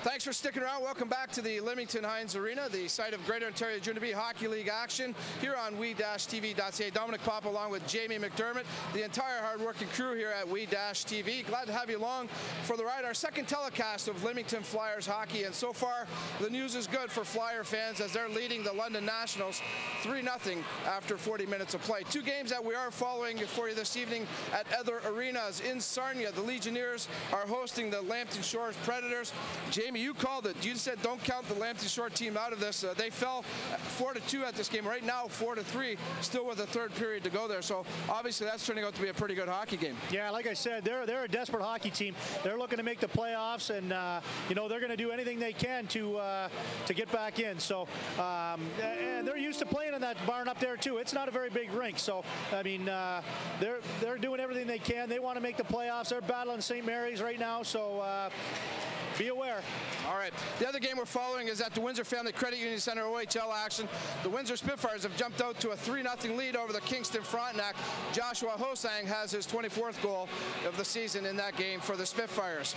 Thanks for sticking around. Welcome back to the Leamington Heinz Arena, the site of Greater Ontario Junior B Hockey League action here on we-tv.ca. Dominic Papa along with Jamie McDermott, the entire hard-working crew here at we-tv. Glad to have you along for the ride. Our second telecast of Leamington Flyers hockey, and so far the news is good for Flyer fans as they're leading the London Nationals 3-0 after 40 minutes of play. Two games that we are following for you this evening at other arenas. In Sarnia, the Legionnaires are hosting the Lambton Shores Predators. Jamie, you called it. You said don't count the Lambton Shore team out of this. They fell 4-2 at this game. Right now, 4-3, still with a third period to go there. So obviously that's turning out to be a pretty good hockey game. Yeah, like I said, they're a desperate hockey team. They're looking to make the playoffs, and you know, they're going to do anything they can to get back in. So and they're used to playing in that barn up there too. It's not a very big rink, so I mean they're doing everything they can. They want to make the playoffs. They're battling St. Mary's right now, so be aware. All right. The other game we're following is at the Windsor Family Credit Union Center OHL action. The Windsor Spitfires have jumped out to a 3-0 lead over the Kingston Frontenac. Joshua Hosang has his 24th goal of the season in that game for the Spitfires.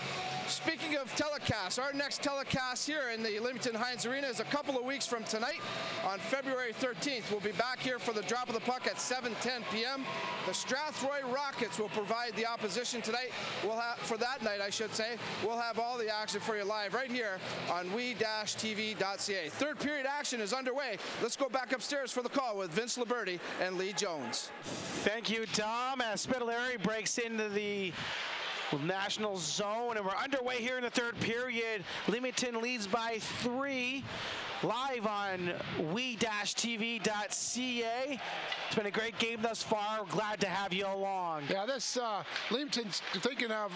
Speaking of telecasts, our next telecast here in the Leamington Heinz Arena is a couple of weeks from tonight. On February 13th, we'll be back here for the drop of the puck at 7:10 p.m. The Strathroy Rockets will provide the opposition tonight. We'll have, for that night, I should say, we'll have all the action for you live right here on we-tv.ca. Third period action is underway. Let's go back upstairs for the call with Vince Liberti and Lee Jones. Thank you, Dom. As Spitaleri breaks into the national zone, and we're underway here in the third period. Leamington leads by 3. Live on we-tv.ca. It's been a great game thus far. We're glad to have you along. Yeah, this Leamington's thinking of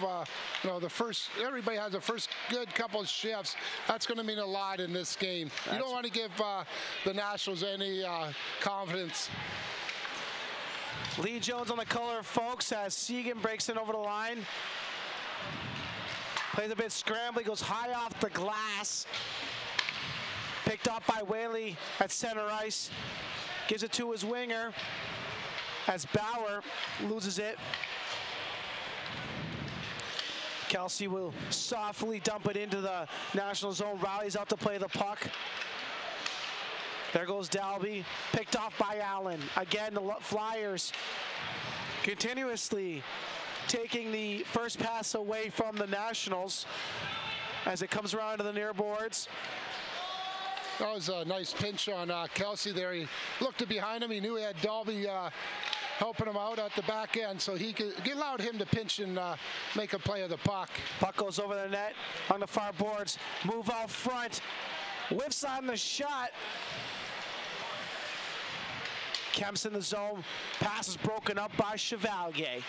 you know, the first. Everybody has the first good couple of shifts. That's going to mean a lot in this game. You don't want to give the Nationals any confidence. Lee Jones on the color, folks, as Segan breaks in over the line. Plays a bit scrambly, goes high off the glass. Picked up by Whaley at center ice. Gives it to his winger as Bauer loses it. Kelsey will softly dump it into the national zone. Riley's out to play the puck. There goes Dalby, picked off by Allen. Again, the Flyers continuously taking the first pass away from the Nationals as it comes around to the near boards. That was a nice pinch on Kelsey there. He looked behind him. He knew he had Dalby helping him out at the back end, so he allowed him to pinch and make a play of the puck. Puck goes over the net on the far boards. Move out front. Whiffs on the shot. Kemp's in the zone. Pass is broken up by Chevalier.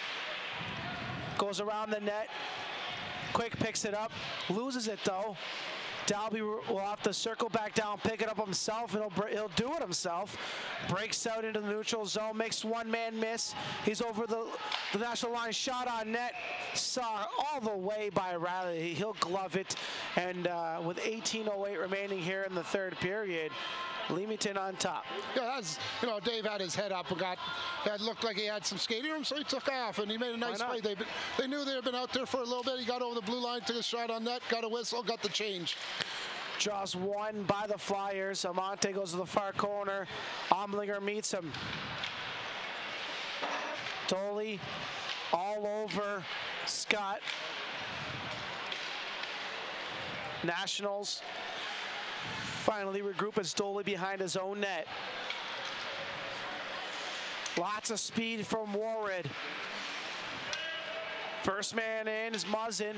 Goes around the net. Quick picks it up. Loses it though. Dalby will have to circle back down, pick it up himself, and he'll do it himself. Breaks out into the neutral zone, makes one man miss. He's over the national line, shot on net, saw all the way by Riley. He'll glove it, and with 18:08 remaining here in the third period, Leamington on top. Yeah, that's, you know, Dave had his head up and that looked like he had some skating room, so he took off and he made a nice play. They knew they had been out there for a little bit. He got over the blue line, took a shot on net, got a whistle, got the change. Draws one by the Flyers. Amante goes to the far corner. Omlinger meets him. Dolly all over Scott. Nationals finally regroup as Dolly behind his own net. Lots of speed from Warren. First man in is Muzzin.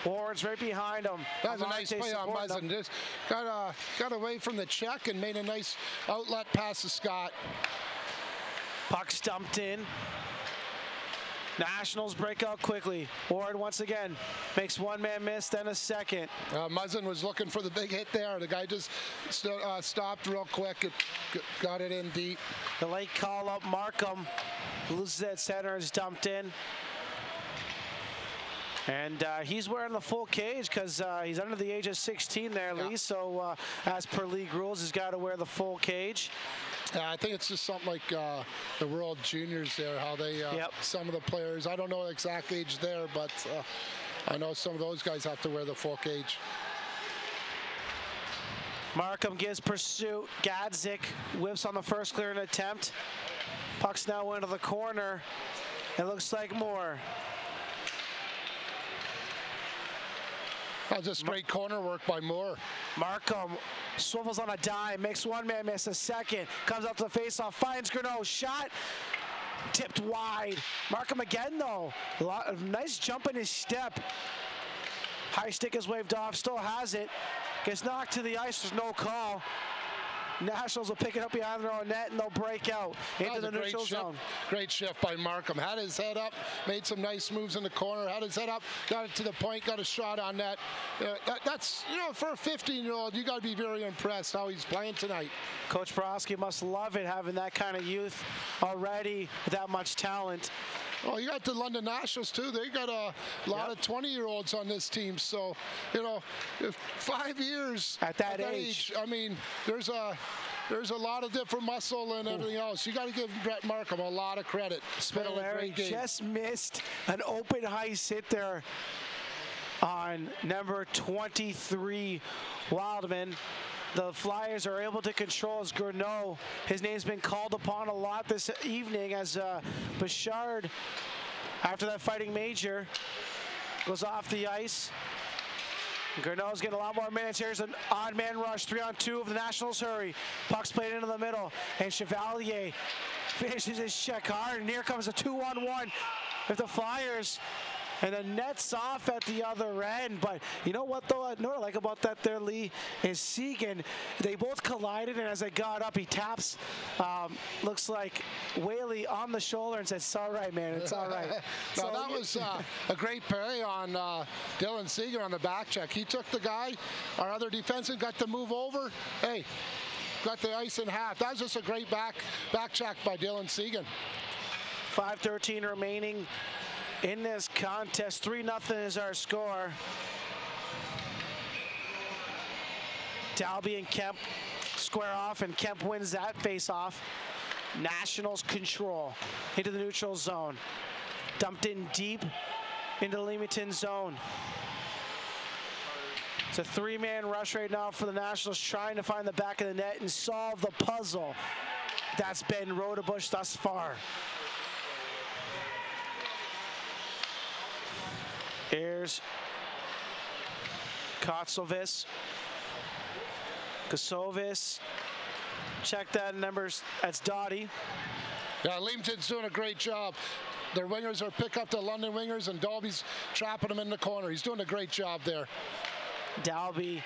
Warren's right behind him. That was a nice play on Muzzin. Just got away from the check and made a nice outlet pass to Scott. Puck stumped in. Nationals break out quickly. Warren once again makes one man miss, then a second. Muzzin was looking for the big hit there. The guy just stopped real quick. Got it in deep. The late call up, Markham loses at center, is dumped in. And he's wearing the full cage because he's under the age of 16 there, Lee. So as per league rules, he's got to wear the full cage. I think it's just something like the World Juniors there, how they, some of the players, I don't know the exact age there, but I know some of those guys have to wear the full cage. Markham gives pursuit. Gadzik whips on the first clearing attempt. Puck's now into the corner. It looks like Moore. That's just great corner work by Moore. Markham swivels on a dime, makes one man miss a second, comes up to the faceoff, finds Gurneau, shot, tipped wide. Markham again though, a nice jump in his step. High stick is waved off, still has it, gets knocked to the ice, there's no call. Nationals will pick it up behind their own net and they'll break out into the neutral zone. Great shift by Markham. Had his head up, made some nice moves in the corner, had his head up, got it to the point, got a shot on that. That's, you know, for a 15-year-old, you got to be very impressed how he's playing tonight. Coach Broski must love it, having that kind of youth already with that much talent. Well, you got the London Nationals too. They got a lot of 20-year-olds on this team. So, you know, 5 years at that age, I mean, there's a lot of different muscle and everything else. You got to give Brett Markham a lot of credit. Spinelli just missed an open ice hit there on number 23, Wildman. The Flyers are able to control as Gurneau. His name's been called upon a lot this evening as Bouchard, after that fighting major, goes off the ice. Gurneau's getting a lot more minutes. Here's an odd man rush, 3-on-2 of the Nationals hurry. Puck's played into the middle, and Chevalier finishes his check hard, and here comes a 2-on-1 with the Flyers. And the net's off at the other end. But you know what, though? What I like about that there, Lee, is Seguin. They both collided, and as they got up, he taps, looks like Whaley on the shoulder and says, "It's all right, man. It's all right." So that was a great play on Dylan Seguin on the back check. He took the guy. Our other defenseman got to move over. Hey, got the ice in half. That was just a great back check by Dylan Seguin. 5:13 remaining in this contest. 3-0 is our score. Dalby and Kemp square off, and Kemp wins that face-off. Nationals control into the neutral zone. Dumped in deep into the Leamington zone. It's a 3-man rush right now for the Nationals, trying to find the back of the net and solve the puzzle that's been Rodebush thus far. Here's Kotsovis. Kosovis. Check that numbers. That's Dottie. Yeah, Leamington's doing a great job. Their wingers are pick up the London wingers, and Dalby's trapping them in the corner. He's doing a great job there. Dalby,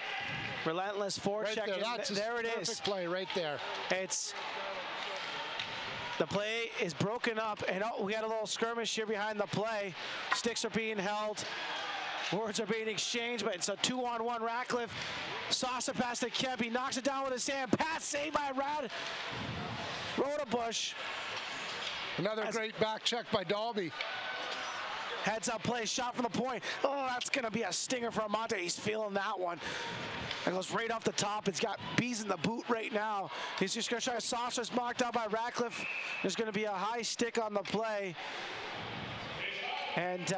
relentless forecheck. Right there it is. Perfect play right there. The play is broken up, and we got a little skirmish here behind the play. Sticks are being held. Words are being exchanged, but it's a 2-on-1 Ratcliffe. Saucer pass to Kemp. He knocks it down with his hand. Pass saved by Rodebush. Another great back check by Dalby. Heads up play, shot from the point. Oh, that's going to be a stinger for Amante. He's feeling that one. It goes right off the top. It's got bees in the boot right now. He's just going to try a saucer. It's marked out by Ratcliffe. There's going to be a high stick on the play. And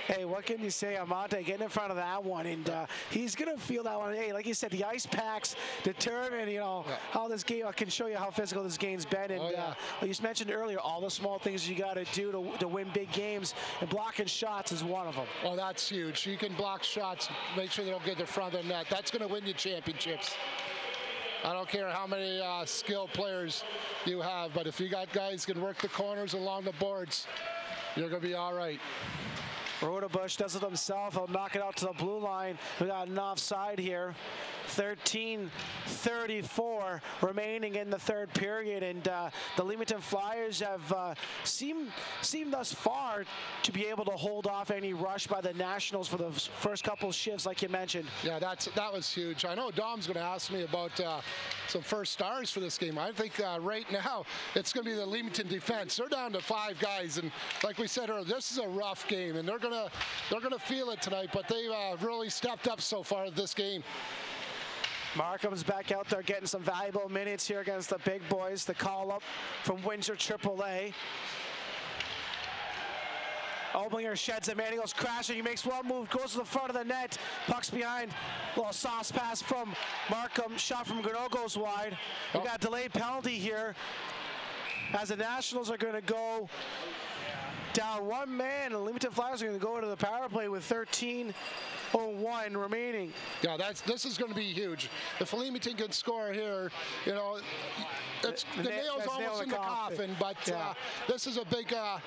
Hey, what can you say? Amante getting in front of that one, and he's going to feel that one. Hey, like you said, the ice packs determine, you know, how this game, I can show you how physical this game's been. And like you mentioned earlier, all the small things you got to do to win big games, and blocking shots is one of them. Oh, that's huge. You can block shots, make sure they don't get in front of the net. That's going to win you championships. I don't care how many skilled players you have, but if you got guys who can work the corners along the boards, you're going to be all right. Rodebush does it himself. He'll knock it out to the blue line. We got an offside here. 13:34 remaining in the third period, and the Leamington Flyers have seemed thus far to be able to hold off any rush by the Nationals for the first couple shifts, like you mentioned. Yeah, that was huge. I know Dom's going to ask me about some first stars for this game. I think right now it's going to be the Leamington defense. They're down to 5 guys, and like we said earlier, this is a rough game, and they're gonna feel it tonight. But they've really stepped up so far this game. Markham's back out there getting some valuable minutes here against the big boys. The call up from Windsor AAA. Oblinger sheds it, man, he goes crashing. He makes one move, goes to the front of the net. Puck's behind. Little sauce pass from Markham. Shot from Gano goes wide. We got a delayed penalty here as the Nationals are going to go down 1 man, and the Leamington Flyers are going to go into the power play with 13:01 remaining. Yeah, this is going to be huge. If Leamington can score here, you know, the nail's almost in the coffin. But this is a big power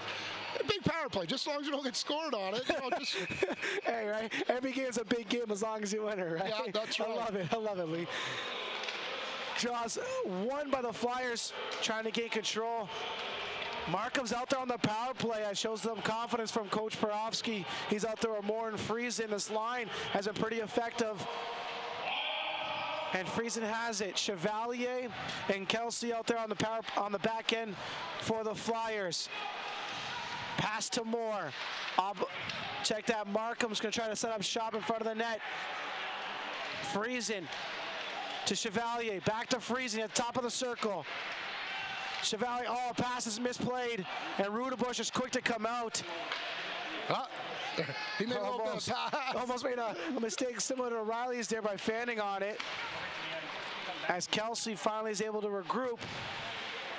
play. Just as long as you don't get scored on it, you know, just hey, right? Every game's a big game as long as you win it, right? Yeah, that's right. I love it, Lee. Draws won by the Flyers, trying to gain control. Markham's out there on the power play. That shows them confidence from Coach Perofsky. He's out there with Moore and Friesen. This line has been pretty effective. And Friesen has it. Chevalier and Kelsey out there on the back end for the Flyers. Pass to Moore. Check that. Markham's going to try to set up shop in front of the net. Friesen to Chevalier. Back to Friesen at the top of the circle. Chevalier, pass is misplayed, and Rudebush is quick to come out. He made almost made a mistake similar to Riley's there by fanning on it. As Kelsey finally is able to regroup,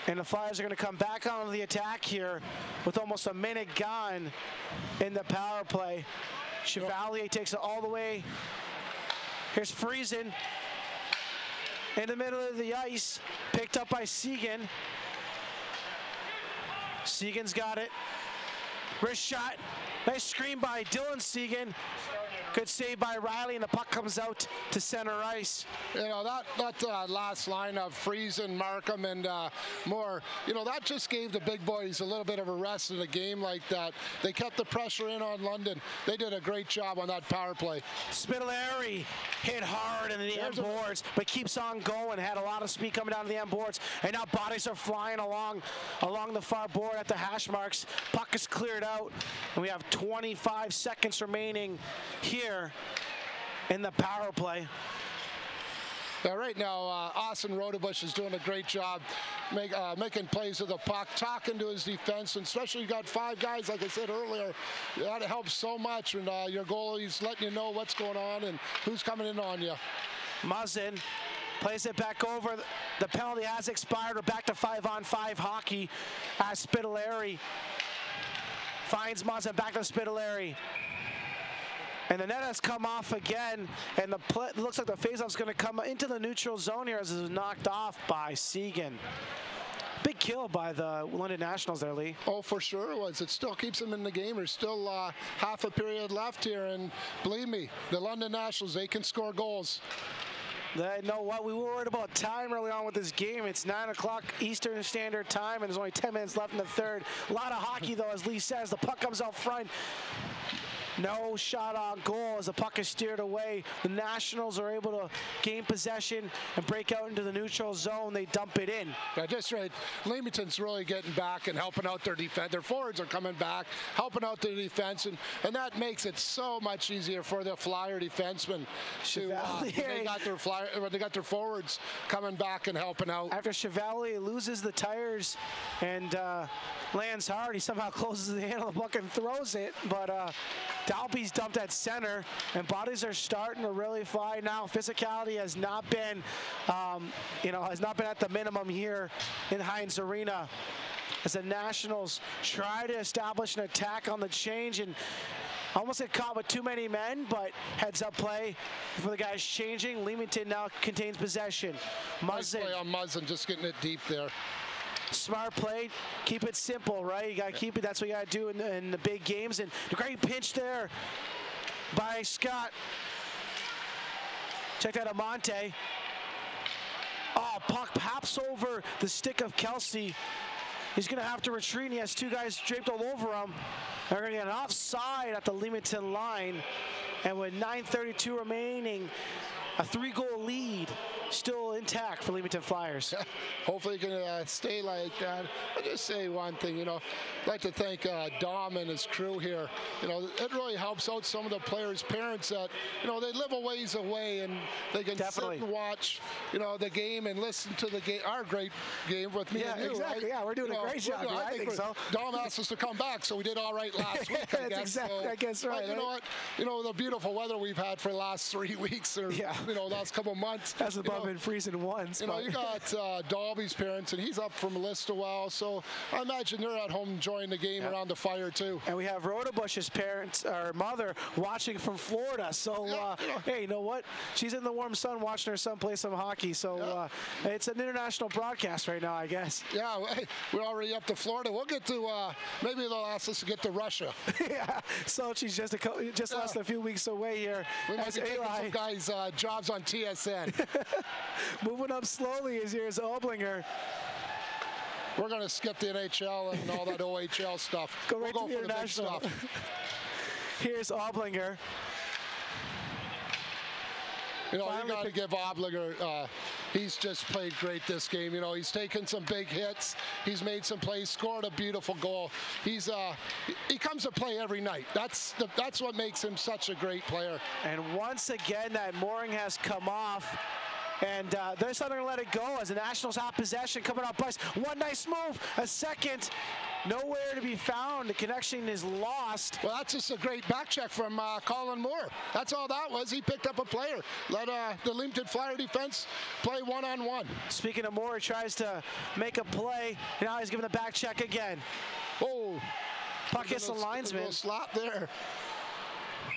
and the Flyers are going to come back onto the attack here with almost a minute gone in the power play. Chevalier takes it all the way. Here's Friesen in the middle of the ice, picked up by Seguin. Seguin's got it. Wrist shot. Nice screen by Dylan Seguin. Good save by Riley, and the puck comes out to center ice. You know, that last line of Friesen, Markham, and Moore, you know, that just gave the big boys a little bit of a rest in a game like that. They kept the pressure in on London. They did a great job on that power play. Spitaleri hit hard in the end boards, but keeps on going. Had a lot of speed coming down to the end boards, and now bodies are flying along the far board at the hash marks. Puck is cleared out, and we have 25 seconds remaining here in the power play. Yeah, right now, Austin Rodebush is doing a great job making plays with the puck, talking to his defense, and especially you got 5 guys, like I said earlier. That helps so much when your goalie's letting you know what's going on and who's coming in on you. Muzzin plays it back over. The penalty has expired. We're back to 5-on-5 hockey as Spitaleri finds Muzzin. Back to Spitaleri. And the net has come off again, and it looks like the faceoff's going to come into the neutral zone here as it is knocked off by Seguin. Big kill by the London Nationals there, Lee. Oh, for sure it was. It still keeps them in the game. There's still half a period left here, and believe me, the London Nationals, they can score goals. You know what? We were worried about time early on with this game. It's 9 o'clock Eastern Standard Time, and there's only 10 minutes left in the third. A lot of hockey, though, as Lee says. The puck comes out front. No shot on goal as the puck is steered away. The Nationals are able to gain possession and break out into the neutral zone. They dump it in. Yeah, just right. Leamington's really getting back and helping out their defense. Their forwards are coming back, helping out their defense, and that makes it so much easier for the Flyer defensemen. They got their forwards coming back and helping out. After Chevalier loses the tires and lands hard, he somehow closes the handle of the puck and throws it, but Dalby's dumped at center, and bodies are starting to really fly now. Physicality has not been, has not been at the minimum here in Heinz Arena, as the Nationals try to establish an attack on the change and almost get caught with too many men, but heads-up play for the guys changing. Leamington now contains possession. Muzzin. Nice play on Muzzin, just getting it deep there. Smart play, keep it simple, right? You got to keep it, that's what you got to do in the big games. And a great pinch there by Scott. Check that Amante. Oh, puck pops over the stick of Kelsey. He's going to have to retreat, and he has two guys draped all over him. They're going to get an offside at the Leamington line. And with 9:32 remaining, a 3-goal lead still intact for Leamington Flyers. Hopefully it can stay like that. I'll just say one thing, I'd like to thank Dom and his crew here. It really helps out some of the players' parents that, they live a ways away and they can sit and watch, the game and listen to the game, our great game with me and you, exactly. right? Yeah, we're doing a great job. Yeah, I think so. Dom asked us to come back, so we did all right last week, I guess. Exactly, so, I guess right. But you know what? The beautiful weather we've had for the last 3 weeks or, last couple of months. That's above been freezing once. You got Dalby's parents, and he's up from Listowel, so I imagine they're at home enjoying the game around the fire too. And we have Rodabush's parents, or mother, watching from Florida. So, hey, you know what? She's in the warm sun watching her son play some hockey. So it's an international broadcast right now, I guess. Yeah, we're already up to Florida. We'll get to maybe they'll ask us to get to Russia. Yeah, so she's just less than a few weeks away here. We might be taking some guys' jobs on TSN. Moving up slowly is here's Oblinger. We're going to skip the NHL and all that OHL stuff. We'll go for the big stuff. Here's Oblinger. You got to give Oblinger, he's just played great this game. He's taken some big hits. He's made some plays, scored a beautiful goal. He comes to play every night. That's what makes him such a great player. And once again, that mooring has come off. And they're not going to let it go as the Nationals have possession coming up. Bryce, one nice move, a second, nowhere to be found. The connection is lost. Well, that's just a great back check from Colin Moore. That's all that was. He picked up a player. Let the Leamington Flyer defense play one-on-one. Speaking of Moore, he tries to make a play. Now he's giving the back check again. Oh, puck hits the linesman. A slap there.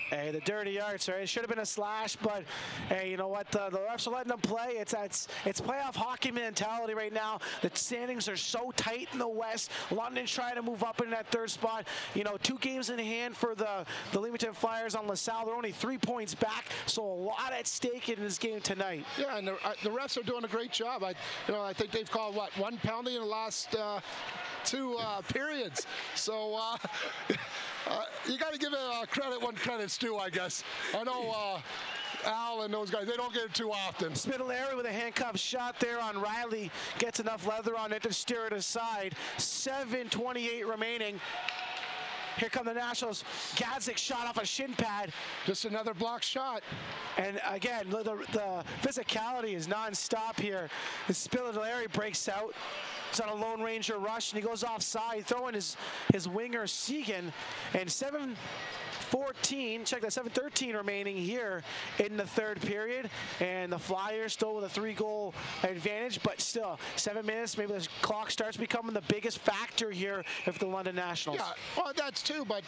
Hey, the dirty arts, right? It should have been a slash, but hey, you know what? The refs are letting them play. It's playoff hockey mentality right now. The standings are so tight in the West. London trying to move up in that third spot. 2 games in hand for the Leamington Flyers on LaSalle. They're only 3 points back, so a lot at stake in this game tonight. Yeah, and the refs are doing a great job. I think they've called, one penalty in the last 2 periods. So you got to give credit when credit's due, I guess. I know Al and those guys, they don't get it too often. Spitaleri with a handcuff shot there on Riley. Gets enough leather on it to steer it aside. 7:28 remaining. Here come the Nationals. Gadzik shot off a shin pad. Just another block shot. And again, the physicality is non-stop here. The Spitaleri breaks out. He's on a Lone Ranger rush, and he goes offside, throwing his winger, Segan. And 7:14, check that, 7:13 remaining here in the third period. And the Flyers still with a 3-goal advantage, but still, 7 minutes, maybe the clock starts becoming the biggest factor here if the London Nationals. Yeah, well, that's too, but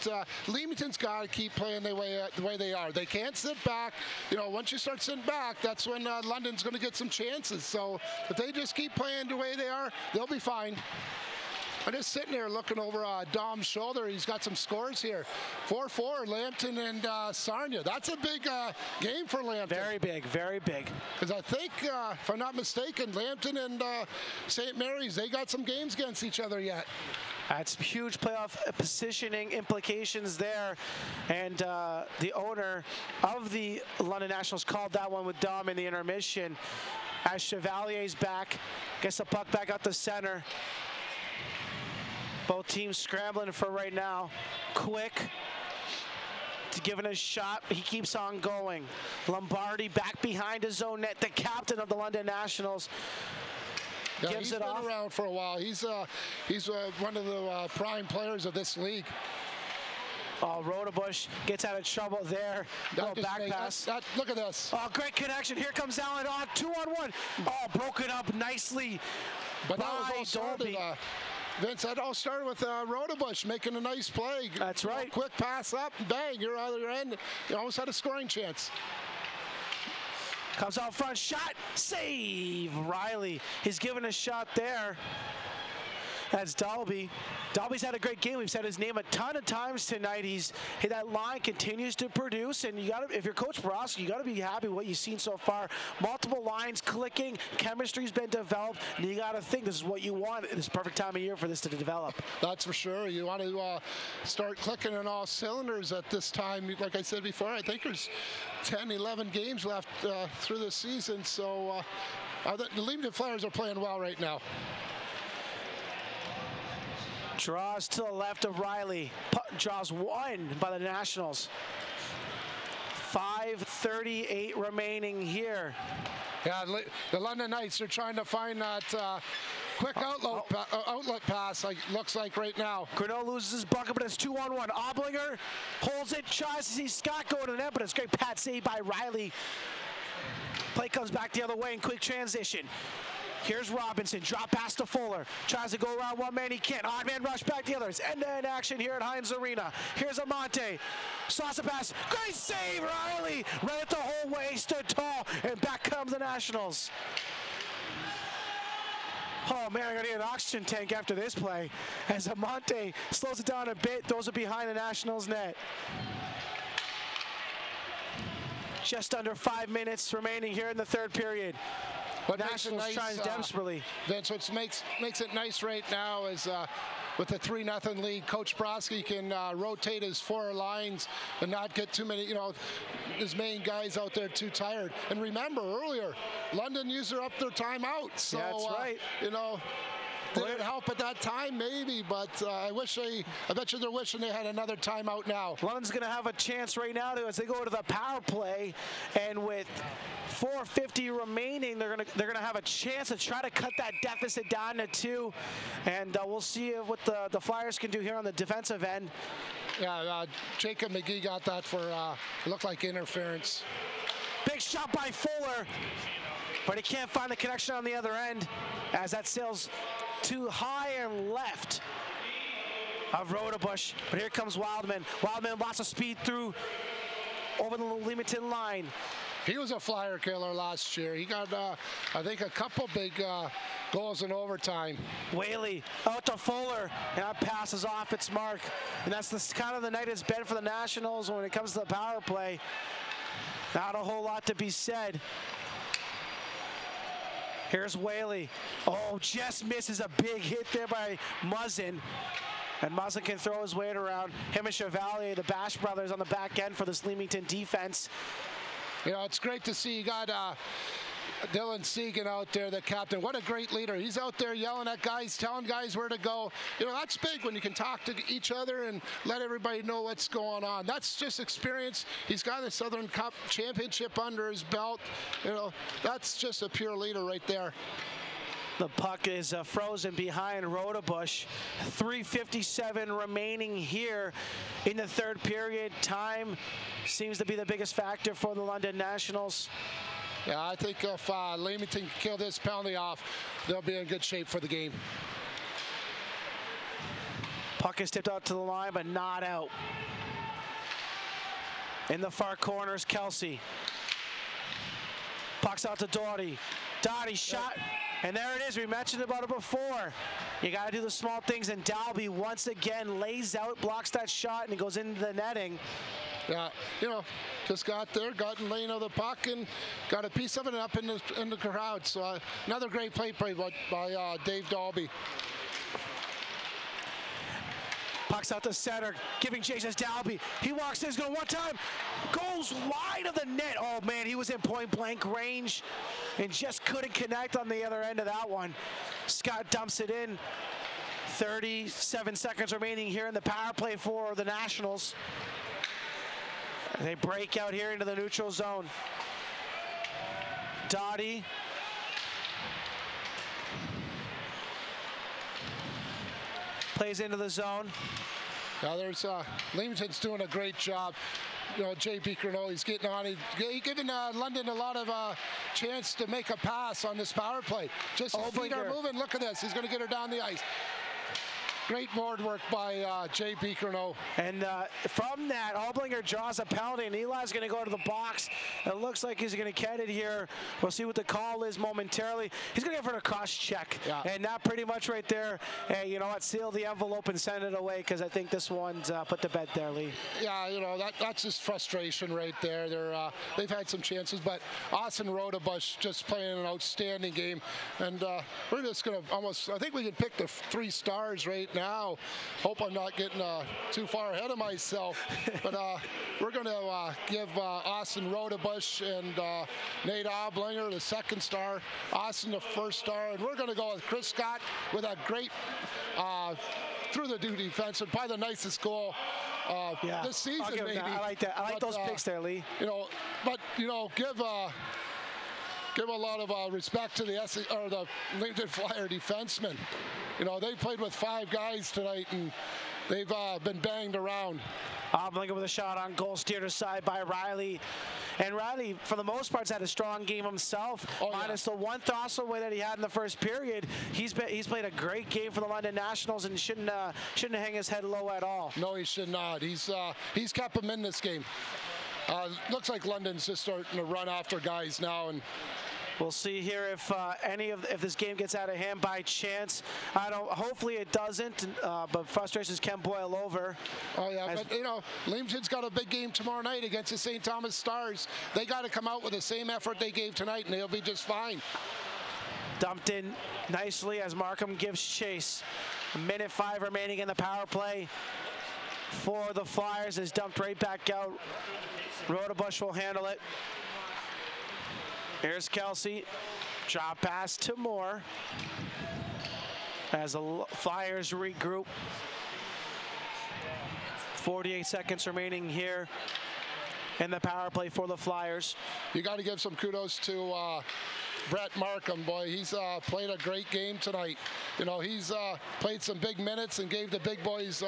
Leamington's got to keep playing the way they are. They can't sit back. Once you start sitting back, that's when London's going to get some chances. So if they just keep playing the way they are, they'll be fine. I'm just sitting there looking over Dom's shoulder. He's got some scores here. 4-4, Lambton and Sarnia. That's a big game for Lambton. Very big, very big. Because I think, if I'm not mistaken, Lambton and St. Mary's, they got some games against each other yet. That's huge playoff positioning implications there. And the owner of the London Nationals called that one with Dom in the intermission. As Chevalier's back, gets the puck back out the center. Both teams scrambling for right now. Quick to give it a shot. He keeps on going. Lombardi back behind his own net. The captain of the London Nationals gives it off. He's been around for a while. He's one of the prime players of this league. Oh, Rodebush gets out of trouble there. Little back pass. Look at this. Oh, great connection. Here comes Allen on 2-on-1. Oh, broken up nicely. But that was all started, Vince, that all started with Rodebush making a nice play. That's right. Quick pass up, bang, you're out of your end. You almost had a scoring chance. Comes out front, shot, save. Riley, he's given a shot there. That's Dalby. Dalby's had a great game. We've said his name a ton of times tonight. That line continues to produce, and you got to, if you're Coach Borowski, you got to be happy with what you've seen so far. Multiple lines clicking, chemistry's been developed, and you got to think this is what you want. This is the perfect time of year for this to develop. That's for sure. You want to start clicking on all cylinders at this time. Like I said before, I think there's 10, 11 games left through the season, so the Leamington Flyers are playing well right now. Draws to the left of Riley. Draws one by the Nationals. 5:38 remaining here. Yeah, the London Knights are trying to find that quick outlet pass, looks like right now. Grinnell loses his bucket, but it's 2-on-1. Oblinger holds it, tries to see Scott go to the net, but it's a great pad save by Riley. Play comes back the other way in quick transition. Here's Robinson, drop pass to Fuller. Tries to go around one man, he can't. Odd man rush back the other. It's end-to-end action here at Heinz Arena. Here's Amante. Sauce a pass. Great save, Riley. Ran it the whole way, stood tall, and back comes the Nationals. Oh man, I gotta get an oxygen tank after this play. As Amante slows it down a bit, throws it behind the Nationals net. Just under 5 minutes remaining here in the third period. What Nationals makes it nice, trying desperately. Vince, what makes it nice right now is with the 3-0 lead, Coach Broski can rotate his 4 lines and not get too many, his main guys out there too tired. And remember earlier, London used up their timeout. So, that's right. Did it help at that time? Maybe, but I bet you they're wishing they had another timeout now. London's going to have a chance right now as they go to the power play, and with 4:50 remaining, they're gonna have a chance to try to cut that deficit down to 2, and we'll see what the Flyers can do here on the defensive end. Yeah, Jacob McGee got that for it looked like interference. Big shot by Fuller, but he can't find the connection on the other end as that sails too high and left of Rodebush. But here comes Wildman. Wildman, lots of speed through over the Leamington line. He was a Flyer killer last year. He got, I think, a couple big goals in overtime. Whaley out to Fuller, and that passes off its mark. And that's kind of the night it's been for the Nationals when it comes to the power play. Not a whole lot to be said. Here's Whaley. Oh, just misses a big hit there by Muzzin. And Muzzin can throw his weight around. Him and Chevalier, the Bash brothers, on the back end for this Leamington defense. It's great to see you got Dylan Segan out there, the captain. What a great leader. He's out there yelling at guys, telling guys where to go. That's big when you can talk to each other and let everybody know what's going on. That's just experience. He's got the Southern Cup championship under his belt. That's just a pure leader right there. The puck is frozen behind Rodebush. 3:57 remaining here in the third period. Time seems to be the biggest factor for the London Nationals. Yeah, I think if Leamington can kill this penalty off, they'll be in good shape for the game. Puck is tipped out to the line, but not out. In the far corners, Kelsey. Puck's out to Doughty. Doughty shot, and there it is. We mentioned about it before. You got to do the small things, and Dalby once again lays out, blocks that shot, and it goes into the netting. Yeah, just got there, got in lane of the puck, and got a piece of it up in the crowd. So another great play by Dave Dalby. Puck's out the center, giving chases Dalby. He walks in, he's going one time, goes wide of the net. Oh man, he was in point blank range and just couldn't connect on the other end of that one. Scott dumps it in. 37 seconds remaining here in the power play for the Nationals. They break out here into the neutral zone. Doughty. Plays into the zone. Now there's Leamington's doing a great job. You know, Jay Beakerno, he's getting on. He's giving London a lot of chance to make a pass on this power play. Just feet are moving. Look at this. He's going to get her down the ice. Great board work by Jay Beakerno. And from that, Oblinger draws a penalty, and Eli's going to go to the box. It looks like he's going to get it here. We'll see what the call is momentarily. He's going to give her a cross check. Yeah. And that pretty much right there, hey, you know what, seal the envelope and send it away, because I think this one's put to bed there, Lee. Yeah, you know, that's just frustration right there. They've had some chances, but Austin Rodebush just playing an outstanding game. And we're just going to almost, I think we can pick the 3 stars right now. Hope I'm not getting too far ahead of myself, but we're going to give Austin Rodebush and Nate Oblinger the 2nd star, Austin the 1st star, and we're going to go with Chris Scott with a great through the do defense and probably the nicest goal this season. Maybe. I like that. I like those picks there, Lee. You know, but you know, give a lot of respect to the Leamington Flyer defensemen. You know, they played with 5 guys tonight, and they've been banged around. Oblinger with a shot on goal, steered aside by Riley. And Riley, for the most part, has had a strong game himself. Minus the 1 throstle away that he had in the first period. He's played a great game for the London Nationals and shouldn't hang his head low at all. No, he should not. He's kept him in this game. Looks like London's just starting to run after guys now, and we'll see here if if this game gets out of hand by chance. Hopefully it doesn't, but frustrations can boil over. Oh yeah, but you know, Leamington's got a big game tomorrow night against the St. Thomas Stars. They got to come out with the same effort they gave tonight, and they'll be just fine. Dumped in nicely as Markham gives chase. 1:05 remaining in the power play for the Flyers. Is dumped right back out. Rodebush will handle it. Here's Kelsey. Drop pass to Moore as the Flyers regroup. 48 seconds remaining here in the power play for the Flyers. You got to give some kudos to Brett Markham, boy. He's played a great game tonight. You know, he's played some big minutes and gave the big boys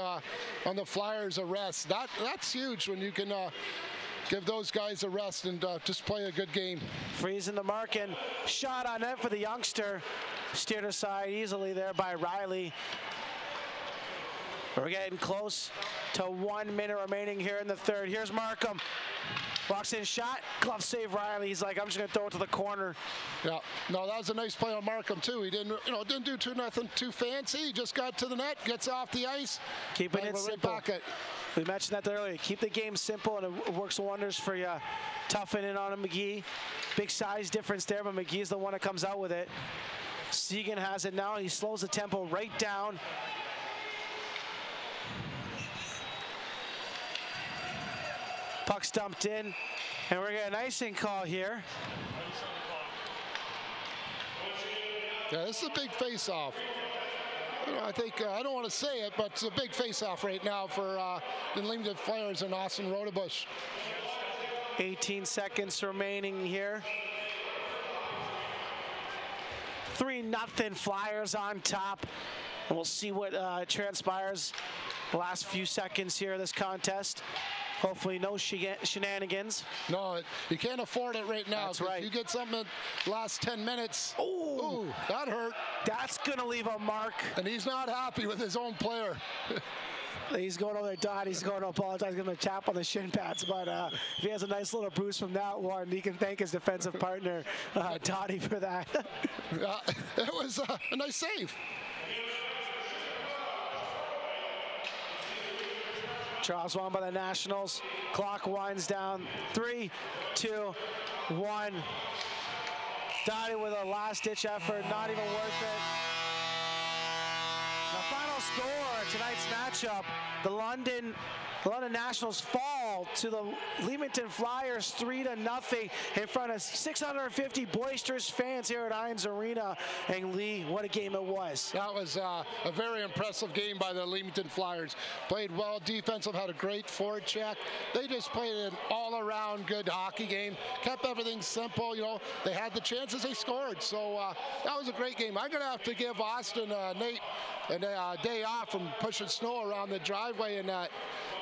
on the Flyers a rest. That's huge when you can give those guys a rest and just play a good game. Freezing the mark and shot on net for the youngster. Steered aside easily there by Riley. We're getting close to 1 minute remaining here in the 3rd. Here's Markham. Walks in, shot, glove save Riley. He's like, I'm just gonna throw it to the corner. Yeah, no, that was a nice play on Markham too. He didn't do nothing too fancy. He just got to the net, gets off the ice. Keeping it simple. We mentioned that earlier. Keep the game simple, and it works wonders for you. Toughen in on McGee. Big size difference there, but McGee's the one that comes out with it. Segan has it now. He slows the tempo right down. Puck's dumped in, and we're getting an icing call here. Yeah, this is a big face-off. You know, I think, I don't want to say it, but it's a big face-off right now for the Leamington Flyers and Austin Rodebush. 18 seconds remaining here. 3-0 Flyers on top. And we'll see what transpires the last few seconds here of this contest. Hopefully no shenanigans. No, you can't afford it right now. That's right. You get something in the last 10 minutes. Ooh, that hurt. That's going to leave a mark. And he's not happy with his own player. He's going over there, Dot. He's going to apologize, give him a tap on the shin pads. But if he has a nice little bruise from that one, he can thank his defensive partner, Dottie, for that. It was a nice save. Charles won by the Nationals. Clock winds down. 3, 2, 1. Dottie with a last-ditch effort. Not even worth it. The final score of tonight's matchup, the London Nationals fall to the Leamington Flyers 3-0 in front of 650 boisterous fans here at Heinz Arena. And Lee, what a game it was. That was a very impressive game by the Leamington Flyers. Played well defensive, had a great forward check. They just played an all-around good hockey game. Kept everything simple, you know. They had the chances, they scored. So that was a great game. I'm going to have to give Austin, Nate, and my day off from pushing snow around the driveway and that.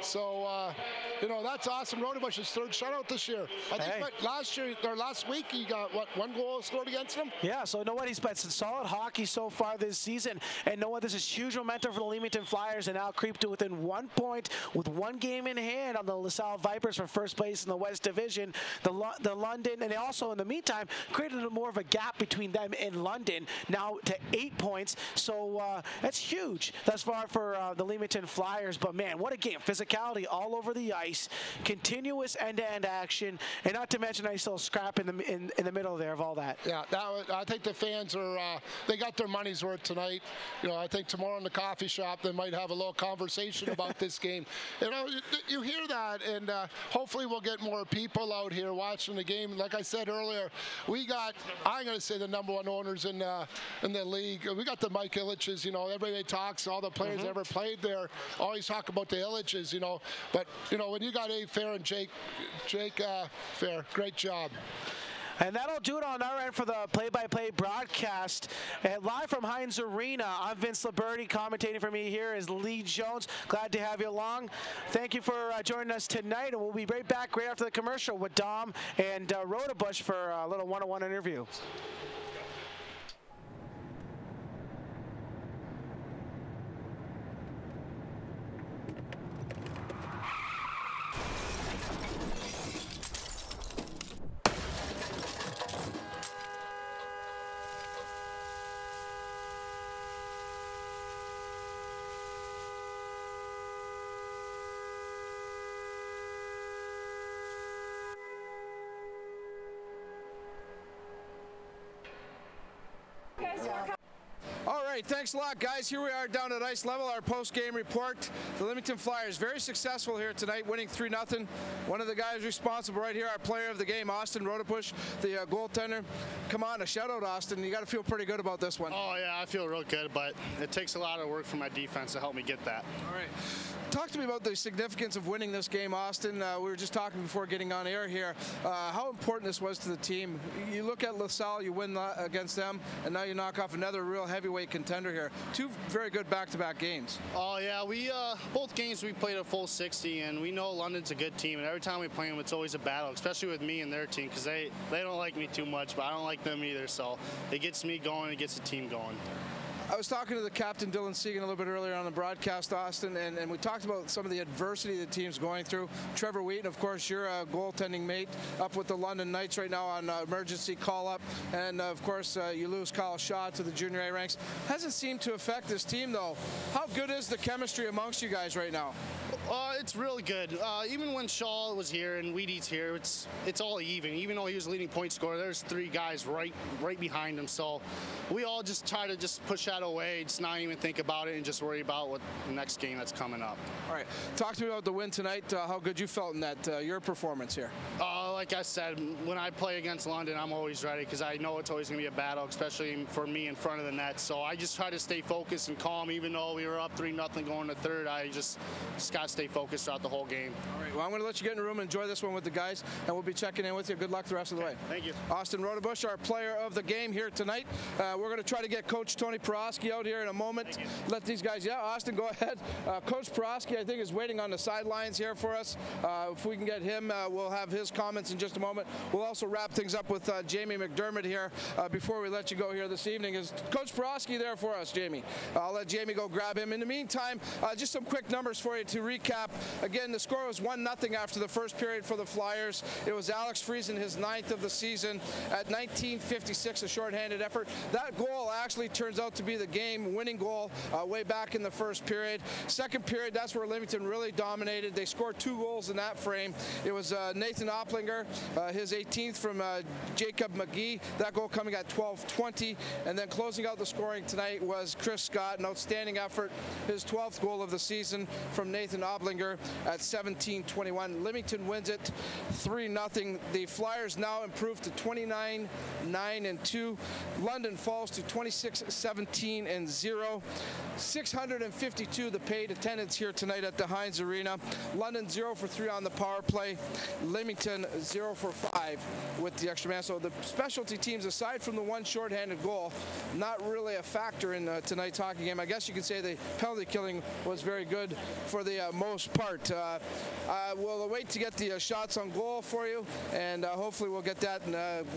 So, you know, that's awesome. Rodebush's third shutout this year. I think last week he got, what, 1 goal scored against him? Yeah, so you know what? He's played some solid hockey so far this season. And know what? This is huge momentum for the Leamington Flyers, and now creep to within 1 point with 1 game in hand on the LaSalle Vipers for first place in the West Division. The London, and they also, in the meantime, created more of a gap between them and London, now to 8 points. So that's huge thus far for the Leamington Flyers. But, man, what a game. Physicality all over the ice, continuous end-to-end action, and not to mention a nice little scrap in the middle there of all that. Yeah, I think the fans are, they got their money's worth tonight. You know, I think tomorrow in the coffee shop they might have a little conversation about this game. You know, you hear that, and hopefully we'll get more people out here watching the game. Like I said earlier, we got, I'm going to say, the #1 owners in the league. We got the Mike Illiches. You know, everybody talks, all the players ever played there always talk about the Illiches, you know. But, you know, when you got Abe Fair and Jake Fair, great job. And that'll do it on our end for the play-by-play broadcast. And live from Heinz Arena, I'm Vince Liberti. Commentating for me here is Lee Jones. Glad to have you along. Thank you for joining us tonight, and we'll be right back right after the commercial with Dom and Rodebush for a little one-on-one interview. All right, thanks a lot, guys. Here we are down at ice level, our post-game report. The Leamington Flyers very successful here tonight, winning 3-0. One of the guys responsible right here, our player of the game, Austin Rodebush, the goaltender. Come on, a shout-out, Austin. You got to feel pretty good about this one. Oh, yeah, I feel real good, but it takes a lot of work from my defense to help me get that. All right. Talk to me about the significance of winning this game, Austin. We were just talking before getting on air here. How important this was to the team. You look at LaSalle, you win against them, and now you knock off another real heavyweight contender here. 2 very good back-to-back games. Oh, yeah. We both games we played a full 60, and we know London's a good team, and every time we play them, it's always a battle, especially with me and their team, because they don't like me too much, but I don't like them either, so it gets me going, it gets the team going. I was talking to the captain, Dylan Segan, a little bit earlier on the broadcast, Austin, and we talked about some of the adversity the team's going through. Trevor Wheaton, of course, you're a goaltending mate up with the London Knights right now on emergency call-up. And, of course, you lose Kyle Shaw to the junior A ranks. Hasn't seemed to affect this team, though. How good is the chemistry amongst you guys right now? It's really good. Even when Shaw was here and Wheaty's here, it's all even. Even though he was leading point scorer, there's 3 guys right behind him. So we all just try to just push that away, just not even think about it and just worry about what the next game that's coming up. All right. Talk to me about the win tonight. How good you felt in that, your performance here? Like I said, when I play against London, I'm always ready because I know it's always going to be a battle, especially for me in front of the net. So I just try to stay focused and calm. Even though we were up 3-0 going to third, I just got to stay focused throughout the whole game. All right. Well, I'm going to let you get in the room and enjoy this one with the guys, and we'll be checking in with you. Good luck the rest of the way. Thank you. Austin Rodebush, our player of the game here tonight. We're going to try to get Coach Tony Porosky out here in a moment. Let these guys, Austin, go ahead. Coach Porosky, I think, is waiting on the sidelines here for us. If we can get him, we'll have his comments in just a moment. We'll also wrap things up with Jamie McDermott here before we let you go here this evening. Is Coach Porosky there for us, Jamie? I'll let Jamie go grab him. In the meantime, just some quick numbers for you to recap. Again, the score was 1-0 after the first period for the Flyers. It was Alex Friesen, his 9th of the season at 19:56, a shorthanded effort. That goal actually turns out to be the game-winning goal way back in the first period. Second period, that's where Leamington really dominated. They scored 2 goals in that frame. It was Nathan Oplinger, his 18th from Jacob McGee. That goal coming at 12:20. And then closing out the scoring tonight was Chris Scott, an outstanding effort. His 12th goal of the season from Nathan Oplinger at 17:21. Leamington wins it 3-0. The Flyers now improve to 29-9-2. London falls to 26-17-0. 652 the paid attendance here tonight at the Heinz Arena. London 0 for 3 on the power play. Leamington 0 for 5 with the extra man. So the specialty teams, aside from the one shorthanded goal, not really a factor in tonight's hockey game. I guess you could say the penalty killing was very good for the most part. We'll wait to get the shots on goal for you, and hopefully we'll get that. And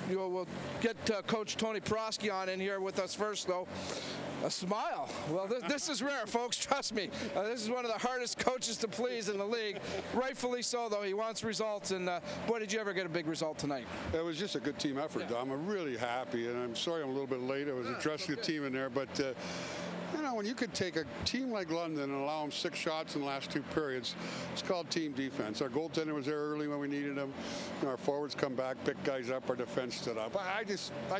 we'll get Coach Tony Prosky on in here with us first, though. A smile. Well, this is rare, folks. Trust me. This is one of the hardest coaches to please in the league. Rightfully so, though. He wants results. And, boy, did you ever get a big result tonight. It was just a good team effort, Dom. I'm really happy. And I'm sorry I'm a little bit late. I was addressing the team in there. But, you know, when you could take a team like London and allow them 6 shots in the last 2 periods, it's called team defense. Our goaltender was there early when we needed him. You know, our forwards come back, pick guys up. Our defense stood up. I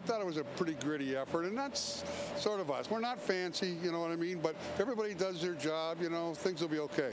thought it was a pretty gritty effort. And that's sort of us. We're not fancy, you know what I mean? But if everybody does their job, you know, things will be okay.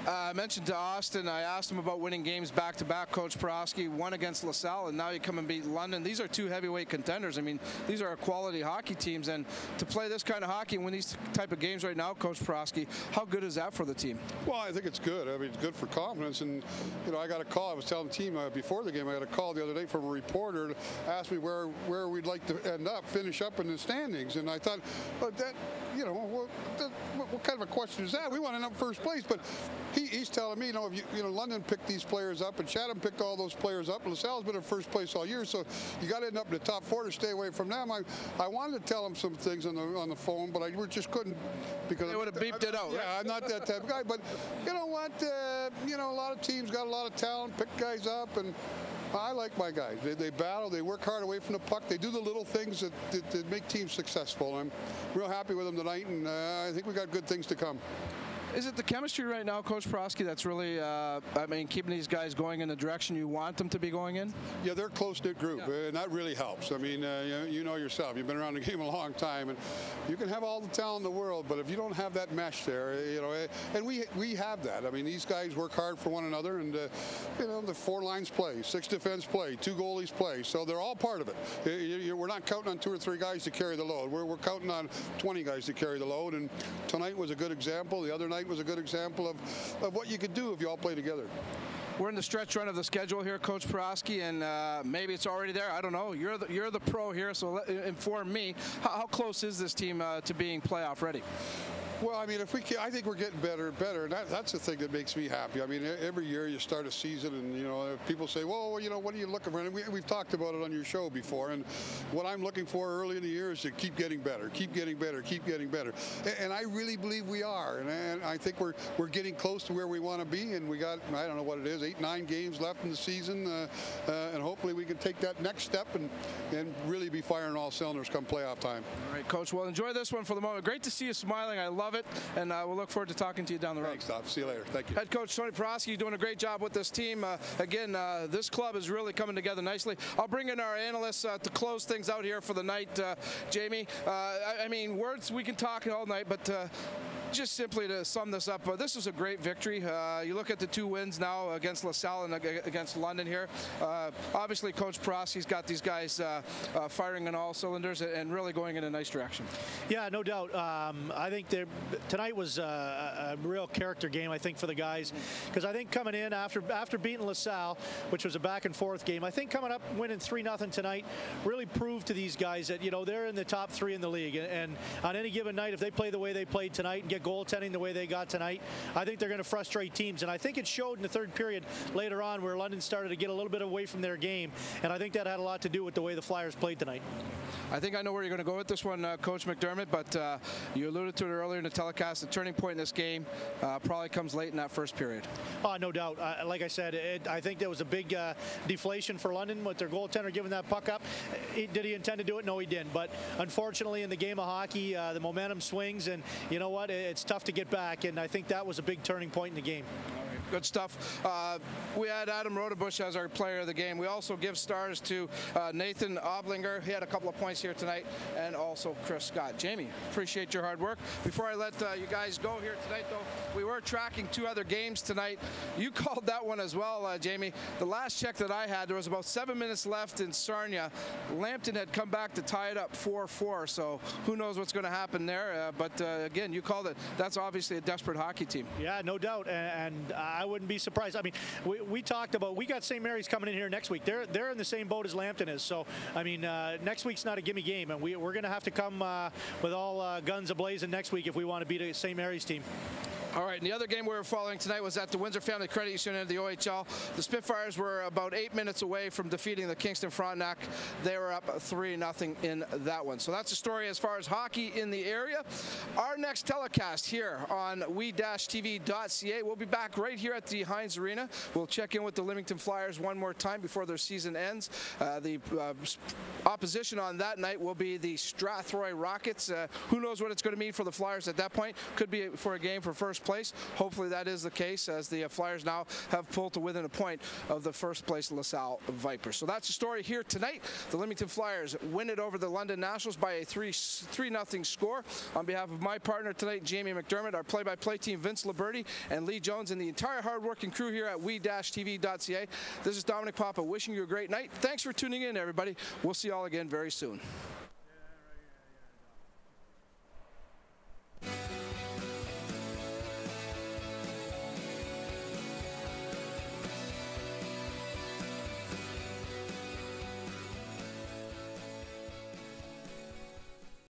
I mentioned to Austin, I asked him about winning games back-to-back, Coach Prosky, one against LaSalle, and now you come and beat London. These are 2 heavyweight contenders. I mean, these are quality hockey teams, and to play this kind of hockey and win these type of games right now, Coach Prosky, how good is that for the team? Well, I think it's good. I mean, it's good for confidence, and, you know, I got a call. I was telling the team before the game, I got a call the other day from a reporter to ask me where we'd like to end up, finish up in the standings, and I thought, well, that, you know, what kind of a question is that? We want to end up first place, but he's telling me, you know, London picked these players up, and Chatham picked all those players up. LaSalle's been in first place all year, so you got to end up in the top 4 to stay away from them. I wanted to tell him some things on the phone, but I just couldn't because they would have beeped it out. Yeah, right? I'm not that type of guy. But you know what? You know, a lot of teams got a lot of talent, pick guys up, and I like my guys. They battle, they work hard away from the puck. They do the little things that make teams successful. I'm real happy with them tonight, and I think we got good things to come. Is it the chemistry right now, Coach Prosky, that's really, I mean, keeping these guys going in the direction you want them to be going in? Yeah, they're a close-knit group, and that really helps. I mean, you know yourself. You've been around the game a long time, and you can have all the talent in the world, but if you don't have that mesh there, you know, and we have that. I mean, these guys work hard for one another, and, you know, the 4 lines play, 6 defense play, 2 goalies play, so they're all part of it. We're not counting on 2 or 3 guys to carry the load. We're counting on 20 guys to carry the load, and tonight was a good example. The other night was a good example of what you could do if you all play together. We're in the stretch run of the schedule here, Coach Prosky, and maybe it's already there. I don't know. You're the pro here, so inform me. How close is this team to being playoff ready? Well, I mean, if we can, I think we're getting better and better, and that's the thing that makes me happy. I mean, every year you start a season, and, you know, people say, well, you know, what are you looking for? And we've talked about it on your show before, and what I'm looking for early in the year is to keep getting better, keep getting better, keep getting better. And I really believe we are, and I think we're getting close to where we want to be, and we got, I don't know what it is, 8, 9 games left in the season, and hopefully we can take that next step and really be firing all cylinders come playoff time. All right, Coach. Well, enjoy this one for the moment. Great to see you smiling. I love it, and we'll look forward to talking to you down the road. Thanks, Tom. See you later. Thank you. Head Coach Tony Prosky doing a great job with this team. Again, this club is really coming together nicely. I'll bring in our analysts to close things out here for the night. Jamie, I mean, words we can talk all night, but just simply to sum this up, this is a great victory. You look at the 2 wins now against LaSalle and against London here. Obviously, Coach Prosky's got these guys firing on all cylinders and really going in a nice direction. Yeah, no doubt. I think tonight was a real character game, I think, for the guys, because I think coming in after beating LaSalle, which was a back-and-forth game, I think coming up winning 3-0 tonight really proved to these guys that, you know, they're in the top 3 in the league, and on any given night, if they play the way they played tonight and get goaltending the way they got tonight, I think they're going to frustrate teams. And I think it showed in the 3rd period later on where London started to get a little bit away from their game. And I think that had a lot to do with the way the Flyers played tonight. I think I know where you're going to go with this one, Coach McDermott, but you alluded to it earlier in the telecast. The turning point in this game probably comes late in that 1st period. Oh, no doubt. Like I said, I think there was a big deflation for London with their goaltender giving that puck up. Did he intend to do it? No, he didn't. But unfortunately, in the game of hockey, the momentum swings, and you know what? It's tough to get back, and I think that was a big turning point in the game. Good stuff. We had Adam Rodebush as our player of the game. We also give stars to Nathan Oblinger. He had a couple of points here tonight, and also Chris Scott. Jamie, appreciate your hard work. Before I let you guys go here tonight, though, we were tracking 2 other games tonight. You called that one as well, Jamie. The last check that I had, there was about 7 minutes left in Sarnia. Lambton had come back to tie it up 4-4, so who knows what's going to happen there. But again, you called it. That's obviously a desperate hockey team. Yeah, no doubt. And I wouldn't be surprised. I mean, we talked about, we got St. Mary's coming in here next week. They're in the same boat as Lambton is. So, I mean, next week's not a gimme game, and we're going to have to come with all guns ablazing next week if we want to beat a St. Mary's team. All right, and the other game we were following tonight was at the Windsor Family Credit Union of the OHL. The Spitfires were about 8 minutes away from defeating the Kingston Frontenac. They were up 3-0 in that one. So that's the story as far as hockey in the area. Our next telecast here on we-tv.ca. We'll be back right here at the Heinz Arena. We'll check in with the Leamington Flyers one more time before their season ends. The opposition on that night will be the Strathroy Rockets. Who knows what it's going to mean for the Flyers at that point? Could be for a game for first place. Hopefully that is the case, as the Flyers now have pulled to within a point of the first place LaSalle Vipers. So that's the story here tonight. The Leamington Flyers win it over the London Nationals by a 3-0 score. On behalf of my partner tonight, Jamie McDermott, our play-by-play team, Vince Liberti, and Lee Jones, and the entire hard-working crew here at we-tv.ca, this is Dominic Papa wishing you a great night. Thanks for tuning in, everybody. We'll see you all again very soon.